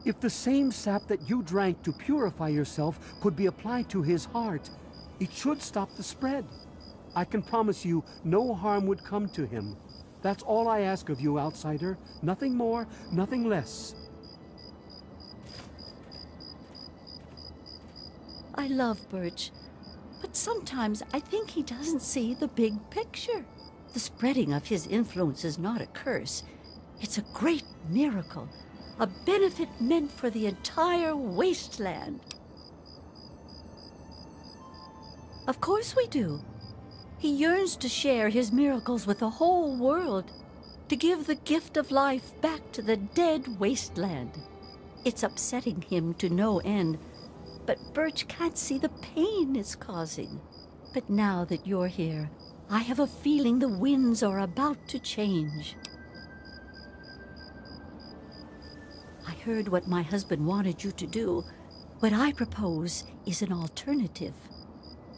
If the same sap that you drank to purify yourself could be applied to his heart, it should stop the spread. I can promise you no harm would come to him. That's all I ask of you, outsider. Nothing more, nothing less. I love Birch, but sometimes I think he doesn't see the big picture. The spreading of his influence is not a curse. It's a great miracle, a benefit meant for the entire wasteland. Of course we do. He yearns to share his miracles with the whole world, to give the gift of life back to the dead wasteland. It's upsetting him to no end, but Birch can't see the pain it's causing. But now that you're here, I have a feeling the winds are about to change. I heard what my husband wanted you to do. What I propose is an alternative.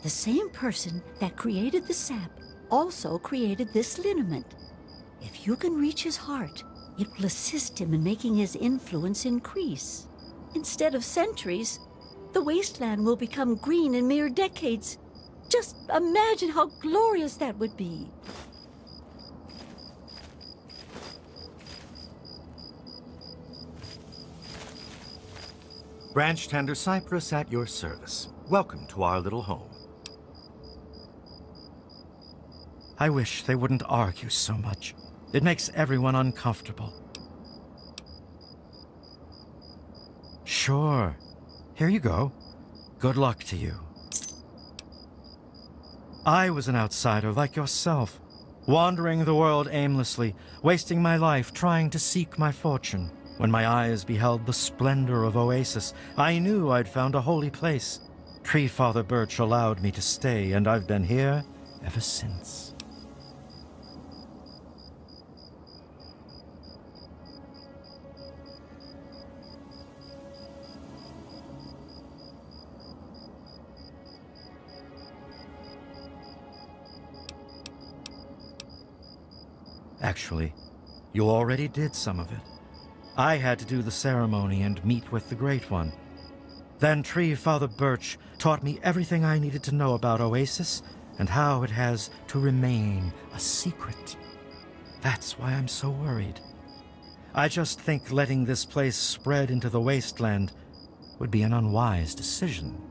The same person that created the sap also created this liniment. If you can reach his heart, it will assist him in making his influence increase. Instead of centuries, the wasteland will become green in mere decades. Just imagine how glorious that would be. Branch Tender Cypress at your service. Welcome to our little home. I wish they wouldn't argue so much. It makes everyone uncomfortable. Sure. Here you go. Good luck to you. I was an outsider like yourself, wandering the world aimlessly, wasting my life trying to seek my fortune. When my eyes beheld the splendor of Oasis, I knew I'd found a holy place. Tree Father Birch allowed me to stay, and I've been here ever since. Actually, you already did some of it. I had to do the ceremony and meet with the Great One. Then Tree Father Birch taught me everything I needed to know about Oasis and how it has to remain a secret. That's why I'm so worried. I just think letting this place spread into the wasteland would be an unwise decision.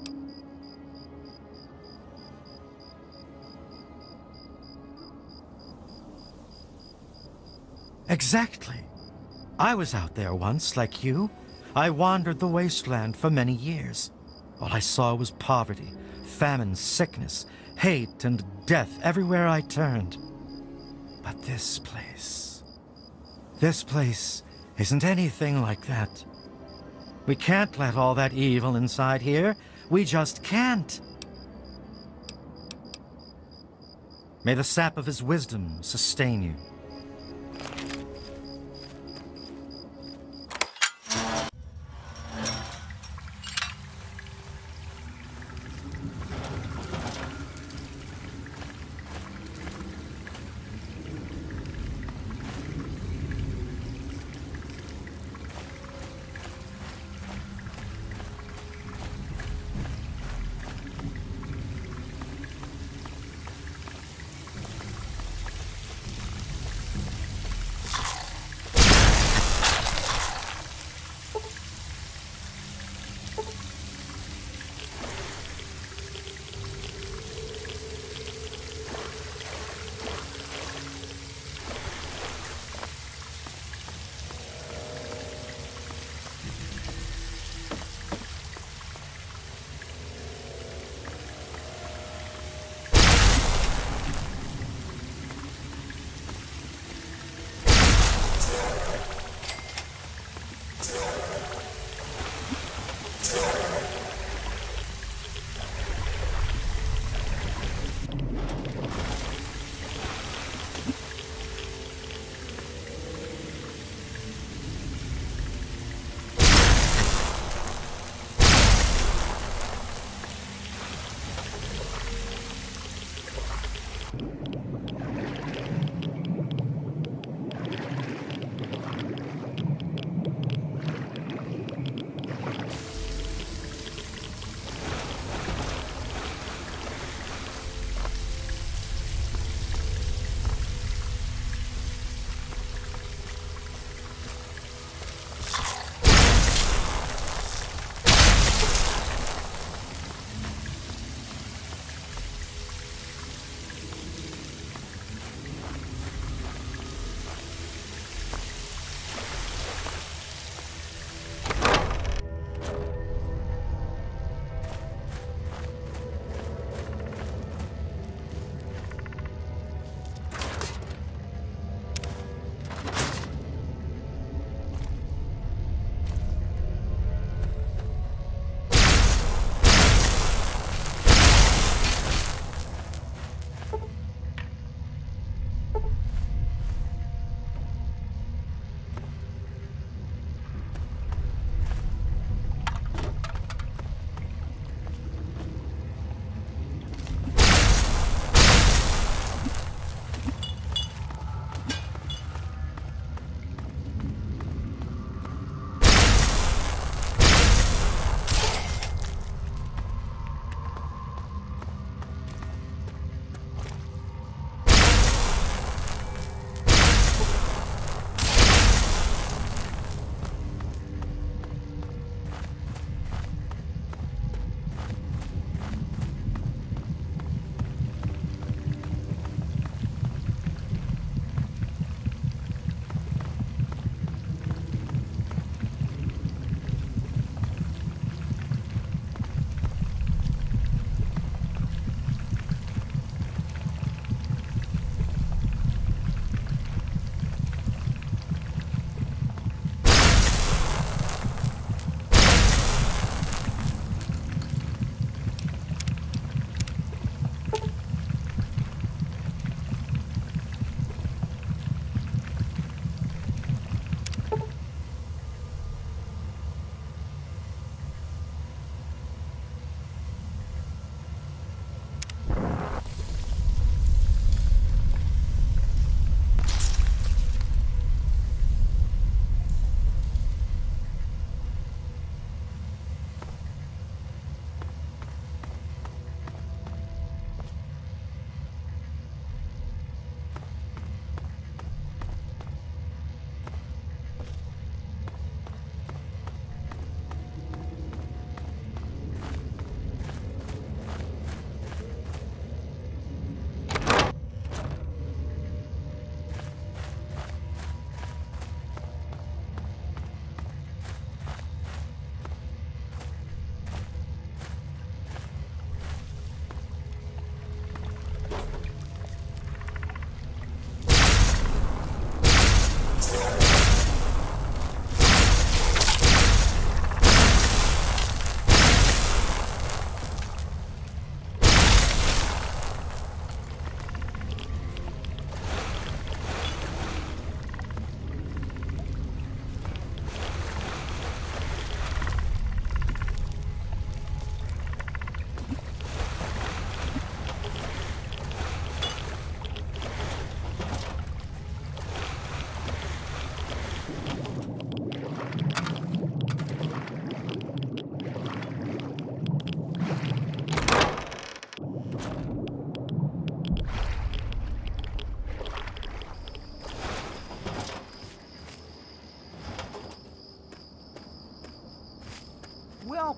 Exactly. I was out there once, like you, I wandered the wasteland for many years. All I saw was poverty, famine, sickness, hate, and death everywhere I turned. But this place isn't anything like that. We can't let all that evil inside here. We just can't. May the sap of his wisdom sustain you.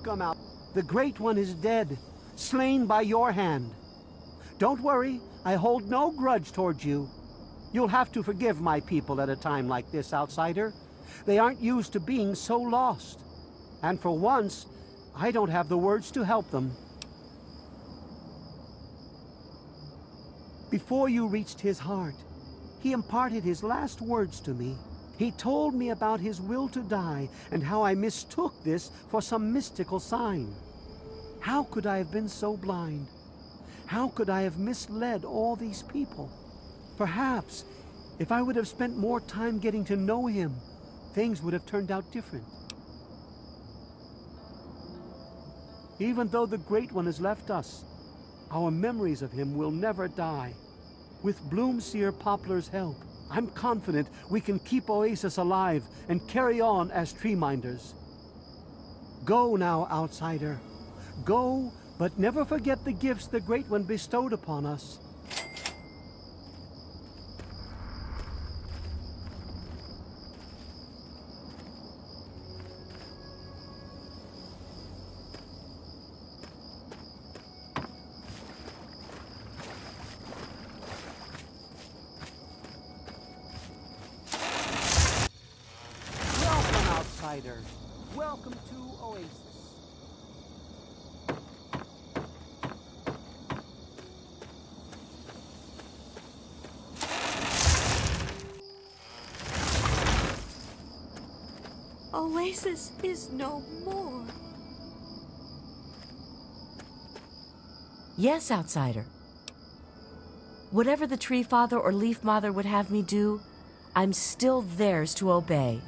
Welcome out. The Great One is dead, slain by your hand. Don't worry, I hold no grudge towards you. You'll have to forgive my people at a time like this, outsider. They aren't used to being so lost. And for once, I don't have the words to help them. Before you reached his heart, he imparted his last words to me. He told me about his will to die and how I mistook this for some mystical sign. How could I have been so blind? How could I have misled all these people? Perhaps, if I would have spent more time getting to know him, things would have turned out different. Even though the Great One has left us, our memories of him will never die. With Bloomseer Poplar's help, I'm confident we can keep Oasis alive and carry on as tree minders. Go now, outsider. Go, but never forget the gifts the Great One bestowed upon us. Welcome to Oasis. Oasis is no more. Yes, outsider. Whatever the Tree Father or Leaf Mother would have me do, I'm still theirs to obey.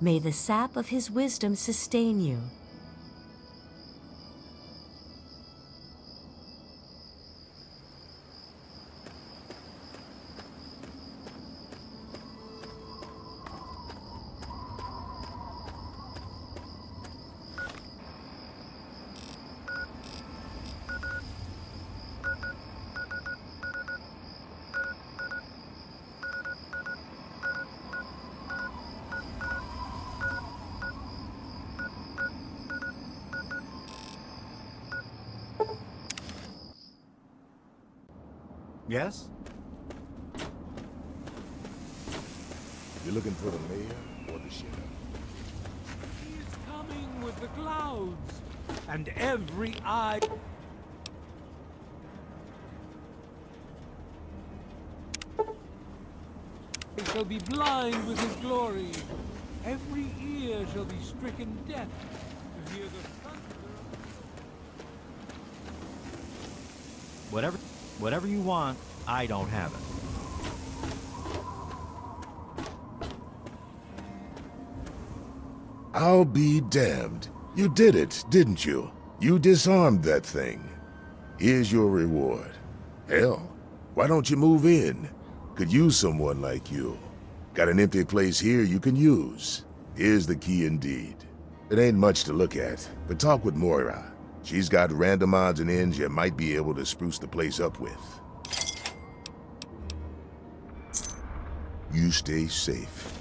May the sap of his wisdom sustain you. Yes? You looking for the mayor or the sheriff? He's coming with the clouds, and every eye shall be blind with his glory. Every ear shall be stricken deaf to hear the thunder. Whatever you want, I don't have it. I'll be damned. You did it, didn't you? You disarmed that thing. Here's your reward. Hell, why don't you move in? Could use someone like you. Got an empty place here you can use. Here's the key indeed. It ain't much to look at, but talk with Moira. She's got random odds and ends you might be able to spruce the place up with. You stay safe.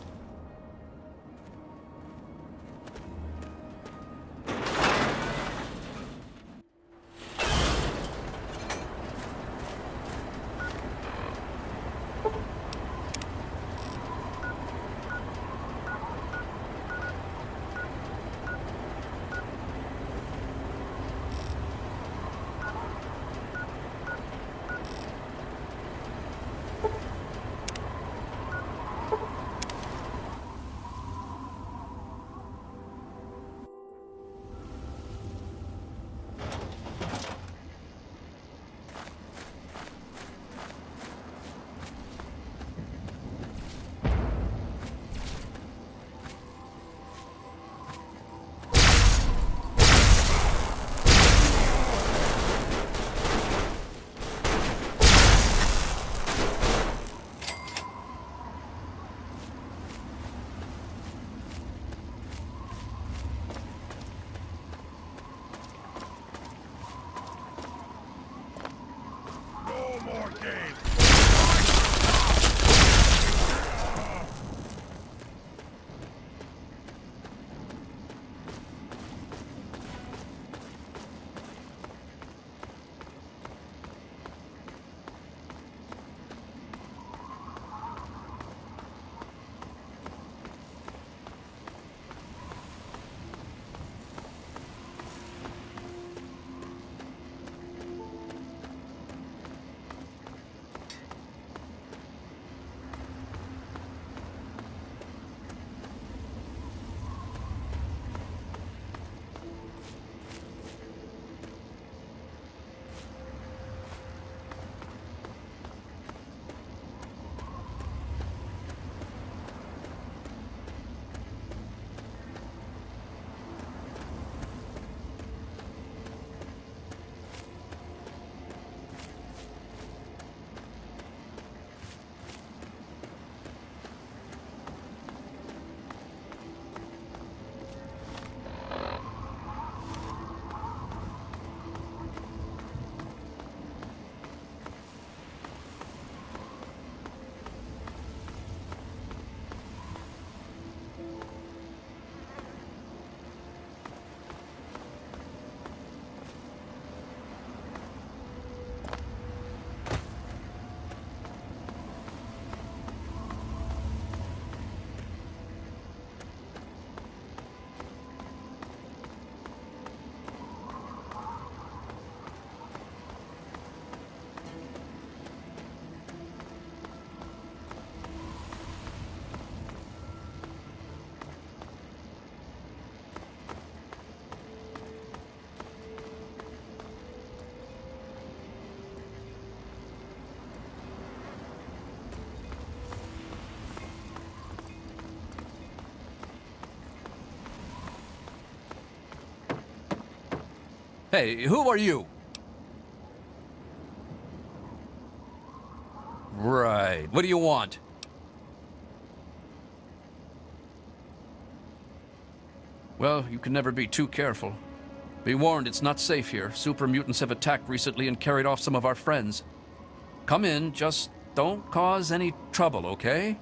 Hey, who are you? Right. What do you want? Well, you can never be too careful. Be warned, it's not safe here. Super mutants have attacked recently and carried off some of our friends. Come in, just don't cause any trouble, okay?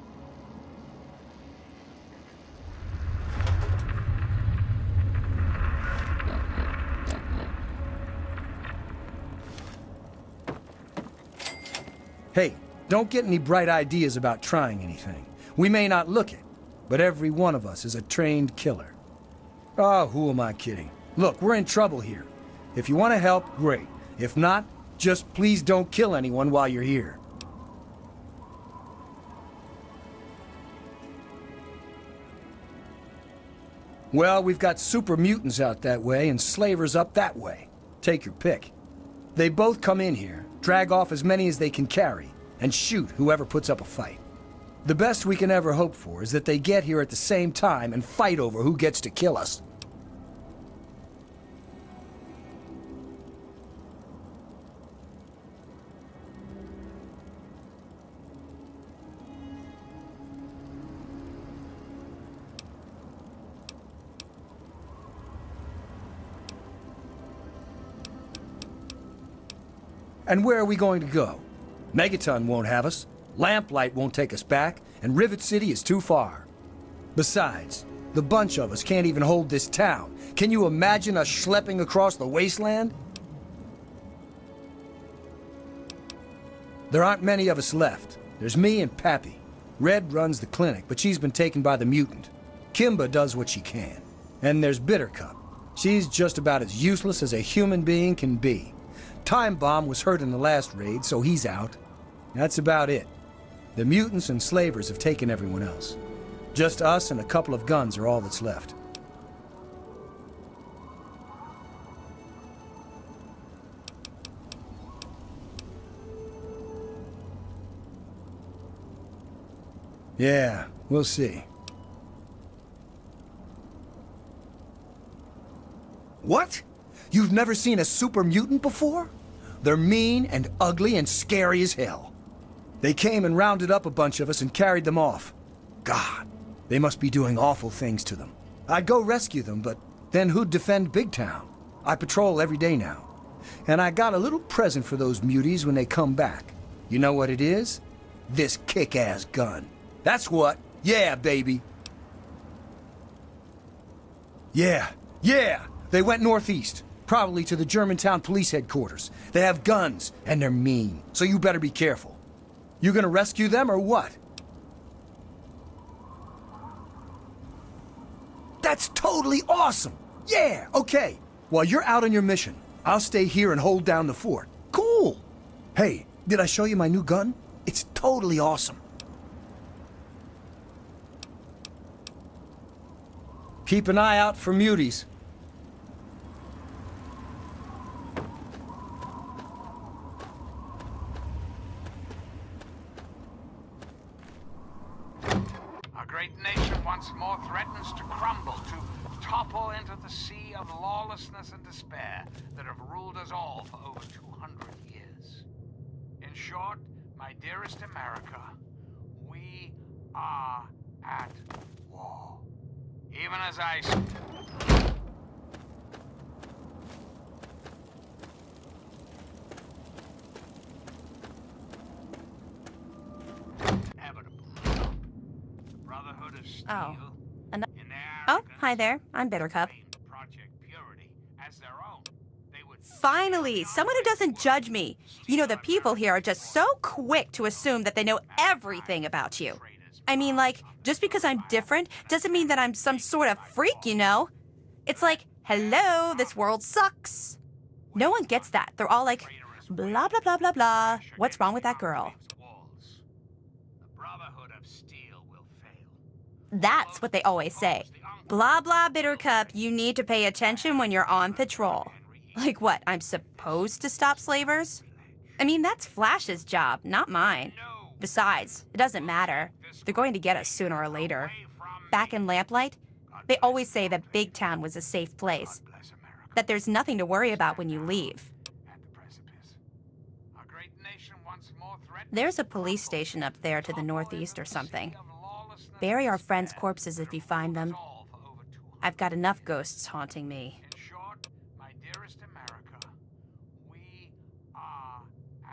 Hey, don't get any bright ideas about trying anything. We may not look it, but every one of us is a trained killer. Oh, who am I kidding? Look, we're in trouble here. If you want to help, great. If not, just please don't kill anyone while you're here. Well, we've got super mutants out that way and slavers up that way. Take your pick. They both come in here, drag off as many as they can carry, and shoot whoever puts up a fight. The best we can ever hope for is that they get here at the same time and fight over who gets to kill us. And where are we going to go? Megaton won't have us, Lamplight won't take us back, and Rivet City is too far. Besides, the bunch of us can't even hold this town. Can you imagine us schlepping across the wasteland? There aren't many of us left. There's me and Pappy. Red runs the clinic, but she's been taken by the mutant. Kimba does what she can. And there's Bittercup. She's just about as useless as a human being can be. Time Bomb was hurt in the last raid, so he's out. That's about it. The mutants and slavers have taken everyone else. Just us and a couple of guns are all that's left. Yeah, we'll see. What? You've never seen a super mutant before? They're mean and ugly and scary as hell. They came and rounded up a bunch of us and carried them off. God, they must be doing awful things to them. I'd go rescue them, but then who'd defend Big Town? I patrol every day now. And I got a little present for those muties when they come back. You know what it is? This kick-ass gun. That's what. Yeah, baby. Yeah. They went northeast. Probably to the Germantown police headquarters. They have guns, and they're mean, so you better be careful. You gonna rescue them, or what? That's totally awesome! Yeah, okay. While you're out on your mission, I'll stay here and hold down the fort. Cool! Hey, did I show you my new gun? It's totally awesome. Keep an eye out for muties. Once more threatens to crumble, to topple into the sea of lawlessness and despair that have ruled us all for over 200 years. In short, my dearest America, we are at war. Even as I... Oh. Oh, hi there. I'm Bittercup. Finally, someone who doesn't judge me. You know, the people here are just so quick to assume that they know everything about you. I mean, like, just because I'm different doesn't mean that I'm some sort of freak, you know? It's like, hello, this world sucks. No one gets that. They're all like, blah, blah, blah, blah, blah. What's wrong with that girl? That's what they always say. Blah, blah, Bittercup, you need to pay attention when you're on patrol. Like what, I'm supposed to stop slavers? I mean, that's Flash's job, not mine. Besides, it doesn't matter. They're going to get us sooner or later. Back in Lamplight, they always say that Big Town was a safe place. That there's nothing to worry about when you leave. There's a police station up there to the northeast or something. Bury our friends' corpses if you find them. I've got enough ghosts haunting me.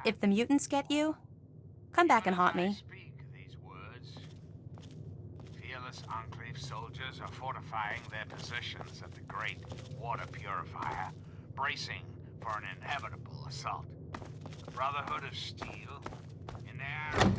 If the mutants get you, come back and haunt me. Fearless Enclave soldiers are fortifying their positions at the Great Water Purifier, bracing for an inevitable assault. The Brotherhood of Steel, in their...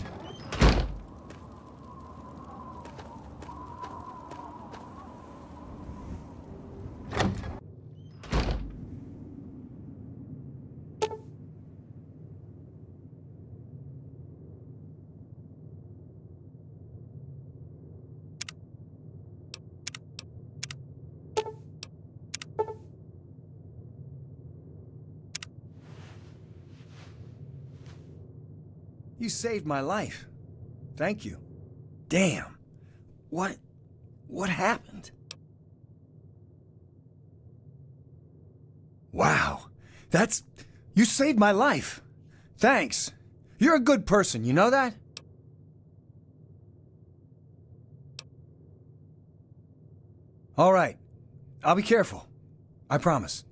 You saved my life. Thank you. Damn. What happened? Wow. You saved my life. Thanks. You're a good person, you know that? All right. I'll be careful. I promise.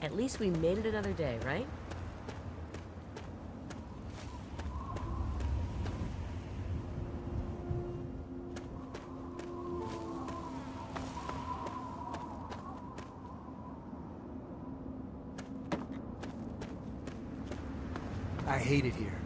At least we made it another day, right? I hate it here.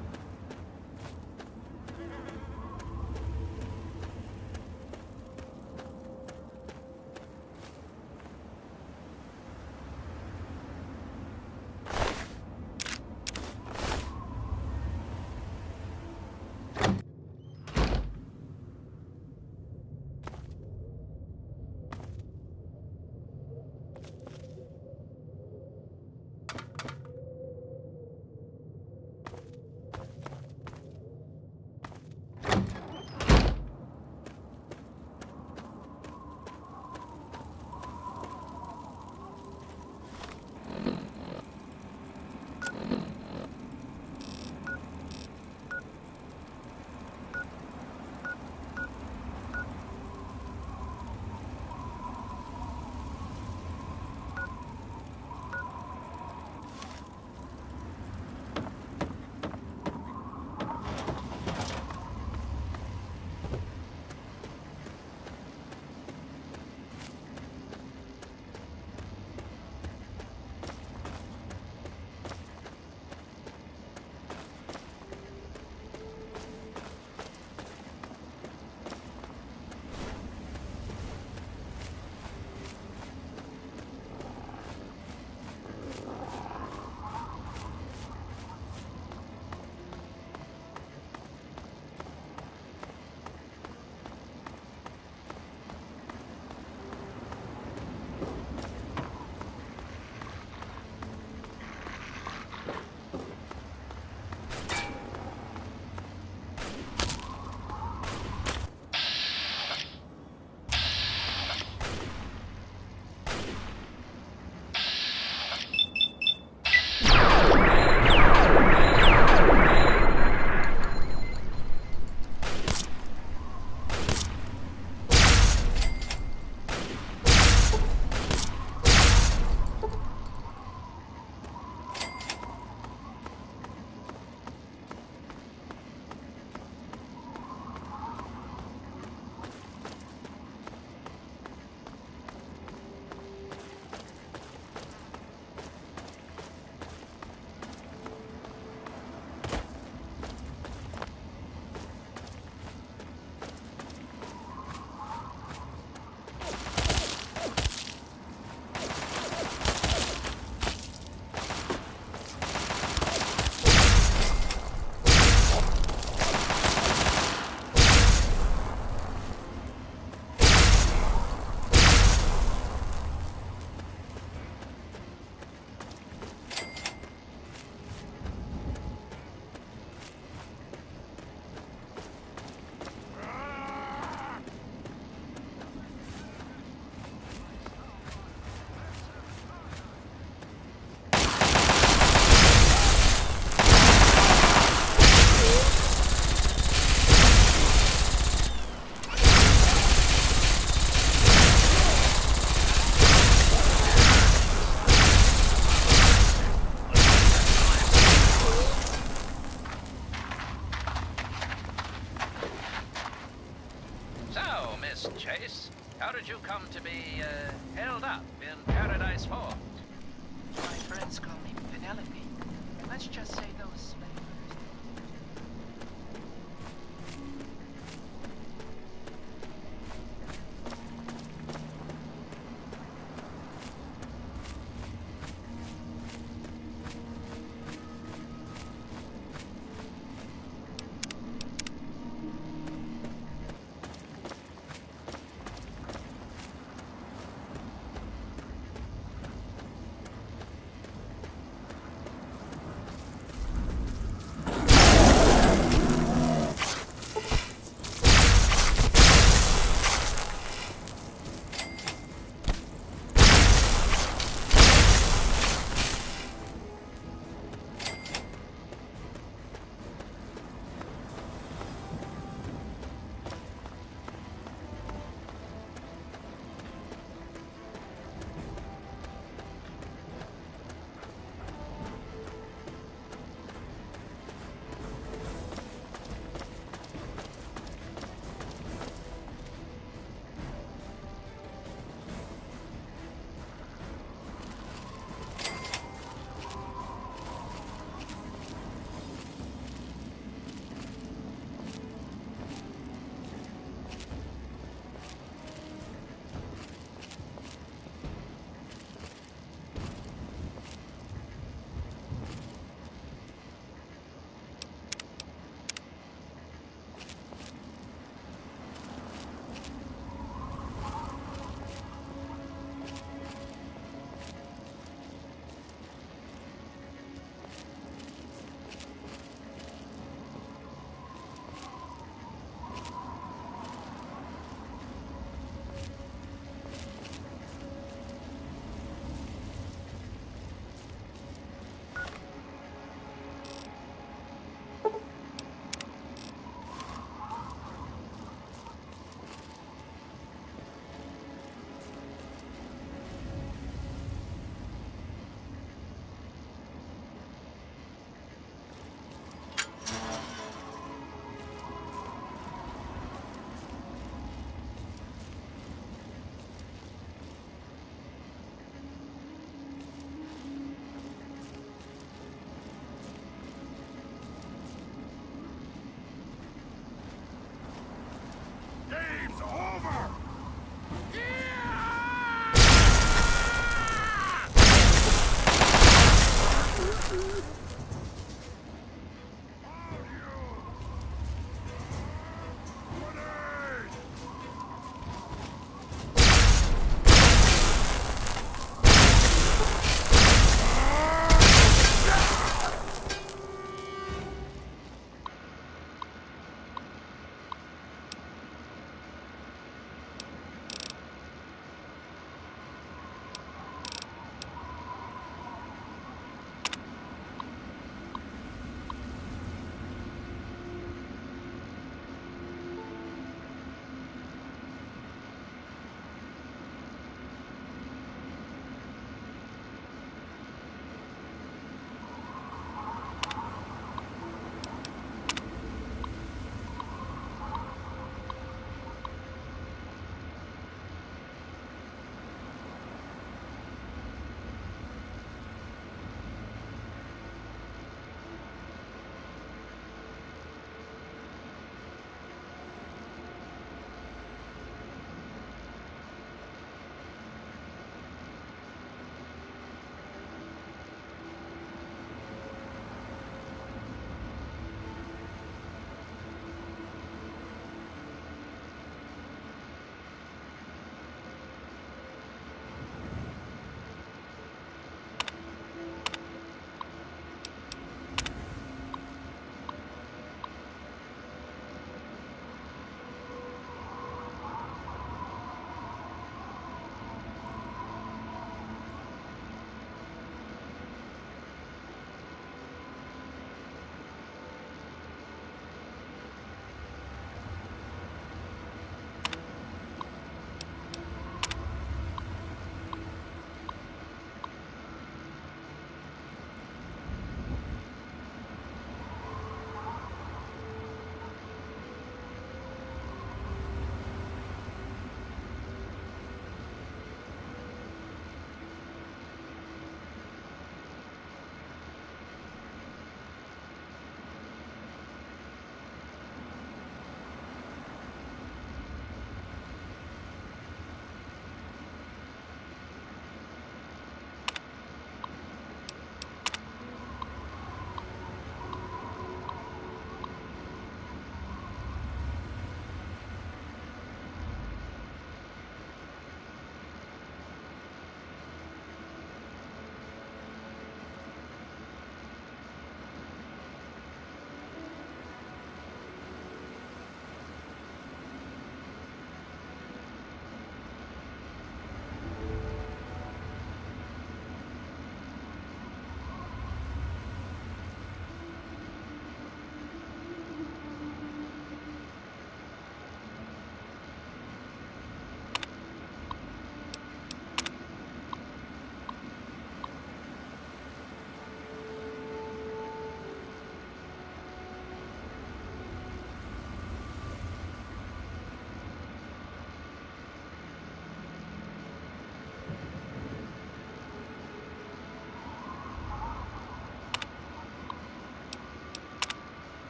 did you come to be, held up in Paradise Fort? My friends call me Penelope. Let's just say those slavers.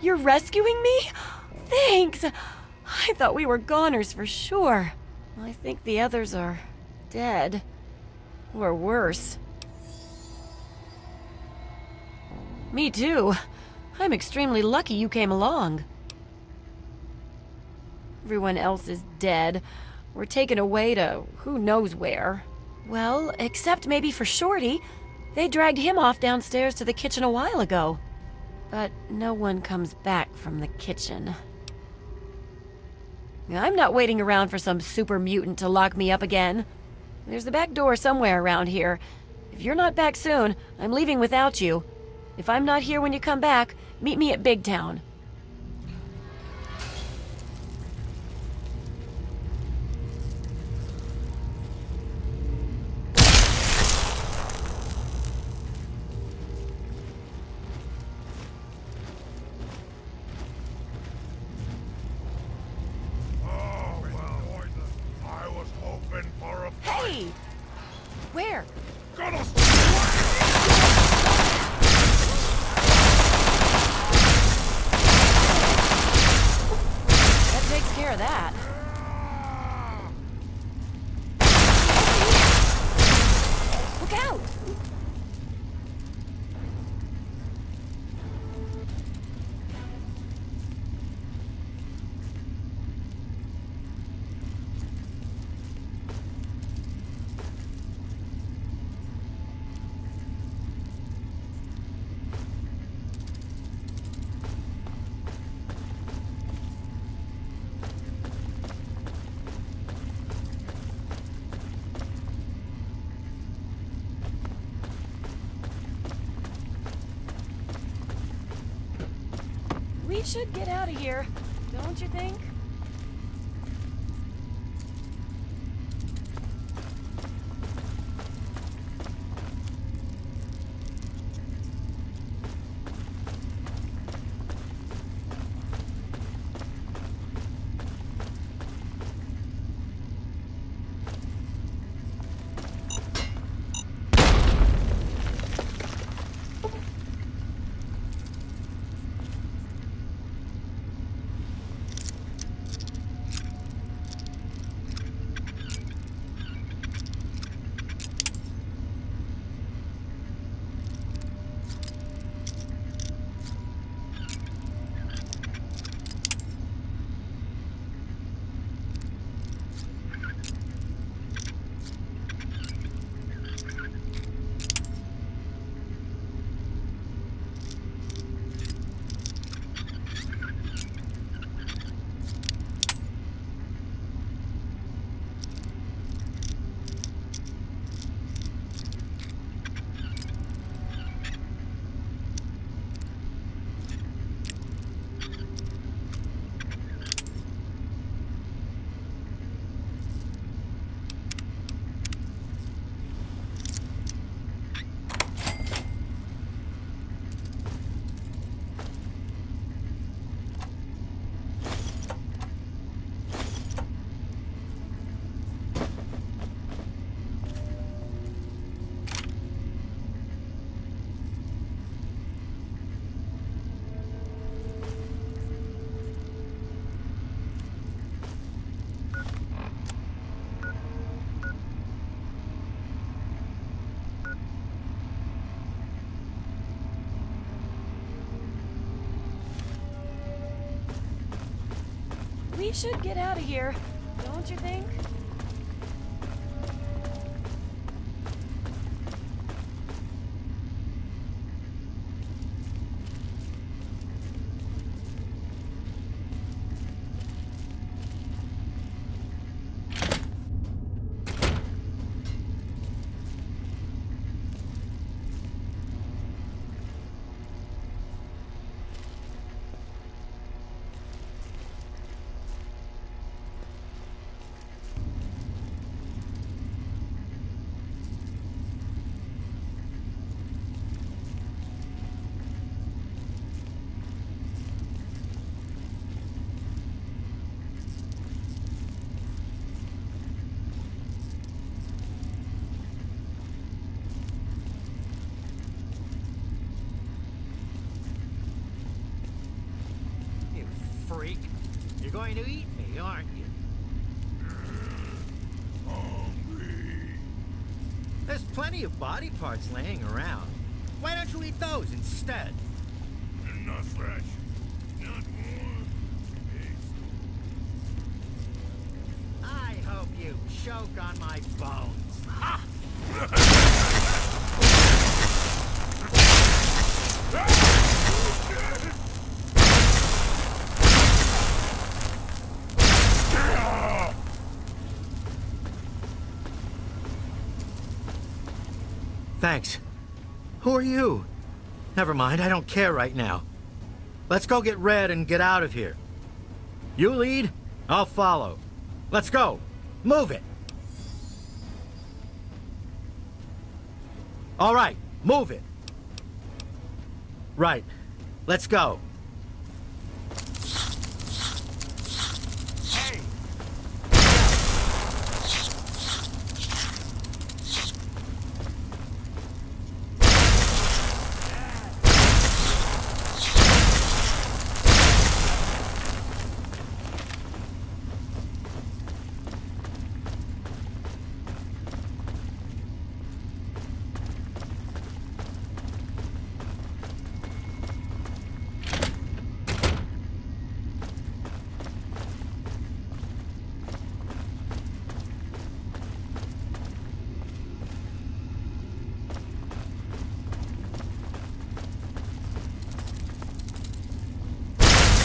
You're rescuing me? Thanks! I thought we were goners for sure. I think the others are dead. Or worse. Me too. I'm extremely lucky you came along. Everyone else is dead. We're taken away to who knows where. Well, except maybe for Shorty. They dragged him off downstairs to the kitchen a while ago. But no one comes back from the kitchen. I'm not waiting around for some super mutant to lock me up again. There's the back door somewhere around here. If you're not back soon, I'm leaving without you. If I'm not here when you come back, meet me at Big Town. Hey! Where? That takes care of that. Look out! We should get out of here, don't you think? We should get out of here, don't you think? going to eat me, aren't you? There's plenty of body parts laying around. Why don't you eat those instead? Not fresh. Not warm. I hope you choke on my bones. Ha! Thanks. Who are you? Never mind, I don't care right now. Let's go get Red and get out of here. You lead, I'll follow. Let's go. Move it. All right, move it. Right. Let's go.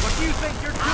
What do you think you're doing?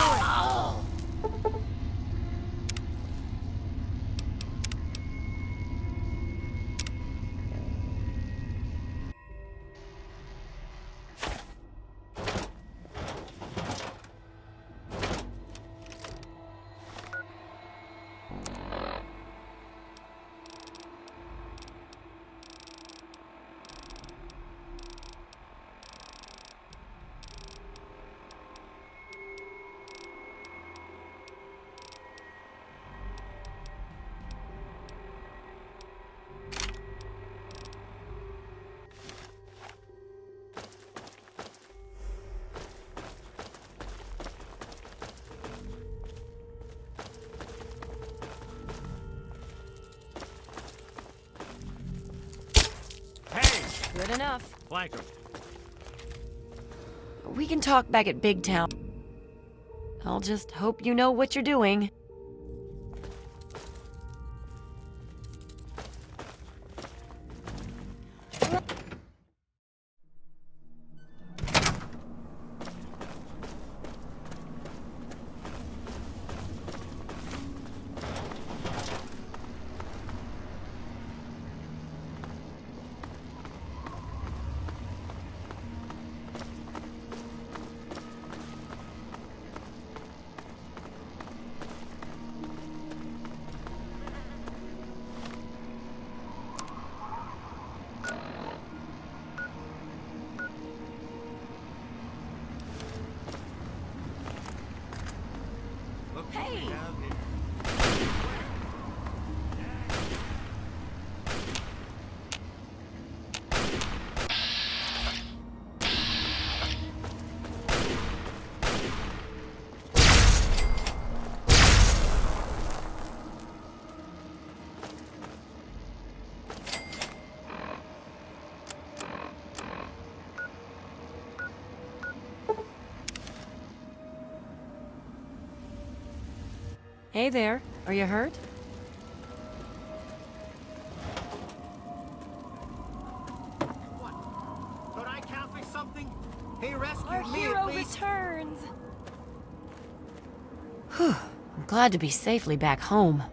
Good enough. Flank him. We can talk back at Big Town. I'll just hope you know what you're doing. Hey! Hey there, are you hurt? Don't I count for something? He rescued Our me hero at least. returns! Whew, I'm glad to be safely back home.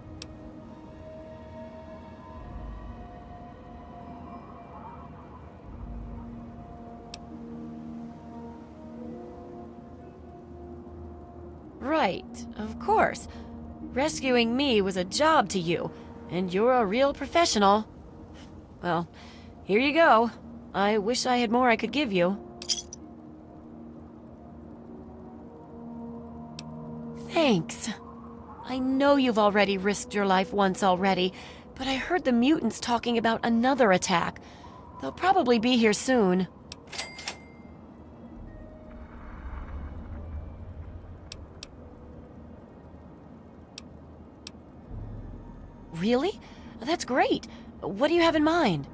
Right, of course. Rescuing me was a job to you, and you're a real professional. Well, here you go. I wish I had more I could give you. Thanks. I know you've already risked your life once already, but I heard the mutants talking about another attack. They'll probably be here soon. Really? That's great. What do you have in mind?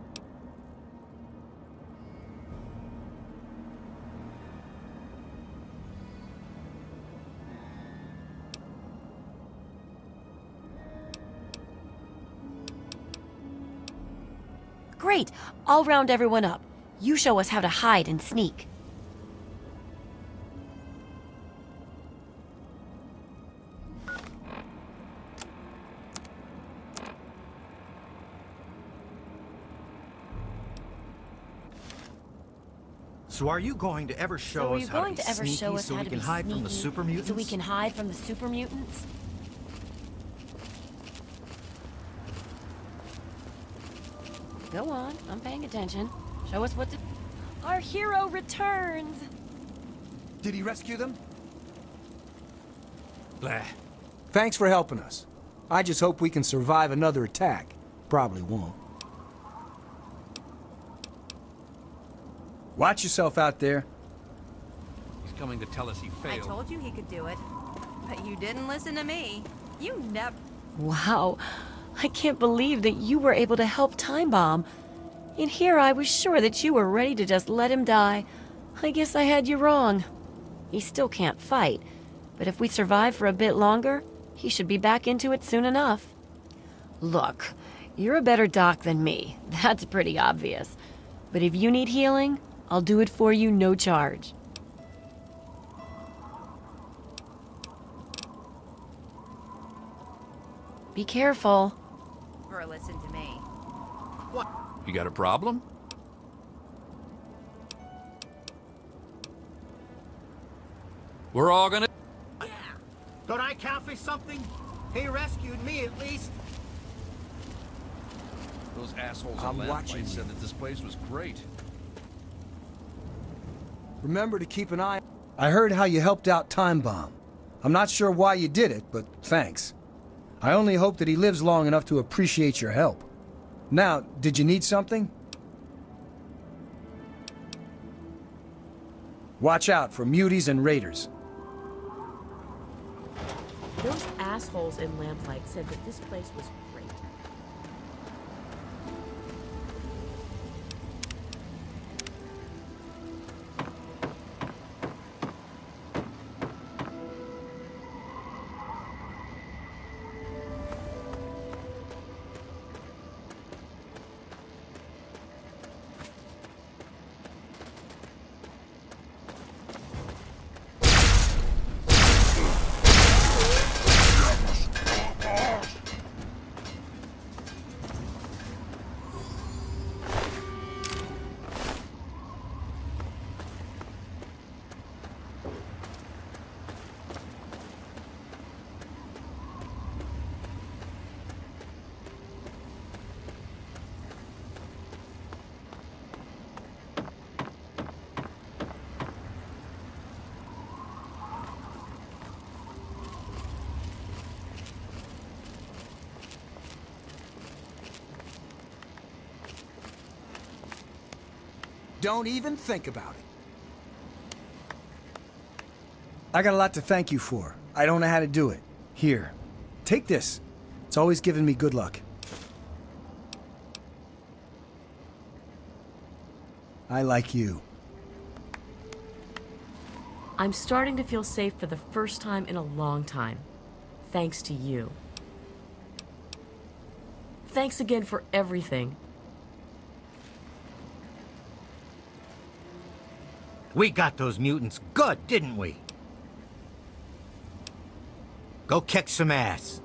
Great. I'll round everyone up. You show us how to hide and sneak. So are you going to ever show us how to be sneaky so we can hide from the super mutants? So we can hide from the super mutants? Go on, I'm paying attention. Show us what to... Our hero returns! Did he rescue them? Blah. Thanks for helping us. I just hope we can survive another attack. Probably won't. Watch yourself out there. He's coming to tell us he I failed. told you he could do it. But you didn't listen to me. You never... Wow, I can't believe that you were able to help Time Bomb. In here I was sure that you were ready to just let him die. I guess I had you wrong. He still can't fight, but if we survive for a bit longer, he should be back into it soon enough. Look, you're a better doc than me. That's pretty obvious. But if you need healing, I'll do it for you, no charge. Be careful. Or listen to me. What? You got a problem? We're all gonna... Don't I count for something? He rescued me, at least. Those assholes I'm at watching Longplay said that this place was great. Remember to keep an eye... I heard how you helped out Time Bomb. I'm not sure why you did it, but thanks. I only hope that he lives long enough to appreciate your help. Now, did you need something? Watch out for muties and raiders. Those assholes in Lamplight said that this place was great. Don't even think about it. I got a lot to thank you for. I don't know how to do it. Here, take this. It's always given me good luck. I like you. I'm starting to feel safe for the first time in a long time. Thanks to you. Thanks again for everything. We got those mutants good, didn't we? Go kick some ass.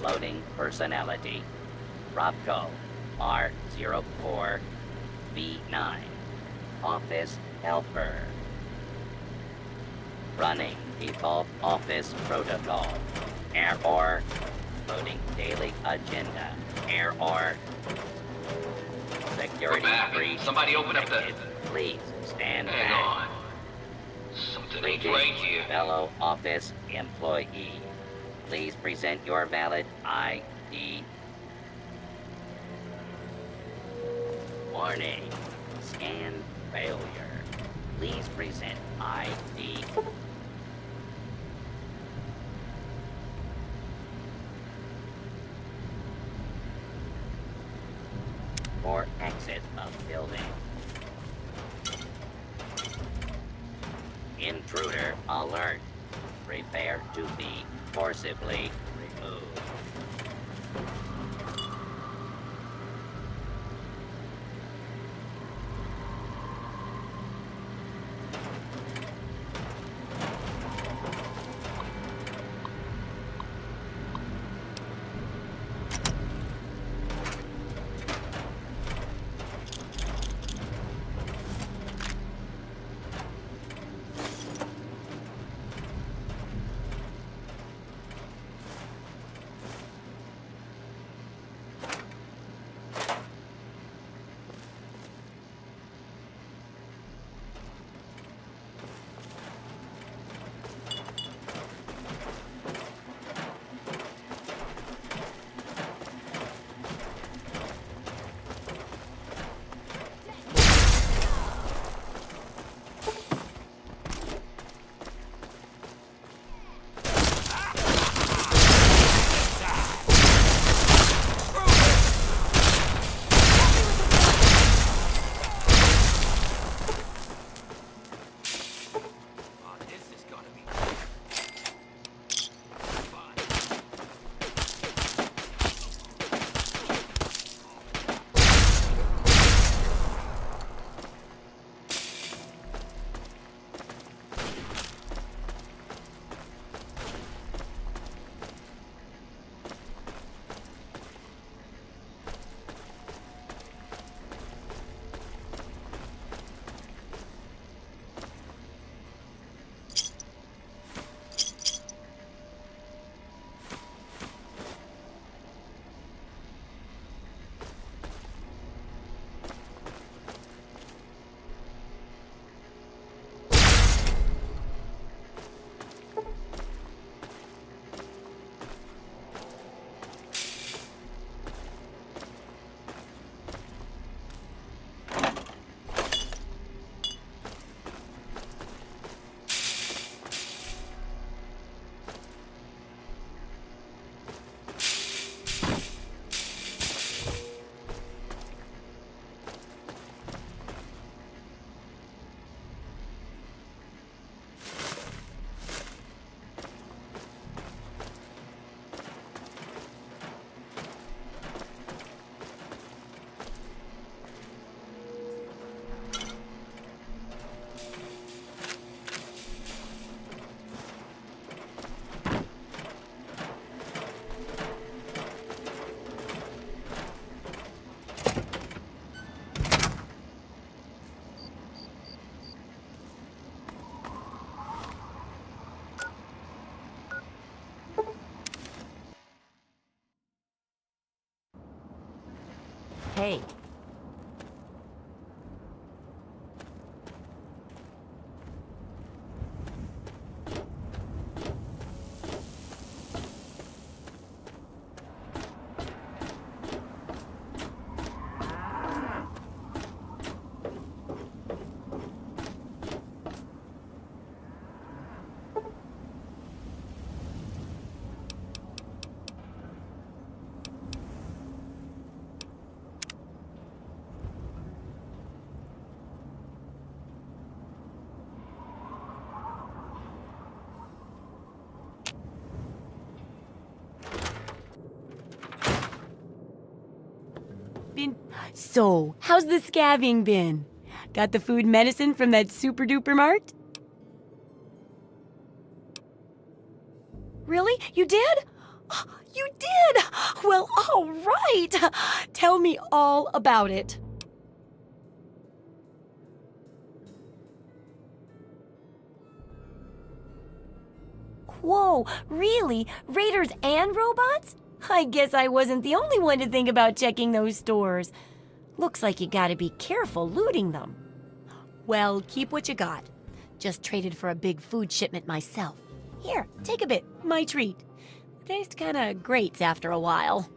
Loading personality. Robco R04V9. Office helper. Running default office protocol. Error. Loading daily agenda. Error. Security breach. Somebody open up the... Please stand Hang back. on. Something ain't right here. Fellow office employee. Please present your valid ID. Warning. Scan failure. Please present ID. For exit of building. Intruder alert. Prepare to be forcibly removed. Hey. So, how's the scabbing been? Got the food medicine from that super duper mart? Really? You did? You did! Well, all right. Tell me all about it. Whoa, really? Raiders and robots? I guess I wasn't the only one to think about checking those stores. Looks like you gotta be careful looting them. Well, keep what you got. Just traded for a big food shipment myself. Here, take a bit, my treat. Tastes kinda grates after a while.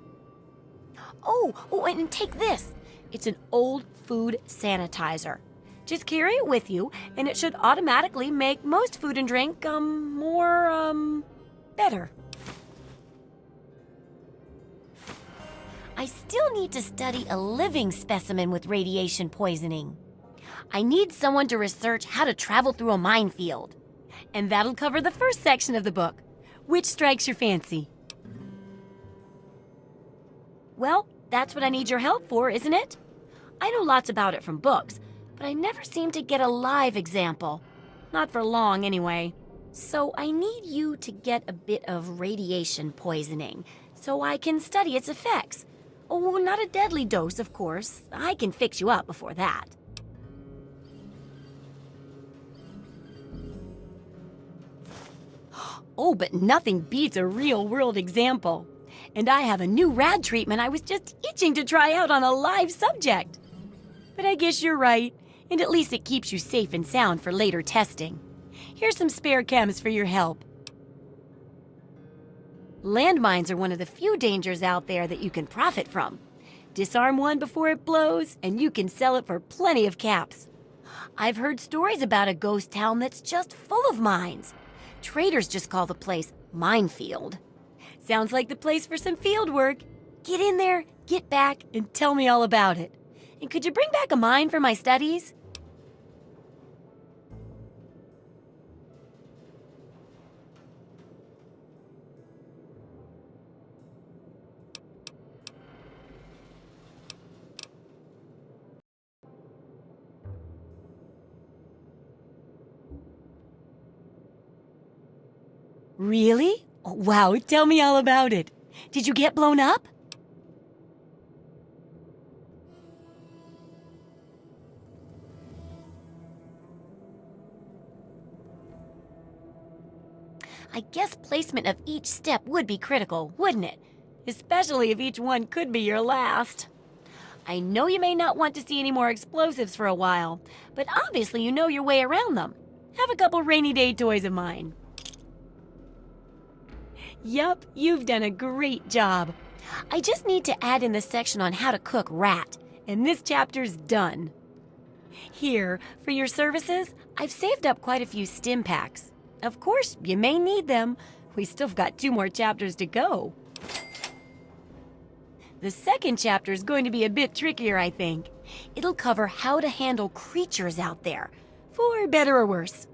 Oh, and take this. It's an old food sanitizer. Just carry it with you, and it should automatically make most food and drink, better. I still need to study a living specimen with radiation poisoning. I need someone to research how to travel through a minefield. And that'll cover the first section of the book. Which strikes your fancy? Well, that's what I need your help for, isn't it? I know lots about it from books, but I never seem to get a live example. Not for long, anyway. So I need you to get a bit of radiation poisoning, so I can study its effects. Oh, not a deadly dose, of course. I can fix you up before that. Oh, but nothing beats a real-world example. And I have a new rad treatment I was just itching to try out on a live subject. But I guess you're right, and at least it keeps you safe and sound for later testing. Here's some spare chems for your help. Landmines are one of the few dangers out there that you can profit from. Disarm one before it blows, and you can sell it for plenty of caps. I've heard stories about a ghost town that's just full of mines. Traders just call the place Minefield. Sounds like the place for some field work. Get in there, get back, and tell me all about it. And could you bring back a mine for my studies? Really? Oh, wow, tell me all about it. Did you get blown up? I guess placement of each step would be critical, wouldn't it? Especially if each one could be your last. I know you may not want to see any more explosives for a while, but obviously you know your way around them. Have a couple rainy day toys of mine. Yup, you've done a great job. I just need to add in the section on how to cook rat, and this chapter's done. Here, for your services, I've saved up quite a few stim packs. Of course, you may need them. We still got 2 more chapters to go. The second chapter is going to be a bit trickier, I think. It'll cover how to handle creatures out there, for better or worse.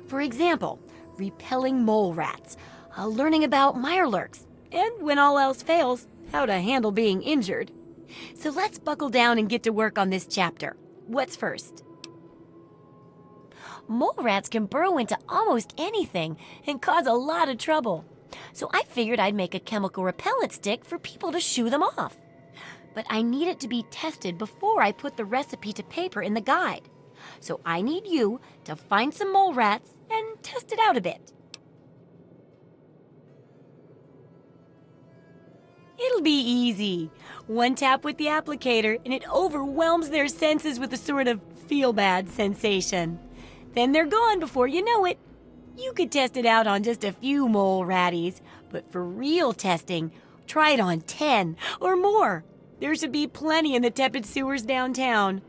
For example, repelling mole rats, learning about mirelurks, and when all else fails, how to handle being injured. So let's buckle down and get to work on this chapter. What's first? Mole rats can burrow into almost anything and cause a lot of trouble. So I figured I'd make a chemical repellent stick for people to shoo them off. But I need it to be tested before I put the recipe to paper in the guide. So I need you to find some mole rats and test it out a bit. It'll be easy. One tap with the applicator and it overwhelms their senses with a sort of feel-bad sensation. Then they're gone before you know it. You could test it out on just a few mole ratties, but for real testing, try it on 10 or more. There should be plenty in the tepid sewers downtown.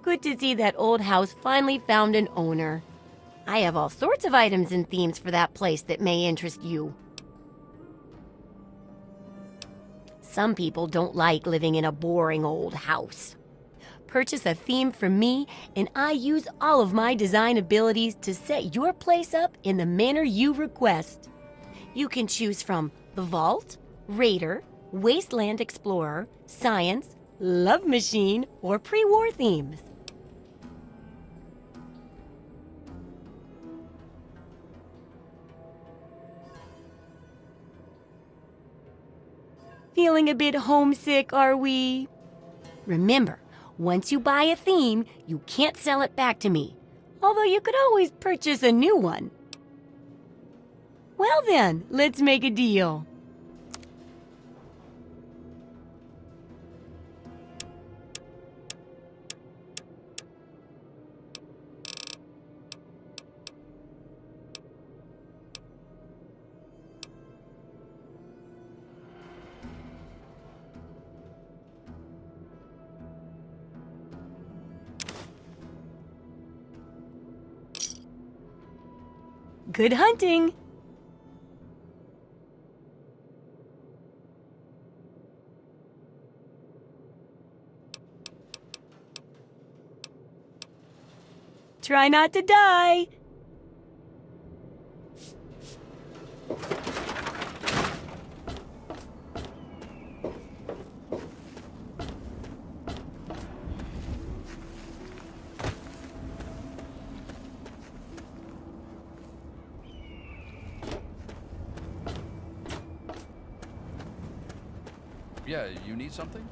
Good to see that old house finally found an owner. I have all sorts of items and themes for that place that may interest you. Some people don't like living in a boring old house. Purchase a theme from me, and I use all of my design abilities to set your place up in the manner you request. You can choose from the Vault, Raider, Wasteland Explorer, Science, love machine, or pre-war themes. Feeling a bit homesick, are we? Remember, once you buy a theme, you can't sell it back to me. Although you could always purchase a new one. Well then, let's make a deal. Good hunting! Try not to die! Yeah, you need something?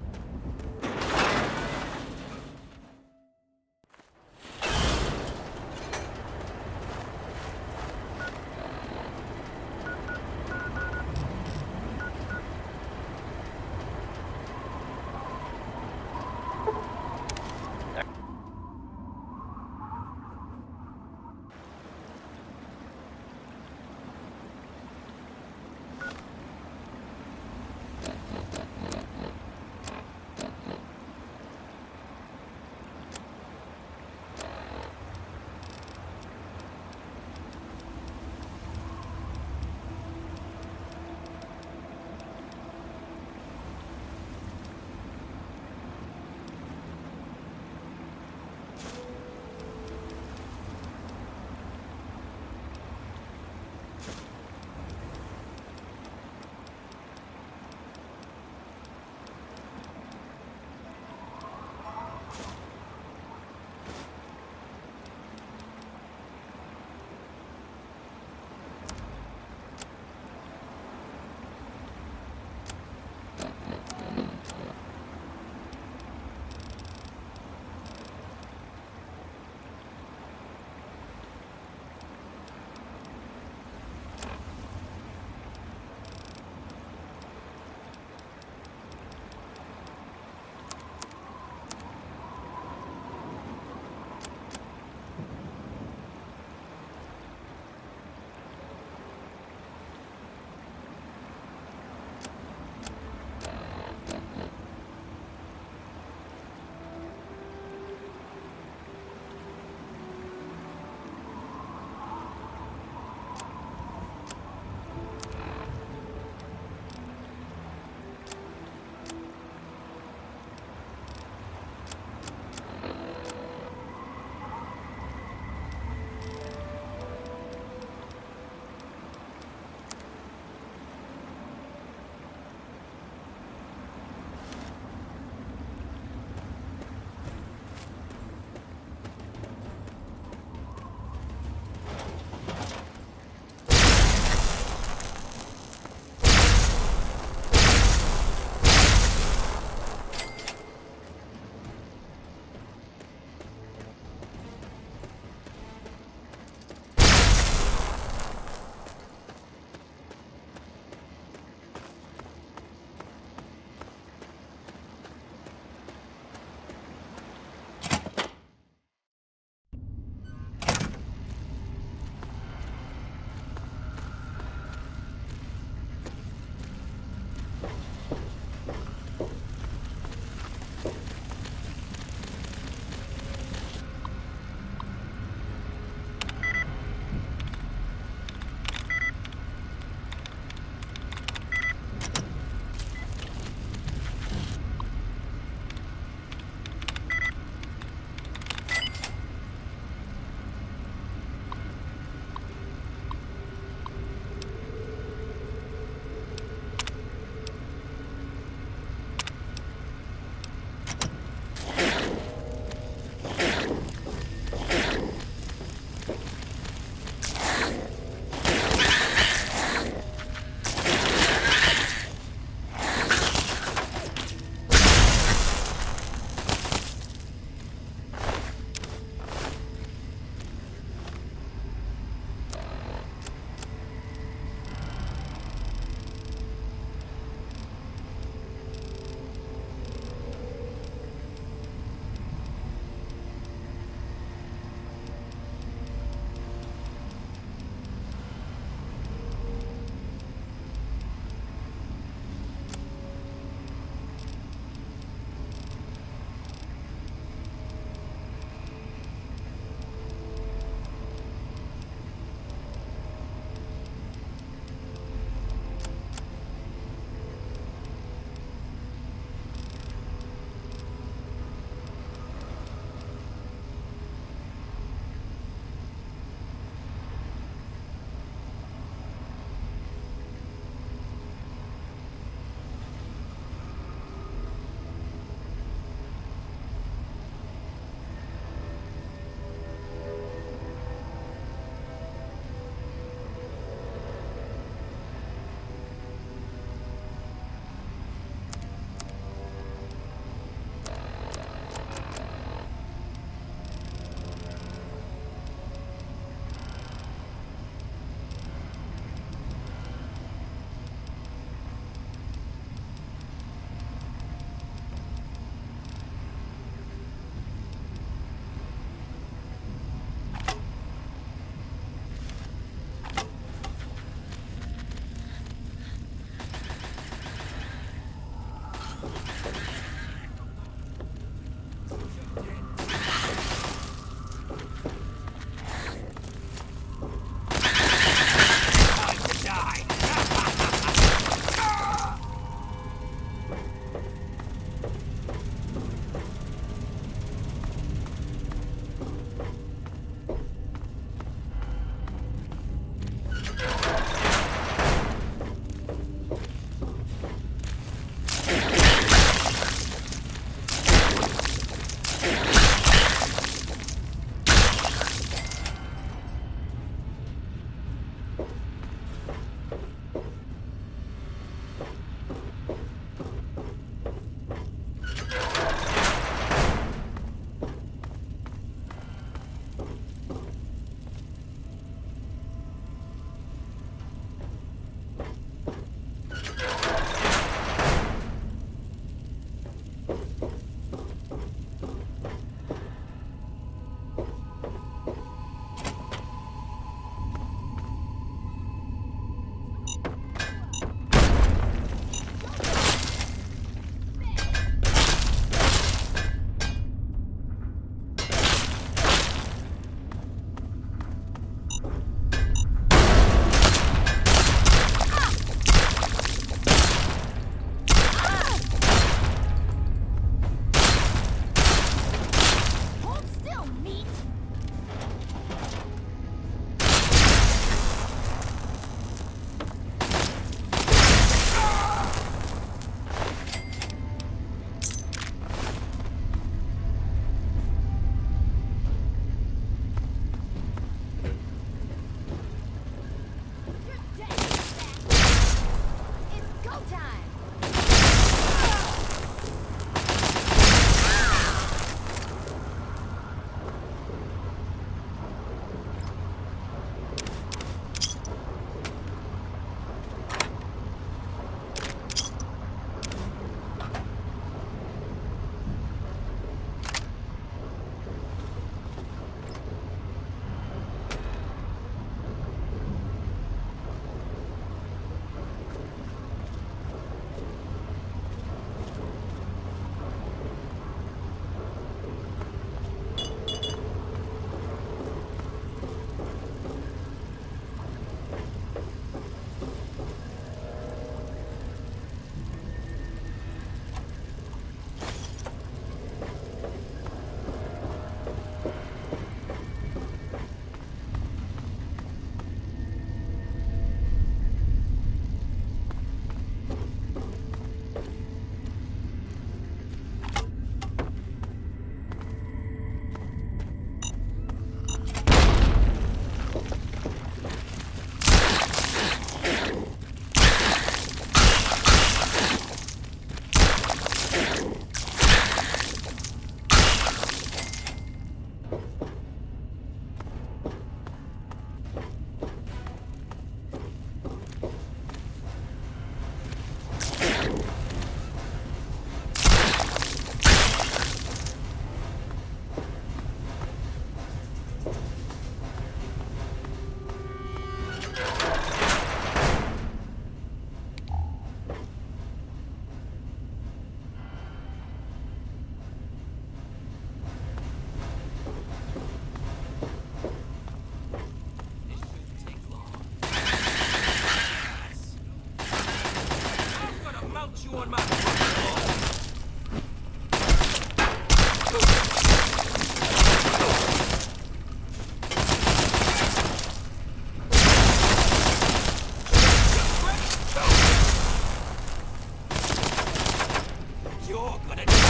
You're gonna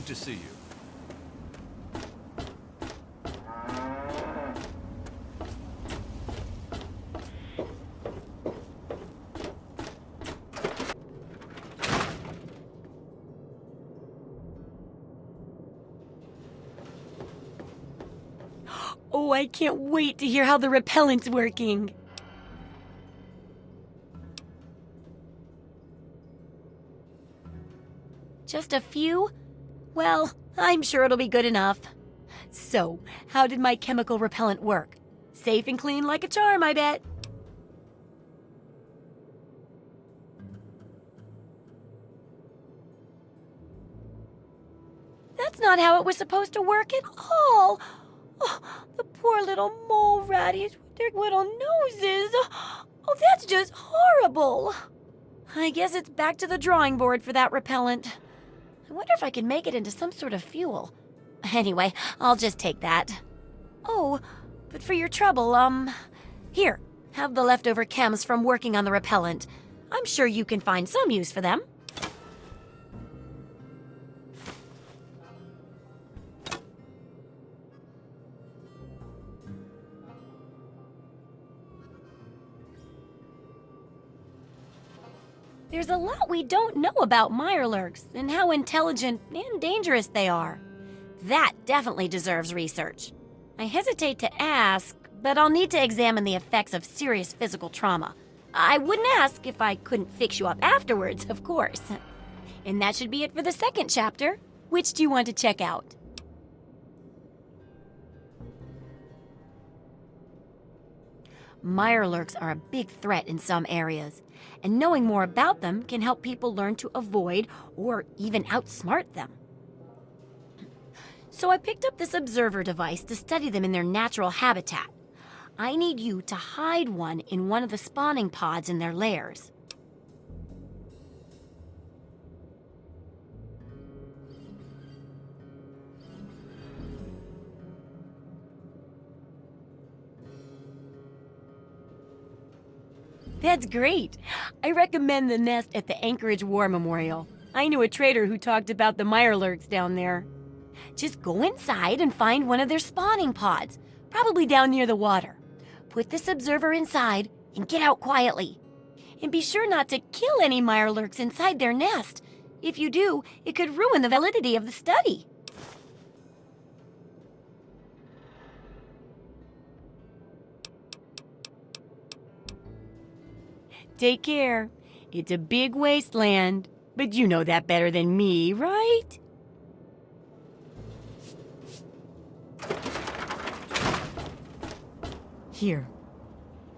Good to see you. Oh, I can't wait to hear how the repellent's working. Just a few? Well, I'm sure it'll be good enough. So, how did my chemical repellent work? Safe and clean like a charm, I bet. That's not how it was supposed to work at all. Oh, the poor little mole ratties with their little noses. Oh, that's just horrible. I guess it's back to the drawing board for that repellent. I wonder if I can make it into some sort of fuel. Anyway, I'll just take that. Oh, but for your trouble, here, have the leftover chems from working on the repellent. I'm sure you can find some use for them. There's a lot we don't know about Mirelurks and how intelligent and dangerous they are. That definitely deserves research. I hesitate to ask, but I'll need to examine the effects of serious physical trauma. I wouldn't ask if I couldn't fix you up afterwards, of course. And that should be it for the second chapter. Which do you want to check out? Mirelurks are a big threat in some areas, and knowing more about them can help people learn to avoid or even outsmart them. So I picked up this observer device to study them in their natural habitat. I need you to hide one in one of the spawning pods in their lairs. That's great. I recommend the nest at the Anchorage War Memorial. I knew a trader who talked about the Mirelurks down there. Just go inside and find one of their spawning pods, probably down near the water. Put this observer inside and get out quietly. And be sure not to kill any Mirelurks inside their nest. If you do, it could ruin the validity of the study. Take care. It's a big wasteland, but you know that better than me, right? Here.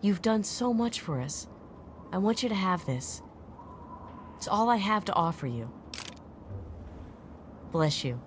You've done so much for us. I want you to have this. It's all I have to offer you. Bless you.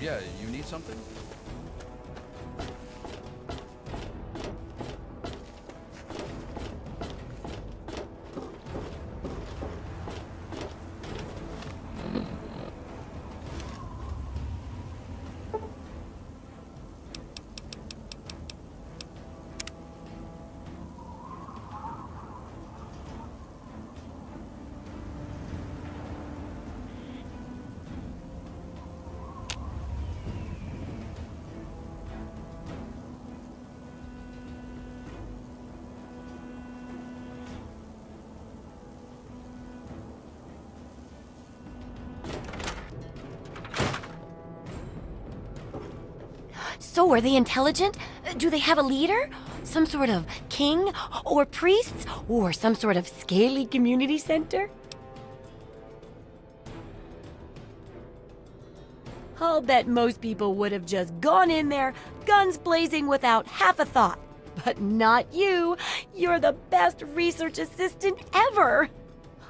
Yeah, you need something? So, are they intelligent? Do they have a leader? Some sort of king? Or priests? Or some sort of scaly community center? I'll bet most people would have just gone in there, guns blazing without half a thought. But not you. You're the best research assistant ever.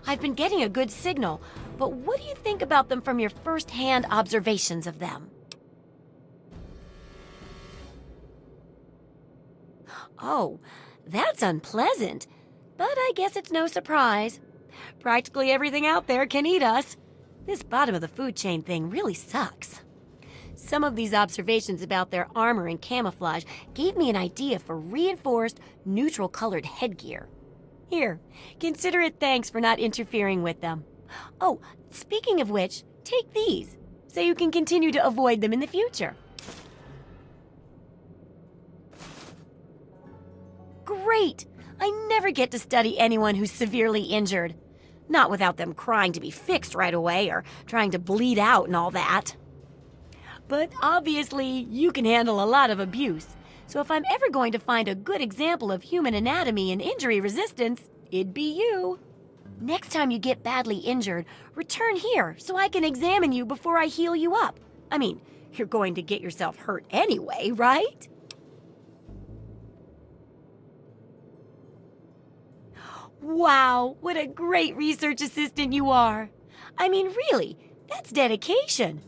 I've been getting a good signal, but what do you think about them from your first-hand observations of them? Oh, that's unpleasant. But I guess it's no surprise. Practically everything out there can eat us. This bottom of the food chain thing really sucks. Some of these observations about their armor and camouflage gave me an idea for reinforced, neutral-colored headgear. Here, consider it thanks for not interfering with them. Oh, speaking of which, take these, so you can continue to avoid them in the future. Great! I never get to study anyone who's severely injured. Not without them crying to be fixed right away or trying to bleed out and all that. But obviously, you can handle a lot of abuse. So if I'm ever going to find a good example of human anatomy and injury resistance, it'd be you. Next time you get badly injured, return here so I can examine you before I heal you up. I mean, you're going to get yourself hurt anyway, right? Wow, what a great research assistant you are. I mean, really, that's dedication.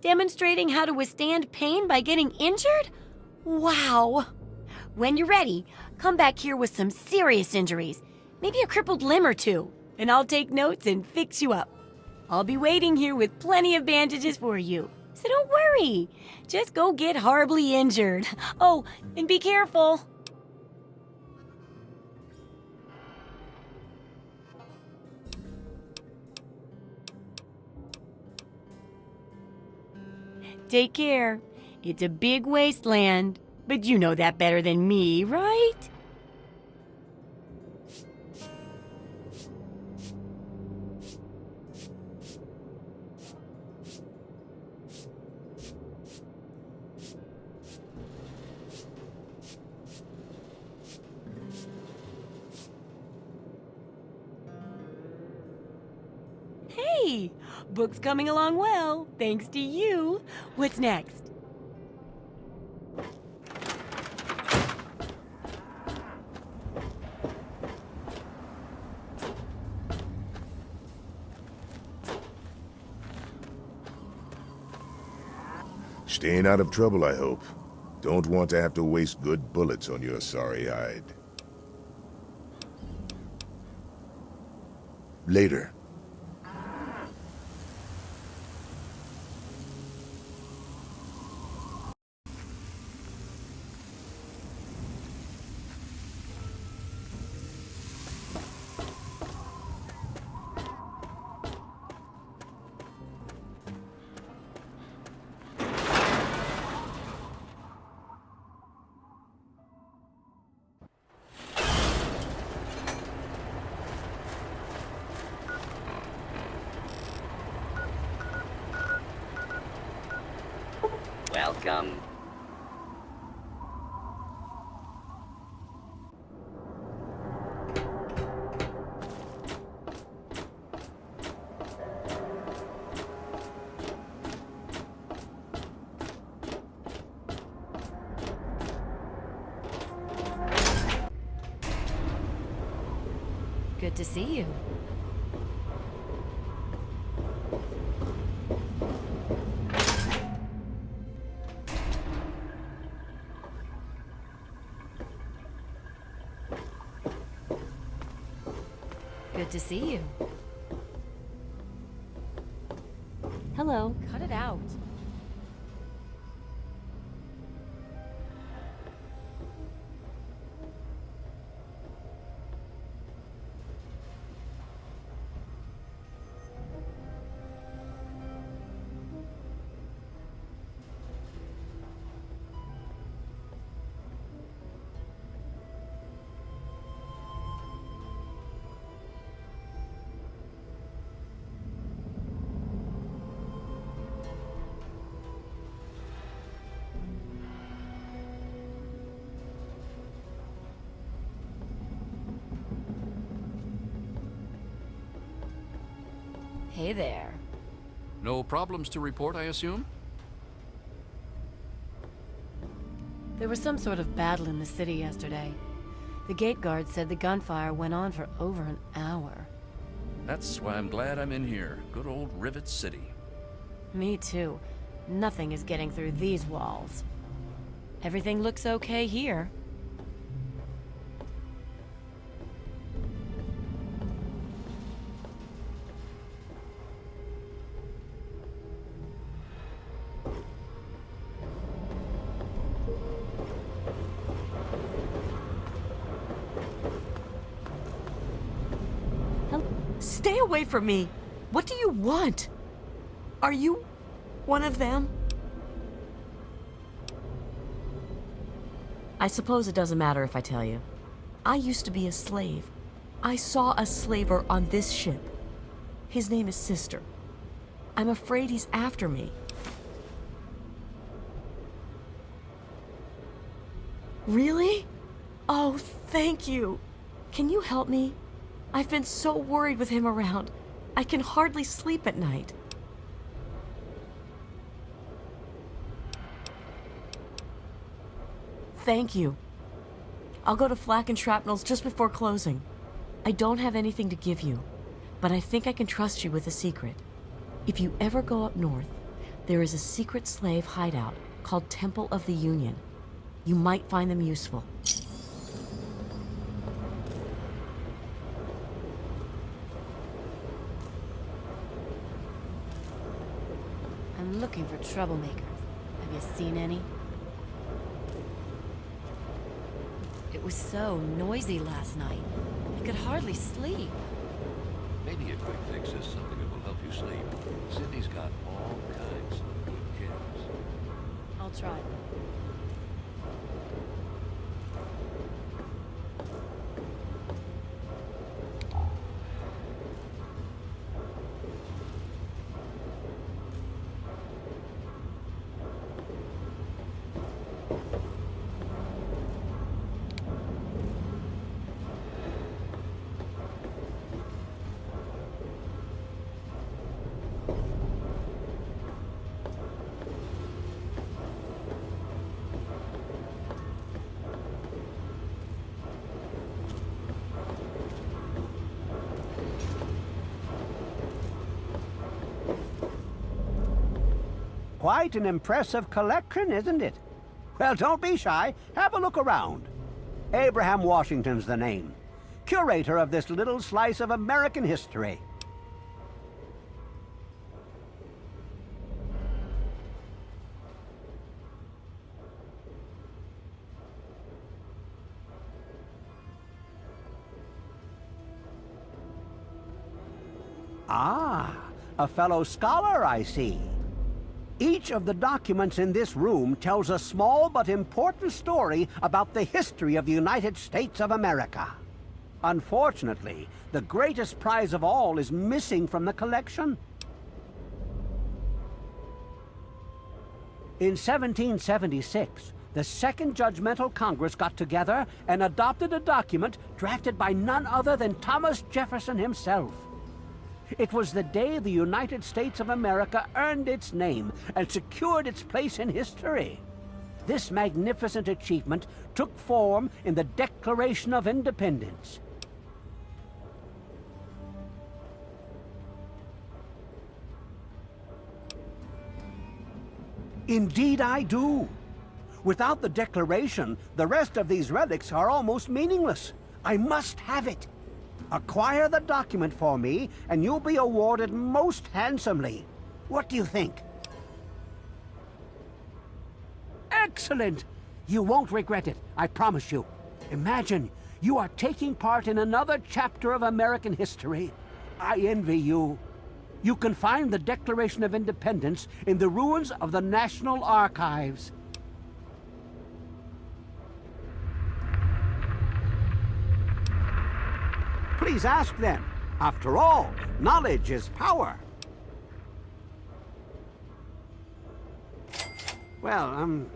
Demonstrating how to withstand pain by getting injured? Wow. When you're ready, come back here with some serious injuries, maybe a crippled limb or two, and I'll take notes and fix you up. I'll be waiting here with plenty of bandages for you, so don't worry. Just go get horribly injured. Oh, and be careful. Take care. It's a big wasteland, but you know that better than me, right? Hey, book's coming along well, thanks to you. What's next? Staying out of trouble, I hope. Don't want to have to waste good bullets on your sorry hide. Later. Welcome. Good to see you. Good to see you. Hello. Cut it out. Hey there. No problems to report, I assume? There was some sort of battle in the city yesterday. The gate guard said the gunfire went on for over an hour. That's why I'm glad I'm in here. Good old Rivet City. Me too. Nothing is getting through these walls. Everything looks okay here. Stay away from me! What do you want? Are you one of them? I suppose it doesn't matter if I tell you. I used to be a slave. I saw a slaver on this ship. His name is Sister. I'm afraid he's after me. Really? Oh, thank you. Can you help me? I've been so worried with him around. I can hardly sleep at night. Thank you. I'll go to Flak and Shrapnel's just before closing. I don't have anything to give you, but I think I can trust you with a secret. If you ever go up north, there is a secret slave hideout called Temple of the Union. You might find them useful. I'm looking for troublemakers. Have you seen any? It was so noisy last night. I could hardly sleep. Maybe a quick fix is something that will help you sleep. Sydney's got all kinds of good kits. I'll try. Quite an impressive collection, isn't it? Well, don't be shy. Have a look around. Abraham Washington's the name. Curator of this little slice of American history. Ah, a fellow scholar, I see. Each of the documents in this room tells a small but important story about the history of the United States of America. Unfortunately, the greatest prize of all is missing from the collection. In 1776, the Second Judgmental Congress got together and adopted a document drafted by none other than Thomas Jefferson himself. It was the day the United States of America earned its name and secured its place in history. This magnificent achievement took form in the Declaration of Independence. Indeed I do. Without the Declaration, the rest of these relics are almost meaningless. I must have it. Acquire the document for me, and you'll be awarded most handsomely. What do you think? Excellent! You won't regret it, I promise you. Imagine, you are taking part in another chapter of American history. I envy you. You can find the Declaration of Independence in the ruins of the National Archives. Please ask them. After all, knowledge is power. Well,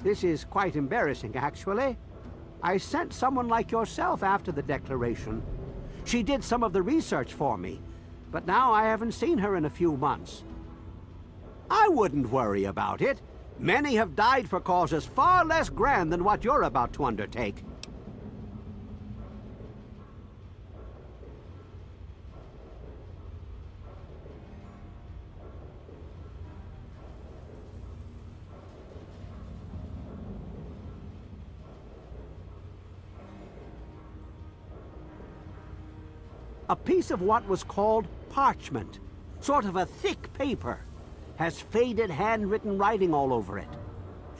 this is quite embarrassing, actually. I sent someone like yourself after the Declaration. She did some of the research for me, but now I haven't seen her in a few months. I wouldn't worry about it. Many have died for causes far less grand than what you're about to undertake. A piece of what was called parchment, sort of a thick paper, has faded handwritten writing all over it.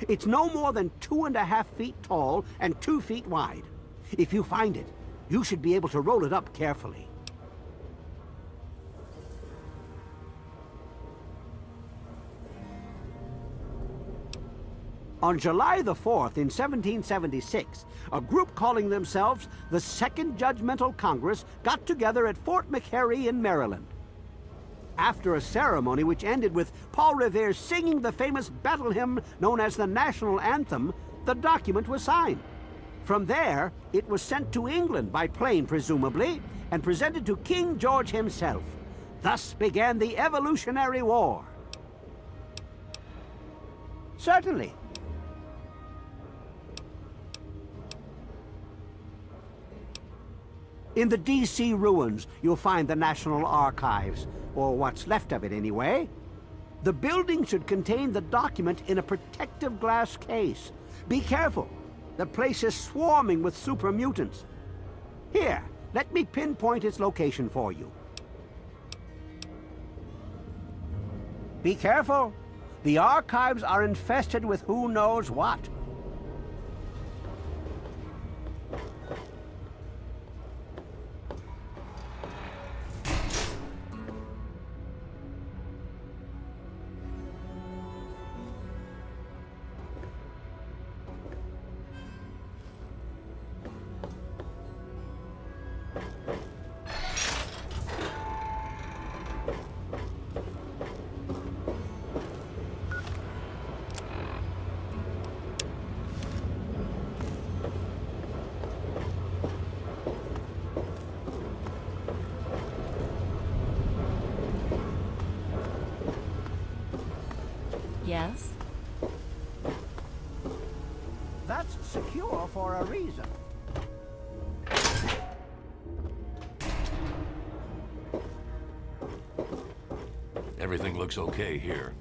It's no more than 2.5 feet tall and 2 feet wide. If you find it, you should be able to roll it up carefully. On July the 4th in 1776, a group calling themselves the Second Judgmental Congress got together at Fort McHenry in Maryland. After a ceremony which ended with Paul Revere singing the famous battle hymn known as the National Anthem, the document was signed. From there, it was sent to England by plane, presumably, and presented to King George himself. Thus began the Evolutionary War. Certainly. In the D.C. ruins, you'll find the National Archives, or what's left of it anyway. The building should contain the document in a protective glass case. Be careful. The place is swarming with super mutants. Here, let me pinpoint its location for you. Be careful. The archives are infested with who knows what. Yes? That's secure for a reason. Everything looks okay here.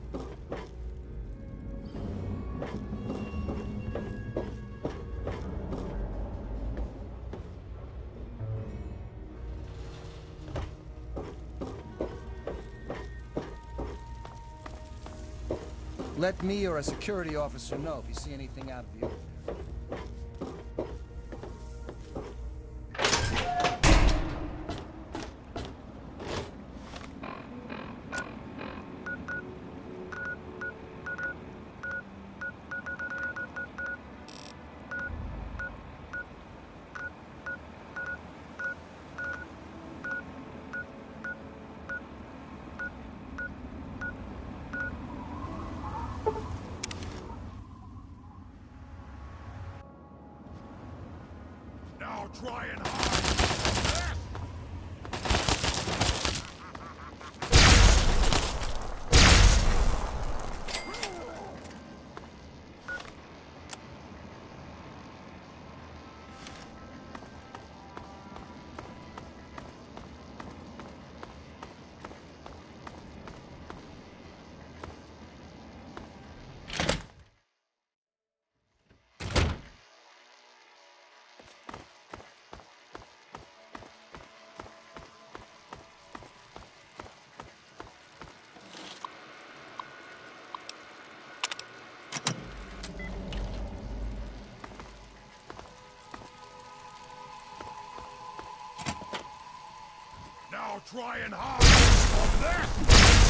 Let me or a security officer know if you see anything out of the ordinary. Now try and hide. Now try and hide from this!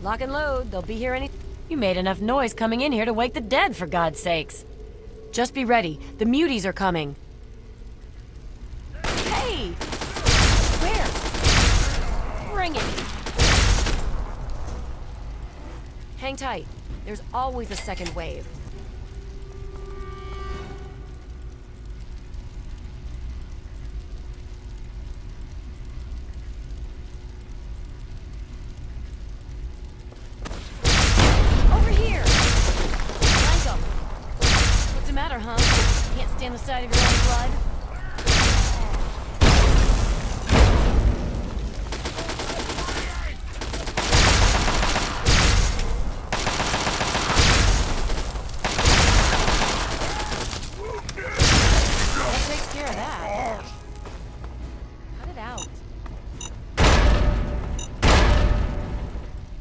Lock and load. They'll be here any... You made enough noise coming in here to wake the dead, for God's sakes. Just be ready. The muties are coming. Hey! Where? Bring it. Hang tight. There's always a second wave. Over here! Flank 'em. What's the matter, huh? Can't stand the sight of your own blood?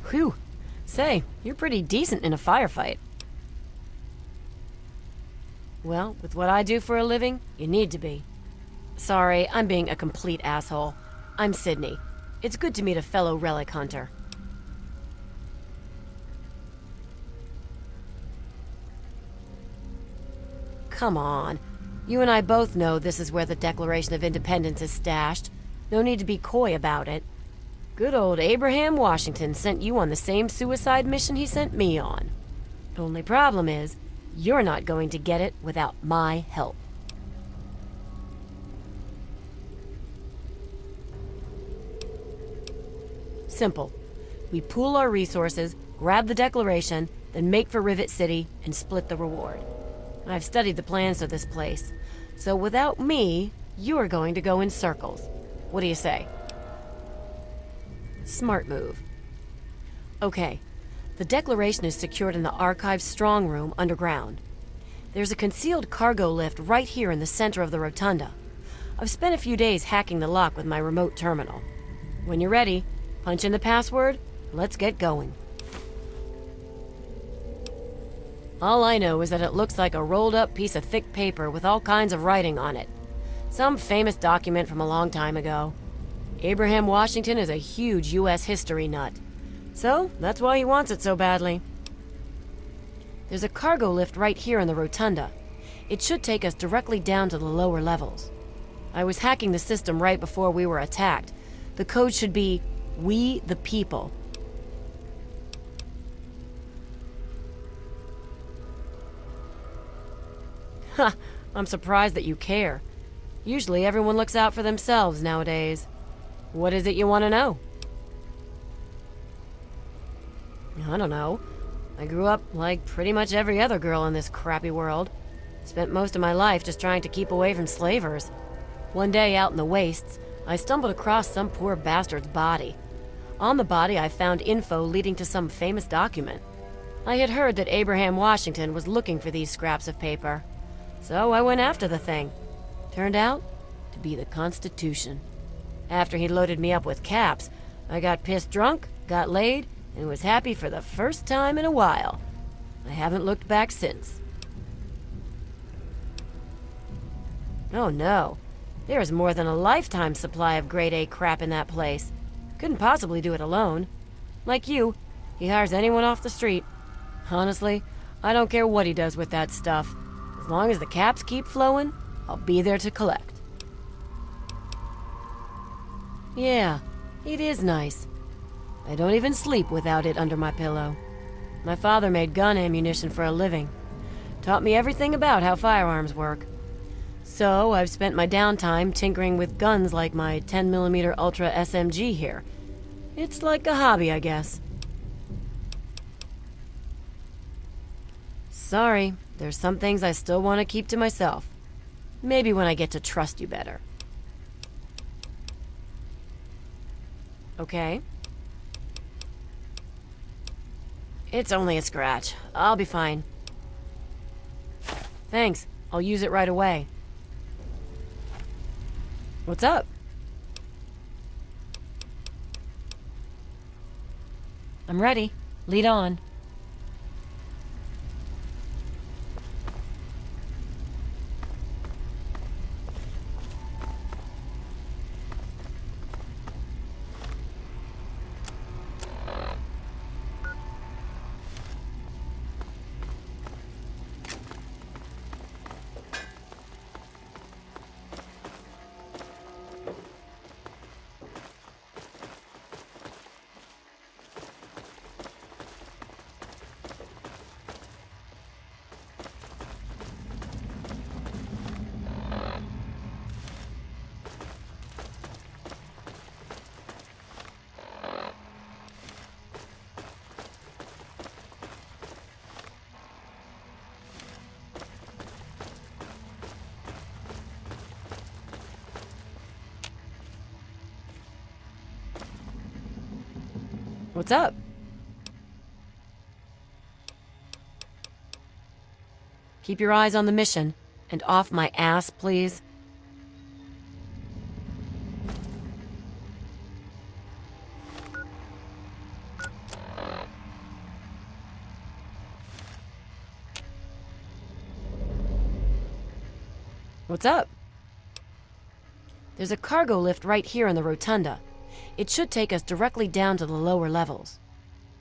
Whew. Say, you're pretty decent in a firefight. Well, with what I do for a living, you need to be. Sorry, I'm being a complete asshole. I'm Sydney. It's good to meet a fellow relic hunter. Come on. You and I both know this is where the Declaration of Independence is stashed. No need to be coy about it. Good old Abraham Washington sent you on the same suicide mission he sent me on. Only problem is, you're not going to get it without my help. Simple. We pool our resources, grab the Declaration, then make for Rivet City and split the reward. I've studied the plans of this place, so without me, you're going to go in circles. What do you say? Smart move. Okay, the Declaration is secured in the Archive's strong room underground. There's a concealed cargo lift right here in the center of the rotunda. I've spent a few days hacking the lock with my remote terminal. When you're ready, punch in the password, let's get going. All I know is that it looks like a rolled up piece of thick paper with all kinds of writing on it. Some famous document from a long time ago. Abraham Washington is a huge U.S. history nut. So, that's why he wants it so badly. There's a cargo lift right here in the rotunda. It should take us directly down to the lower levels. I was hacking the system right before we were attacked. The code should be, "We the People." Ha! I'm surprised that you care. Usually everyone looks out for themselves nowadays. What is it you want to know? I don't know. I grew up like pretty much every other girl in this crappy world. Spent most of my life just trying to keep away from slavers. One day out in the wastes, I stumbled across some poor bastard's body. On the body, I found info leading to some famous document. I had heard that Abraham Washington was looking for these scraps of paper. So I went after the thing. Turned out to be the Constitution. After he loaded me up with caps, I got pissed drunk, got laid, and was happy for the first time in a while. I haven't looked back since. Oh no. There is more than a lifetime supply of grade A crap in that place. Couldn't possibly do it alone. Like you, he hires anyone off the street. Honestly, I don't care what he does with that stuff. As long as the caps keep flowing, I'll be there to collect. Yeah, it is nice. I don't even sleep without it under my pillow. My father made gun ammunition for a living. Taught me everything about how firearms work. So I've spent my downtime tinkering with guns like my 10mm Ultra SMG here. It's like a hobby, I guess. Sorry, there's some things I still want to keep to myself. Maybe when I get to trust you better. Okay. It's only a scratch. I'll be fine. Thanks. I'll use it right away. What's up? I'm ready. Lead on. What's up? Keep your eyes on the mission, and off my ass, please. What's up? There's a cargo lift right here in the rotunda. It should take us directly down to the lower levels.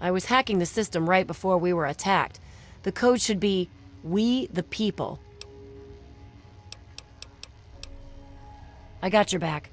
I was hacking the system right before we were attacked. The code should be, "We the People." I got your back.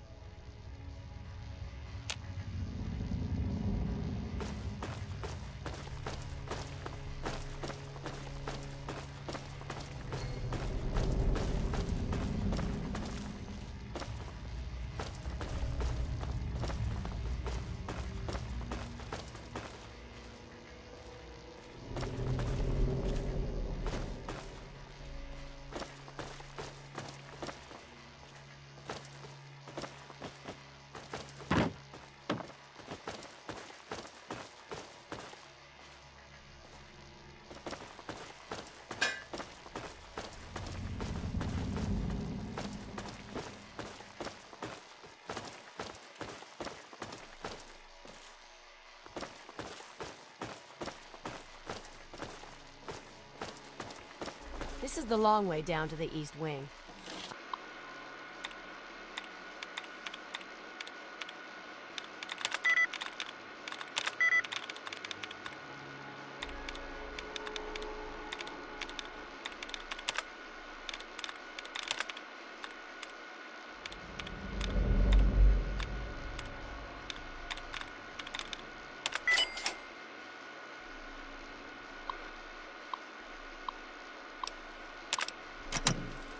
This is the long way down to the East Wing.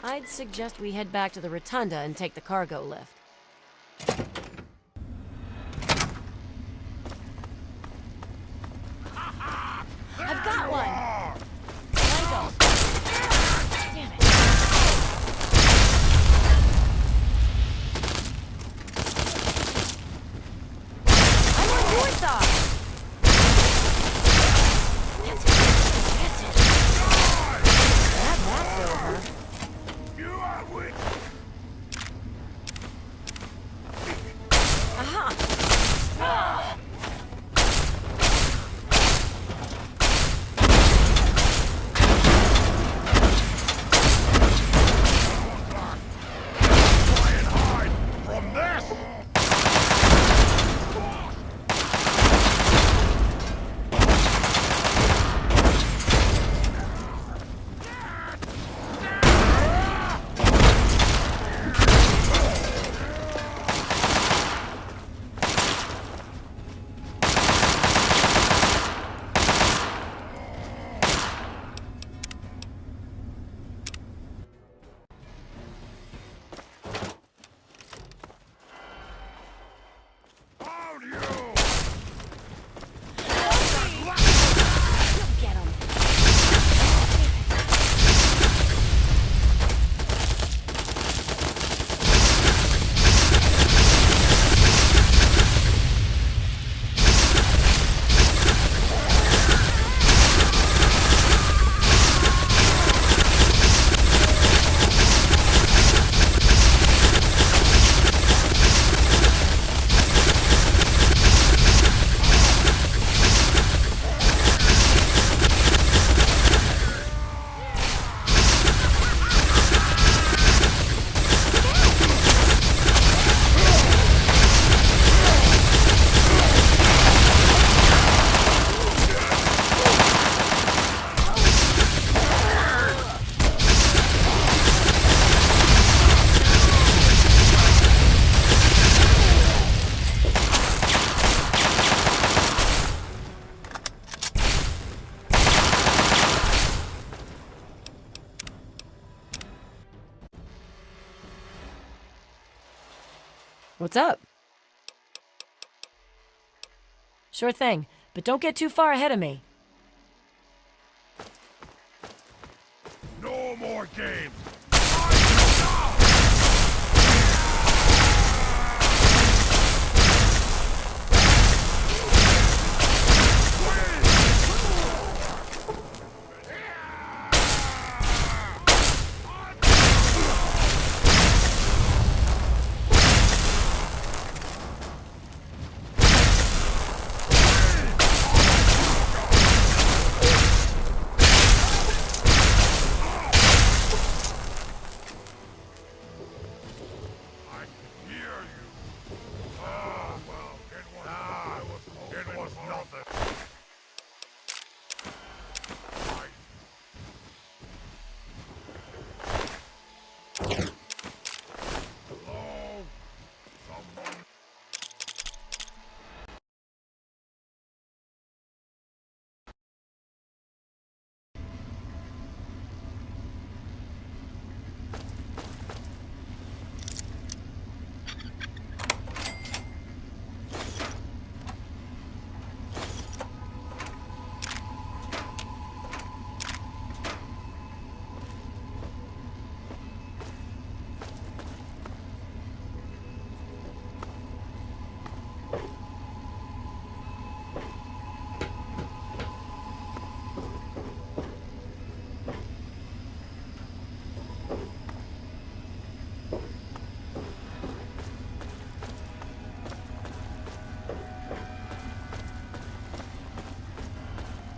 I'd suggest we head back to the rotunda and take the cargo lift. I've got one! Lego! Damn it. I'm on your side! That's it. That's over. Aha! What's up? Sure thing, but don't get too far ahead of me. No more games!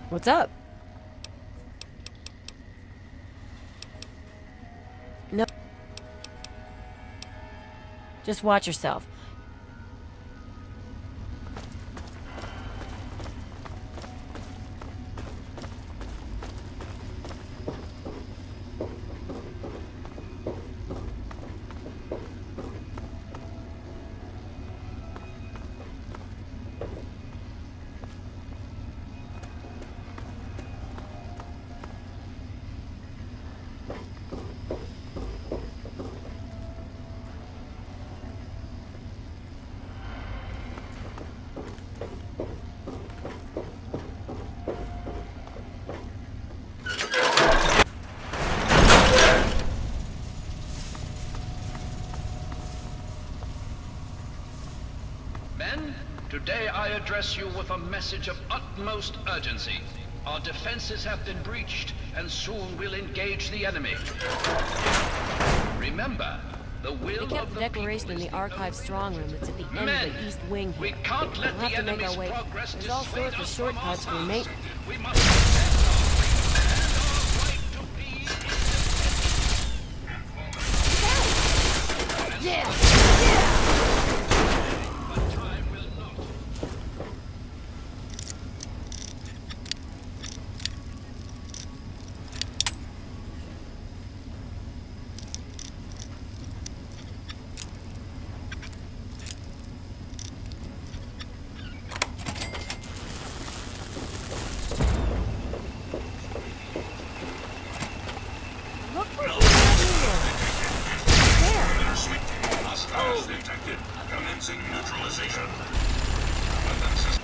What's up? No. Just watch yourself. Today I address you with a message of utmost urgency. Our defenses have been breached, and soon we'll engage the enemy. Remember, the will They kept of the the declaration in the archive strong room that's at the end of the east wing here. We can't let We'll the have to make enemy's our way. progress There's all dissuade sorts of us from our shortcuts for task. mate. We must defend Yeah! Look what you Hostiles detected. Commencing neutralization. Weapon system.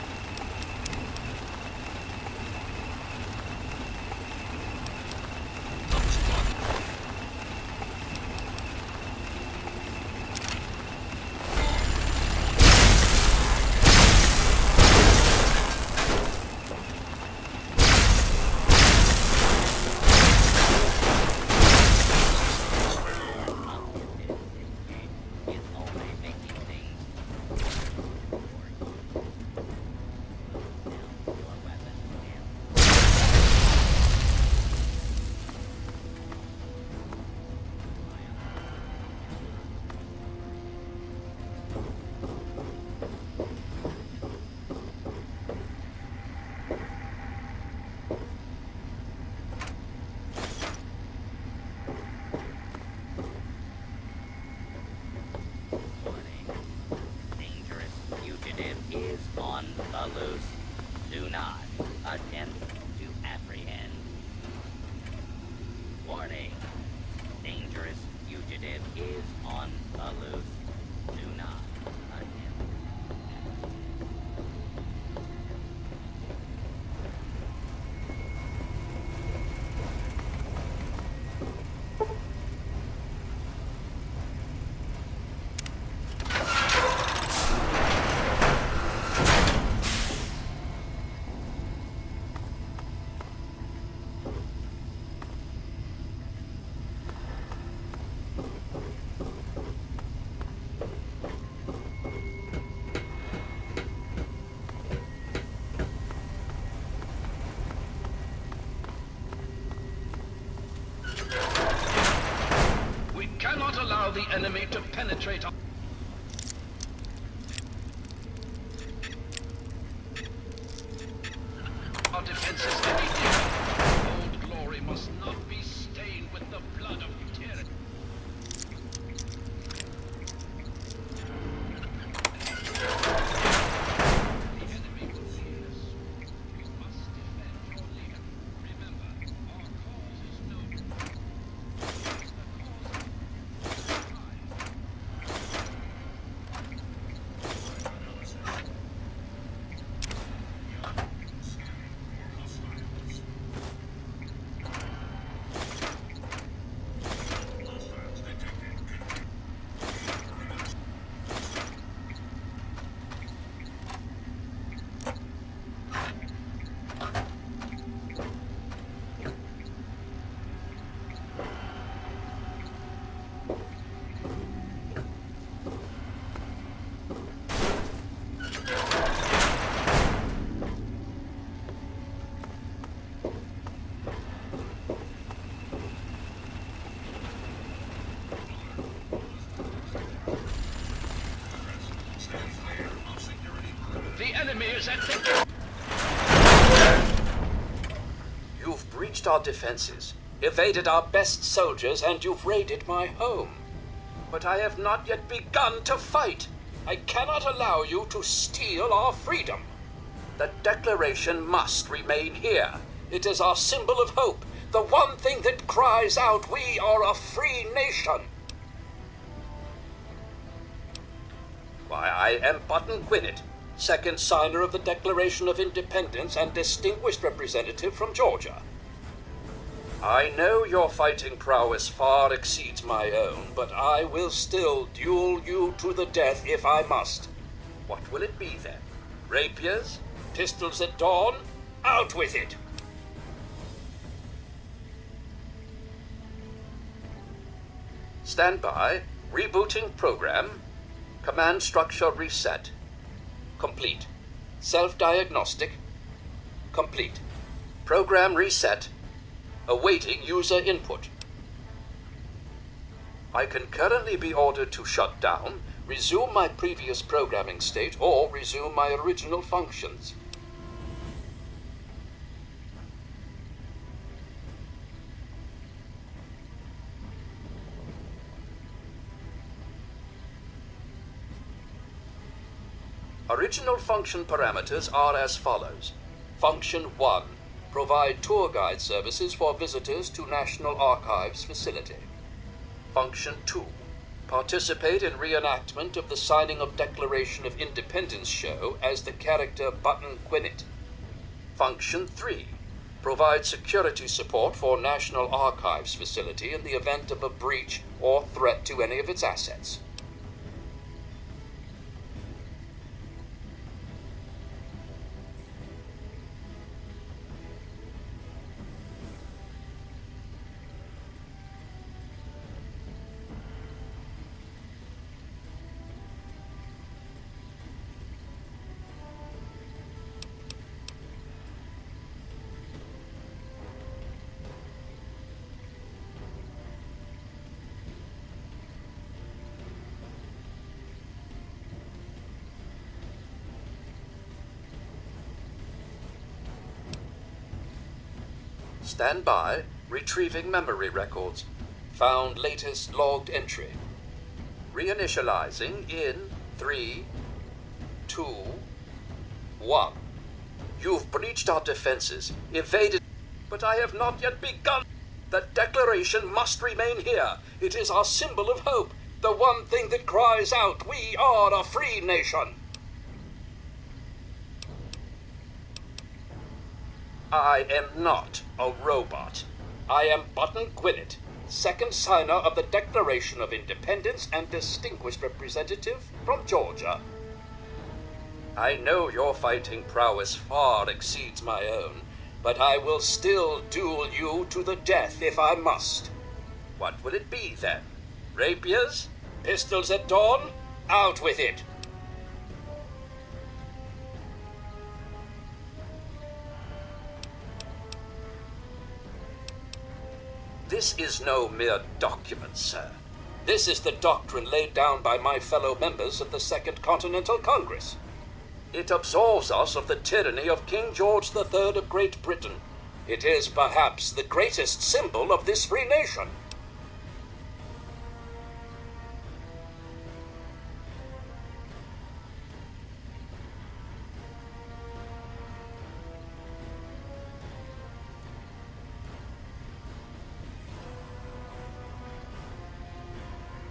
Is on the loose. Do not attempt to apprehend. Warning. Dangerous fugitive is on the loose. Do not attempt. We cannot allow the enemy to penetrate our defenses any deeper. Old glory must not be stained with the blood of tyranny. presenting... You've breached our defenses, evaded our best soldiers, and you've raided my home. But I have not yet begun to fight. I cannot allow you to steal our freedom. The Declaration must remain here. It is our symbol of hope, the one thing that cries out, we are a free nation. Why, I am Button Gwinnett, second signer of the Declaration of Independence and distinguished representative from Georgia. I know your fighting prowess far exceeds my own, but I will still duel you to the death if I must. What will it be then? Rapiers? Pistols at dawn? Out with it! Stand by. Rebooting program. Command structure reset. Complete. Self-diagnostic. Complete. Program reset. Awaiting user input. I can currently be ordered to shut down, resume my previous programming state, or resume my original functions. Original function parameters are as follows. Function 1. Provide tour guide services for visitors to National Archives facility. Function 2. Participate in reenactment of the signing of Declaration of Independence show as the character Button Gwinnett. Function 3. Provide security support for National Archives facility in the event of a breach or threat to any of its assets. Stand by. Retrieving memory records. Found latest logged entry. Reinitializing in 3, 2, 1. You've breached our defenses, evaded... But I have not yet begun. The Declaration must remain here. It is our symbol of hope. The one thing that cries out, we are a free nation. I am not a robot. I am Button Gwinnett, second signer of the Declaration of Independence and distinguished representative from Georgia. I know your fighting prowess far exceeds my own, but I will still duel you to the death if I must. What will it be then? Rapiers? Pistols at dawn? Out with it! This is no mere document, sir. This is the doctrine laid down by my fellow members of the Second Continental Congress. It absolves us of the tyranny of King George III of Great Britain. It is perhaps the greatest symbol of this free nation.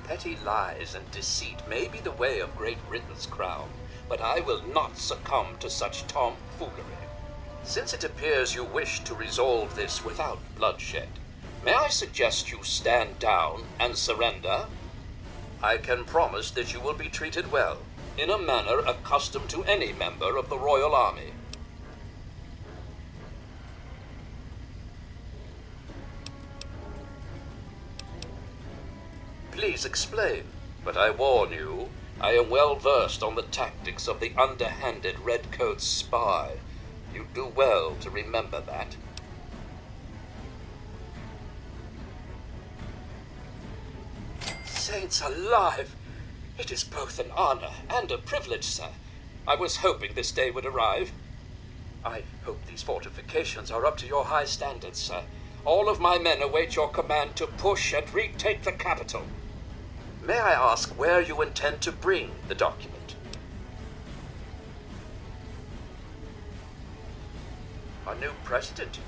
Petty lies and deceit may be the way of Great Britain's crown, but I will not succumb to such tomfoolery. Since it appears you wish to resolve this without bloodshed, may I suggest you stand down and surrender? I can promise that you will be treated well, in a manner accustomed to any member of the Royal Army. Please explain, but I warn you, I am well versed on the tactics of the underhanded redcoat spy. You do well to remember that. Saints alive! It is both an honor and a privilege, sir. I was hoping this day would arrive. I hope these fortifications are up to your high standards, sir. All of my men await your command to push and retake the capital. May I ask where you intend to bring the document? A new president?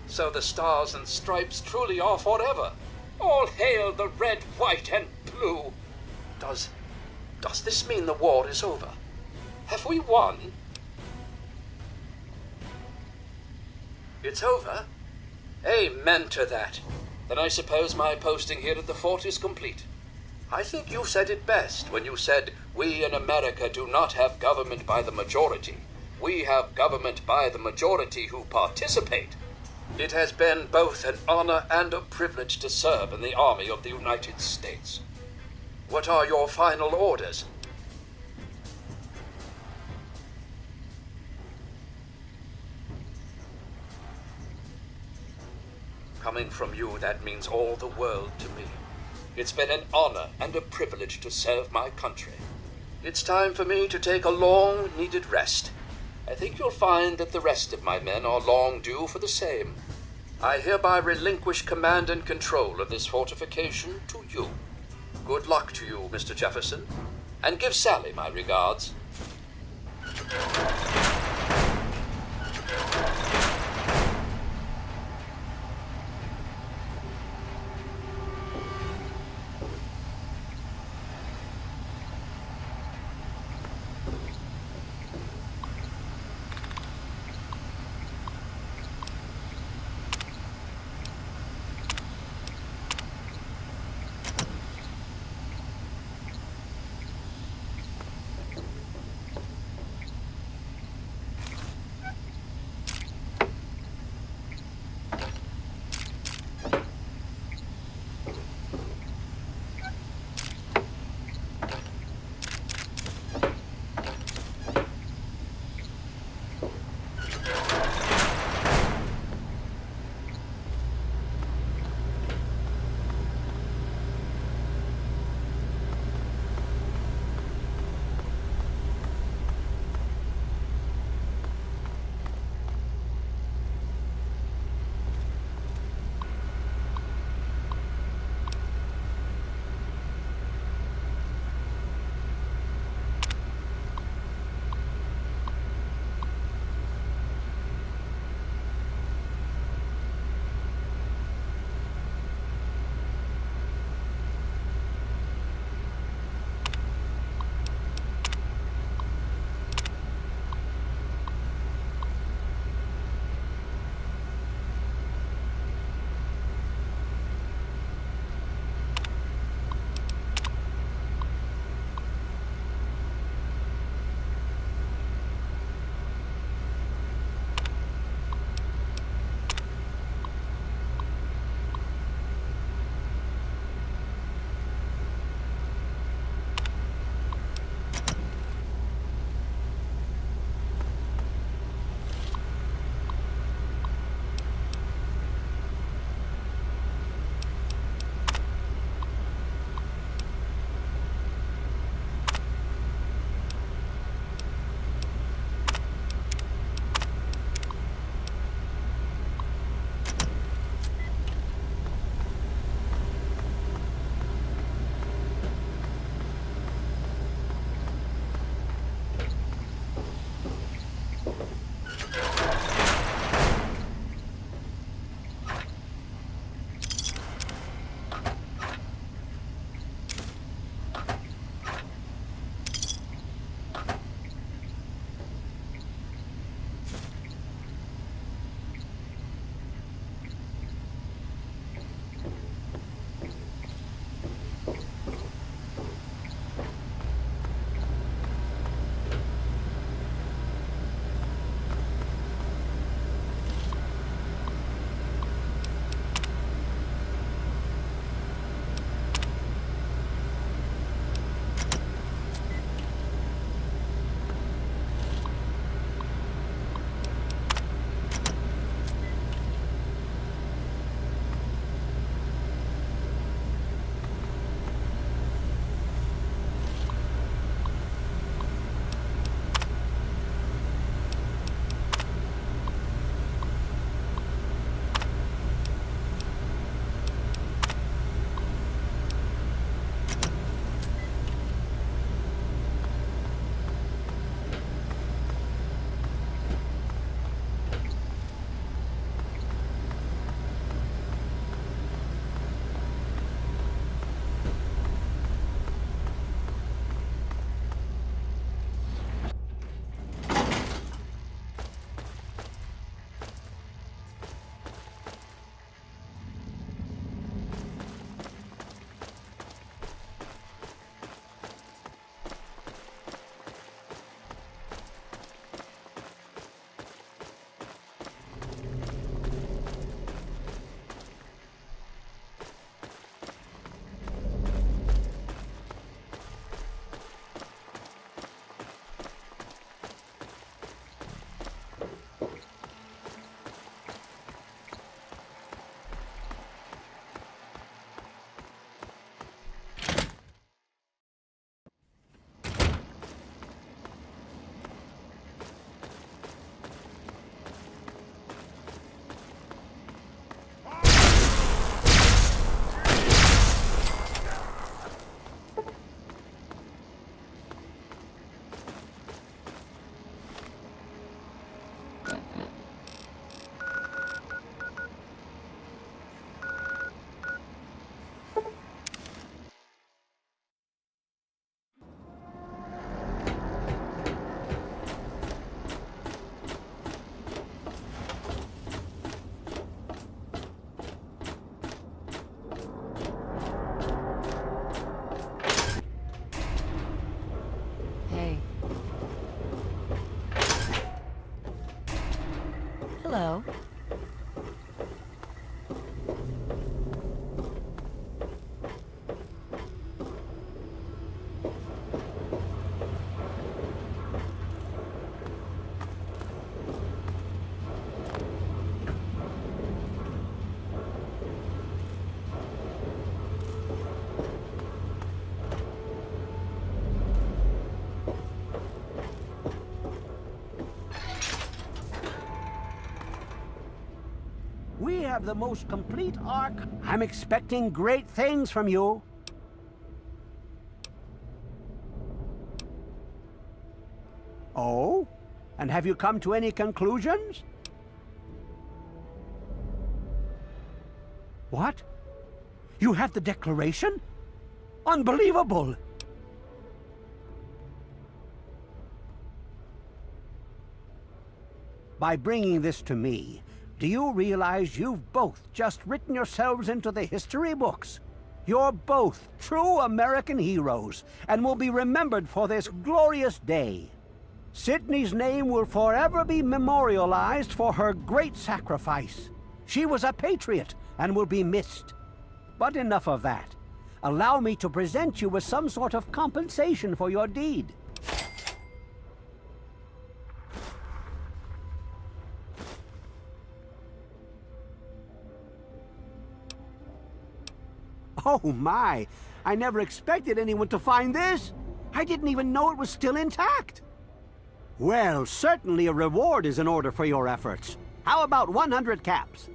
So the stars and stripes truly are forever. All hail the red, white, and blue. Does this mean the war is over? Have we won? It's over? Amen to that. Then I suppose my posting here at the fort is complete. I think you said it best when you said, we in America do not have government by the majority. We have government by the majority who participate. It has been both an honor and a privilege to serve in the Army of the United States. What are your final orders? Coming from you, that means all the world to me. It's been an honor and a privilege to serve my country. It's time for me to take a long-needed rest. I think you'll find that the rest of my men are long due for the same. I hereby relinquish command and control of this fortification to you. Good luck to you, Mr. Jefferson, and give Sally my regards. Hello. We have the most complete arc. I'm expecting great things from you. Oh? And have you come to any conclusions? What? You have the declaration? Unbelievable! By bringing this to me, do you realize you've both just written yourselves into the history books? You're both true American heroes and will be remembered for this glorious day. Sydney's name will forever be memorialized for her great sacrifice. She was a patriot and will be missed. But enough of that. Allow me to present you with some sort of compensation for your deed. Oh my! I never expected anyone to find this! I didn't even know it was still intact! Well, certainly a reward is in order for your efforts. How about 100 caps?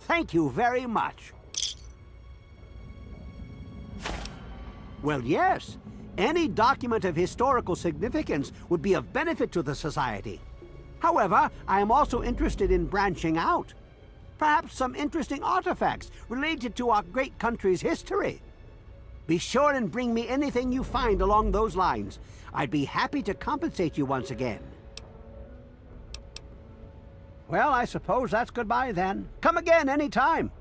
Thank you very much. Well, yes. Any document of historical significance would be of benefit to the Society. However, I am also interested in branching out. Perhaps some interesting artifacts related to our great country's history. Be sure and bring me anything you find along those lines. I'd be happy to compensate you once again. Well, I suppose that's goodbye then. Come again anytime.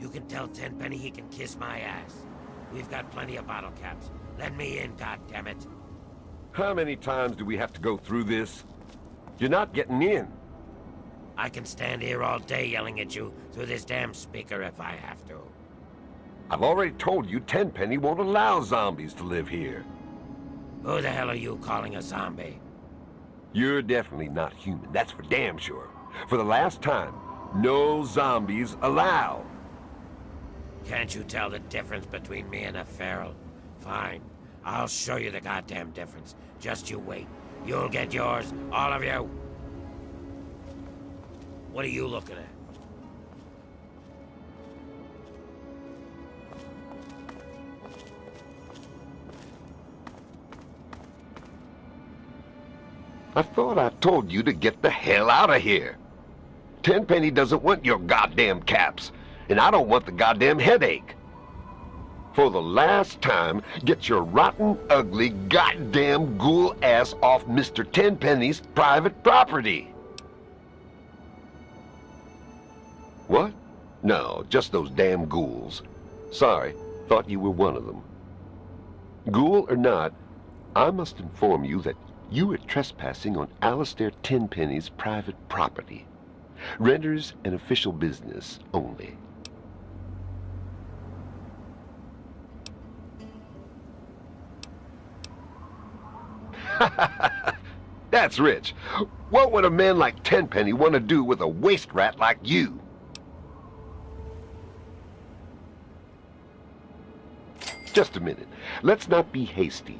You can tell Tenpenny he can kiss my ass. We've got plenty of bottle caps. Let me in, goddammit. How many times do we have to go through this? You're not getting in. I can stand here all day yelling at you through this damn speaker if I have to. I've already told you Tenpenny won't allow zombies to live here. Who the hell are you calling a zombie? You're definitely not human, that's for damn sure. For the last time, no zombies allowed. Can't you tell the difference between me and a feral? Fine. I'll show you the goddamn difference. Just you wait. You'll get yours, all of you. What are you looking at? I thought I told you to get the hell out of here. Tenpenny doesn't want your goddamn caps, and I don't want the goddamn headache. For the last time, get your rotten, ugly, goddamn ghoul ass off Mr. Tenpenny's private property. What? No, just those damn ghouls. Sorry, thought you were one of them. Ghoul or not, I must inform you that you are trespassing on Alistair Tenpenny's private property. Renters and official business only. That's rich. What would a man like Tenpenny want to do with a waste rat like you? Just a minute. Let's not be hasty.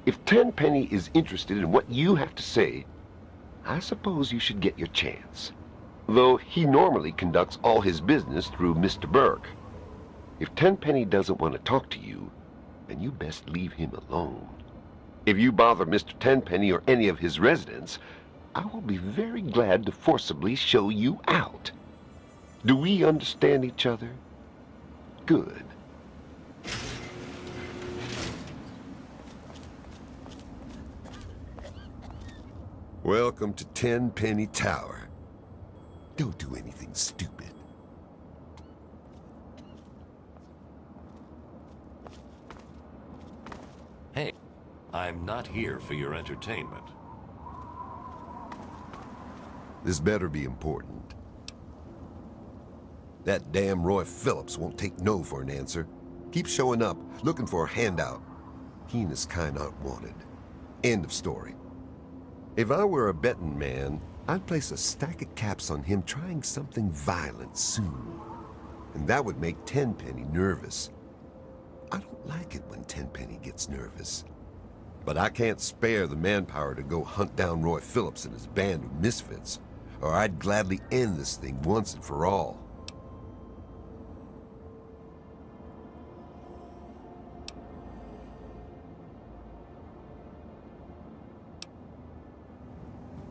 If Tenpenny is interested in what you have to say, I suppose you should get your chance. Though he normally conducts all his business through Mr. Burke. If Tenpenny doesn't want to talk to you, then you best leave him alone. If you bother Mr. Tenpenny or any of his residents, I will be very glad to forcibly show you out. Do we understand each other? Good. Welcome to Tenpenny Tower. Don't do anything stupid. Hey, I'm not here for your entertainment. This better be important. That damn Roy Phillips won't take no for an answer. Keep showing up, looking for a handout. He and his kind aren't wanted. End of story. If I were a betting man, I'd place a stack of caps on him trying something violent soon. And that would make Tenpenny nervous. I don't like it when Tenpenny gets nervous. But I can't spare the manpower to go hunt down Roy Phillips and his band of misfits, or I'd gladly end this thing once and for all.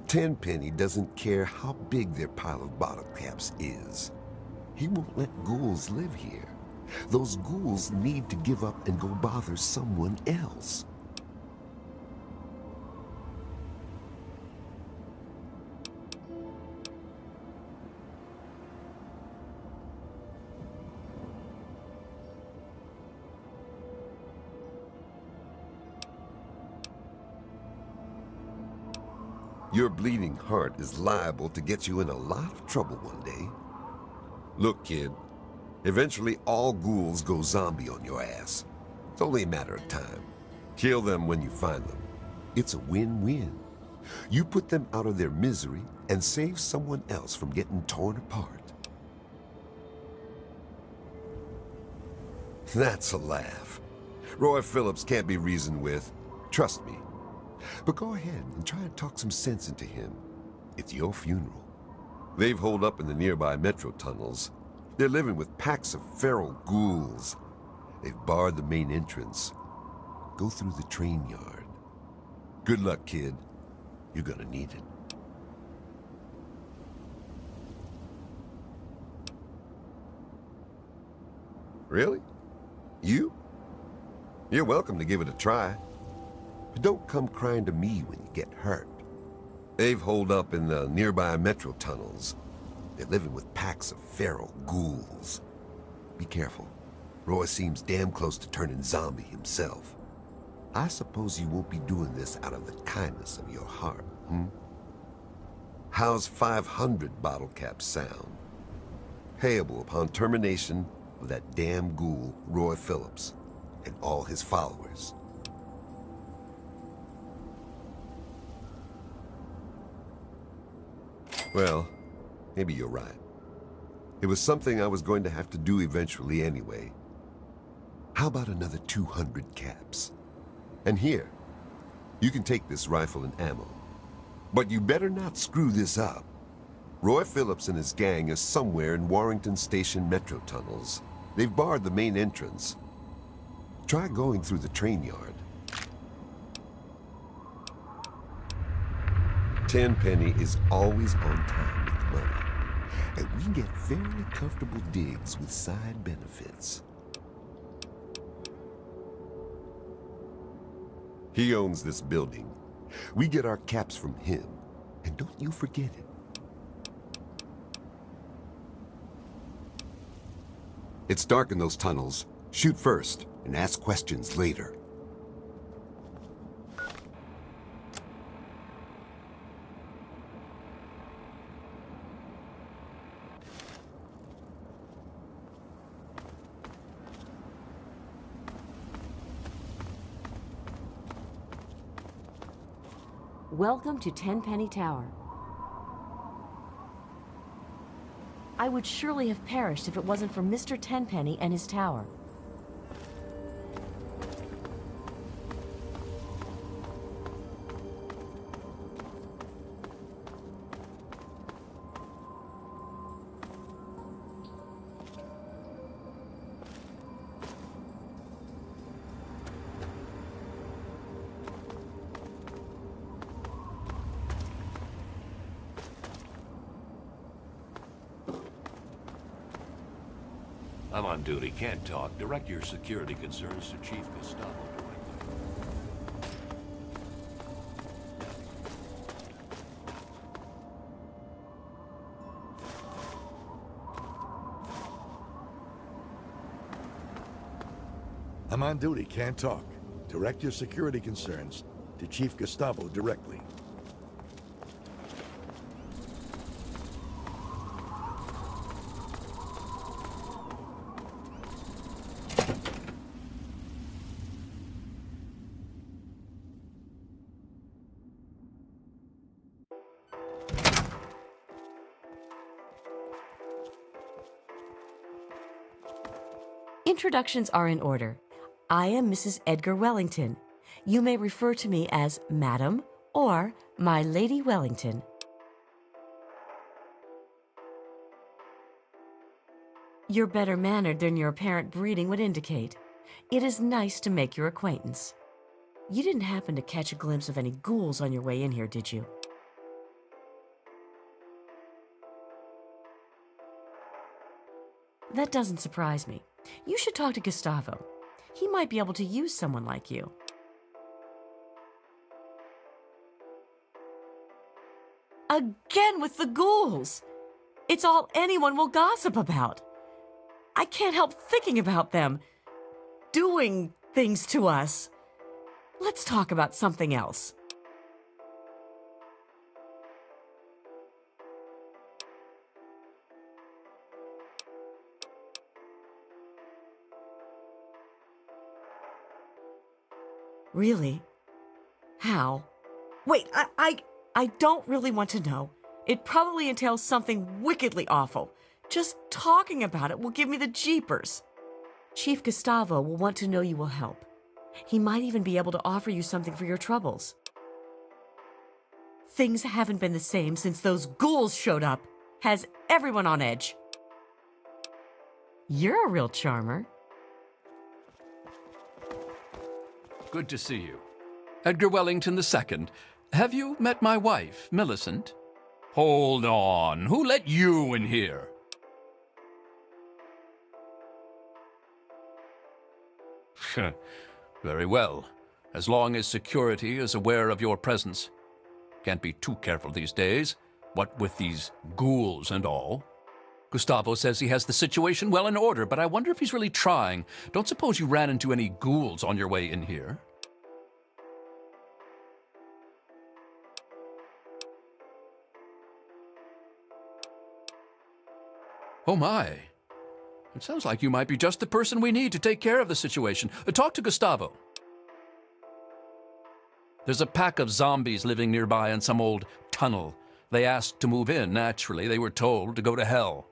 Tenpenny doesn't care how big their pile of bottle caps is. He won't let ghouls live here. Those ghouls need to give up and go bother someone else. Your bleeding heart is liable to get you in a lot of trouble one day. Look, kid, eventually all ghouls go zombie on your ass. It's only a matter of time. Kill them when you find them. It's a win-win. You put them out of their misery and save someone else from getting torn apart. That's a laugh. Roy Phillips can't be reasoned with. Trust me. But go ahead and try and talk some sense into him. It's your funeral. They've holed up in the nearby metro tunnels. They're living with packs of feral ghouls. They've barred the main entrance. Go through the train yard. Good luck, kid. You're gonna need it. Really? You? You're welcome to give it a try. But don't come crying to me when you get hurt. They've holed up in the nearby metro tunnels. They're living with packs of feral ghouls. Be careful. Roy seems damn close to turning zombie himself. I suppose you won't be doing this out of the kindness of your heart, hmm? How's 500 bottle caps sound? Payable upon termination of that damn ghoul, Roy Phillips, and all his followers. Well, maybe you're right. It was something I was going to have to do eventually anyway. How about another 200 caps? And here, you can take this rifle and ammo. But you better not screw this up. Roy Phillips and his gang are somewhere in Warrington Station metro tunnels. They've barred the main entrance. Try going through the train yard. Tenpenny is always on time with the money, and we get very comfortable digs with side benefits. He owns this building. We get our caps from him, and don't you forget it. It's dark in those tunnels. Shoot first, and ask questions later. Welcome to Tenpenny Tower. I would surely have perished if it wasn't for Mr. Tenpenny and his tower. I'm on duty, can't talk. Direct your security concerns to Chief Gustavo directly. I'm on duty, can't talk. Direct your security concerns to Chief Gustavo directly. Introductions are in order. I am Mrs. Edgar Wellington. You may refer to me as Madam or My Lady Wellington. You're better mannered than your apparent breeding would indicate. It is nice to make your acquaintance. You didn't happen to catch a glimpse of any ghouls on your way in here, did you? That doesn't surprise me. You should talk to Gustavo. He might be able to use someone like you. Again with the ghouls! It's all anyone will gossip about. I can't help thinking about them doing things to us. Let's talk about something else. Really? How? Wait, I don't really want to know. It probably entails something wickedly awful. Just talking about it will give me the jeepers. Chief Gustavo will want to know you will help. He might even be able to offer you something for your troubles. Things haven't been the same since those ghouls showed up. Has everyone on edge. You're a real charmer. Good to see you. Edgar Wellington II. Have you met my wife, Millicent? Hold on. Who let you in here? Very well. As long as security is aware of your presence. Can't be too careful these days, what with these ghouls and all. Gustavo says he has the situation well in order, but I wonder if he's really trying. Don't suppose you ran into any ghouls on your way in here? Oh my. It sounds like you might be just the person we need to take care of the situation. Talk to Gustavo. There's a pack of zombies living nearby in some old tunnel. They asked to move in. Naturally, they were told to go to hell.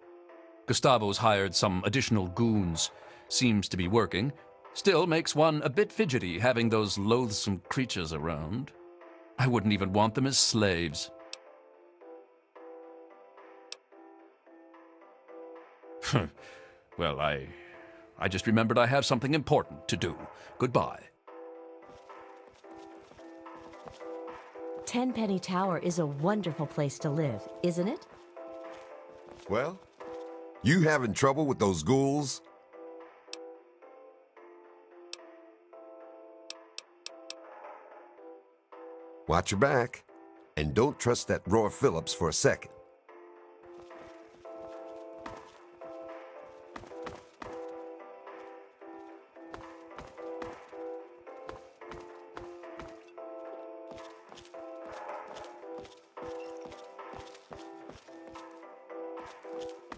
Gustavo's hired some additional goons. Seems to be working. Still makes one a bit fidgety having those loathsome creatures around. I wouldn't even want them as slaves. Well, I just remembered I have something important to do. Goodbye. Tenpenny Tower is a wonderful place to live, isn't it? Well, you having trouble with those ghouls? Watch your back, and don't trust that Roy Phillips for a second.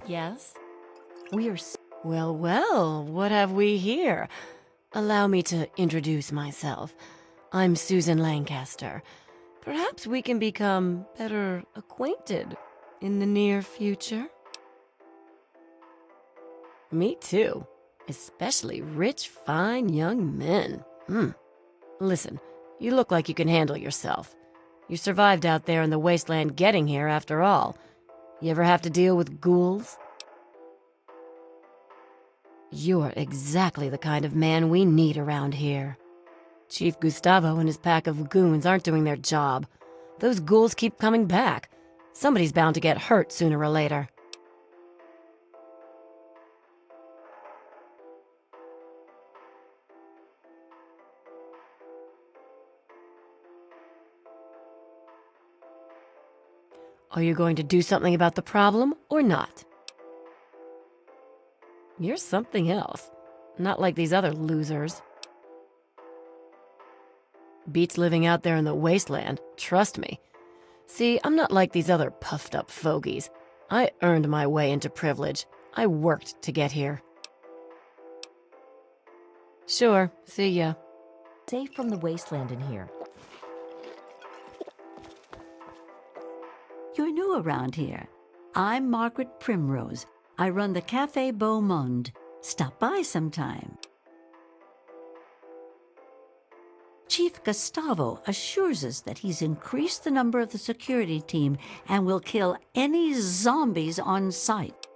Yes? We're... Well, well, what have we here? Allow me to introduce myself. I'm Susan Lancaster. Perhaps we can become better acquainted in the near future? Me too. Especially rich, fine young men. Listen, you look like you can handle yourself. You survived out there in the wasteland getting here after all. You ever have to deal with ghouls? You're exactly the kind of man we need around here. Chief Gustavo and his pack of goons aren't doing their job. Those ghouls keep coming back. Somebody's bound to get hurt sooner or later. Are you going to do something about the problem or not? You're something else. Not like these other losers. Beats living out there in the wasteland, trust me. See, I'm not like these other puffed-up fogies. I earned my way into privilege. I worked to get here. Sure, see ya. Safe from the wasteland in here. You're new around here. I'm Margaret Primrose. I run the Café Beau Monde. Stop by sometime. Chief Gustavo assures us that he's increased the number of the security team and will kill any zombies on sight.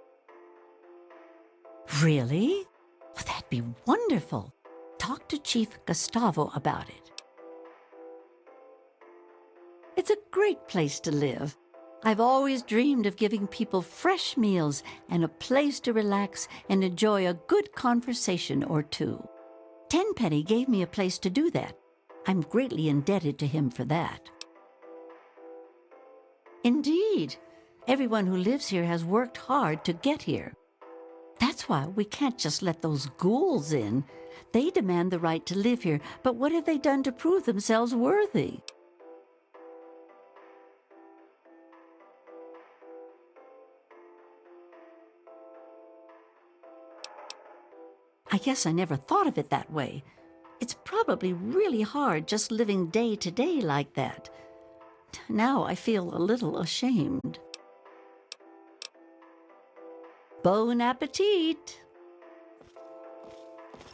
Really? Well, that'd be wonderful. Talk to Chief Gustavo about it. It's a great place to live. I've always dreamed of giving people fresh meals and a place to relax and enjoy a good conversation or two. Tenpenny gave me a place to do that. I'm greatly indebted to him for that. Indeed, everyone who lives here has worked hard to get here. That's why we can't just let those ghouls in. They demand the right to live here, but what have they done to prove themselves worthy? I guess I never thought of it that way. It's probably really hard just living day to day like that. Now I feel a little ashamed. Bon appetit!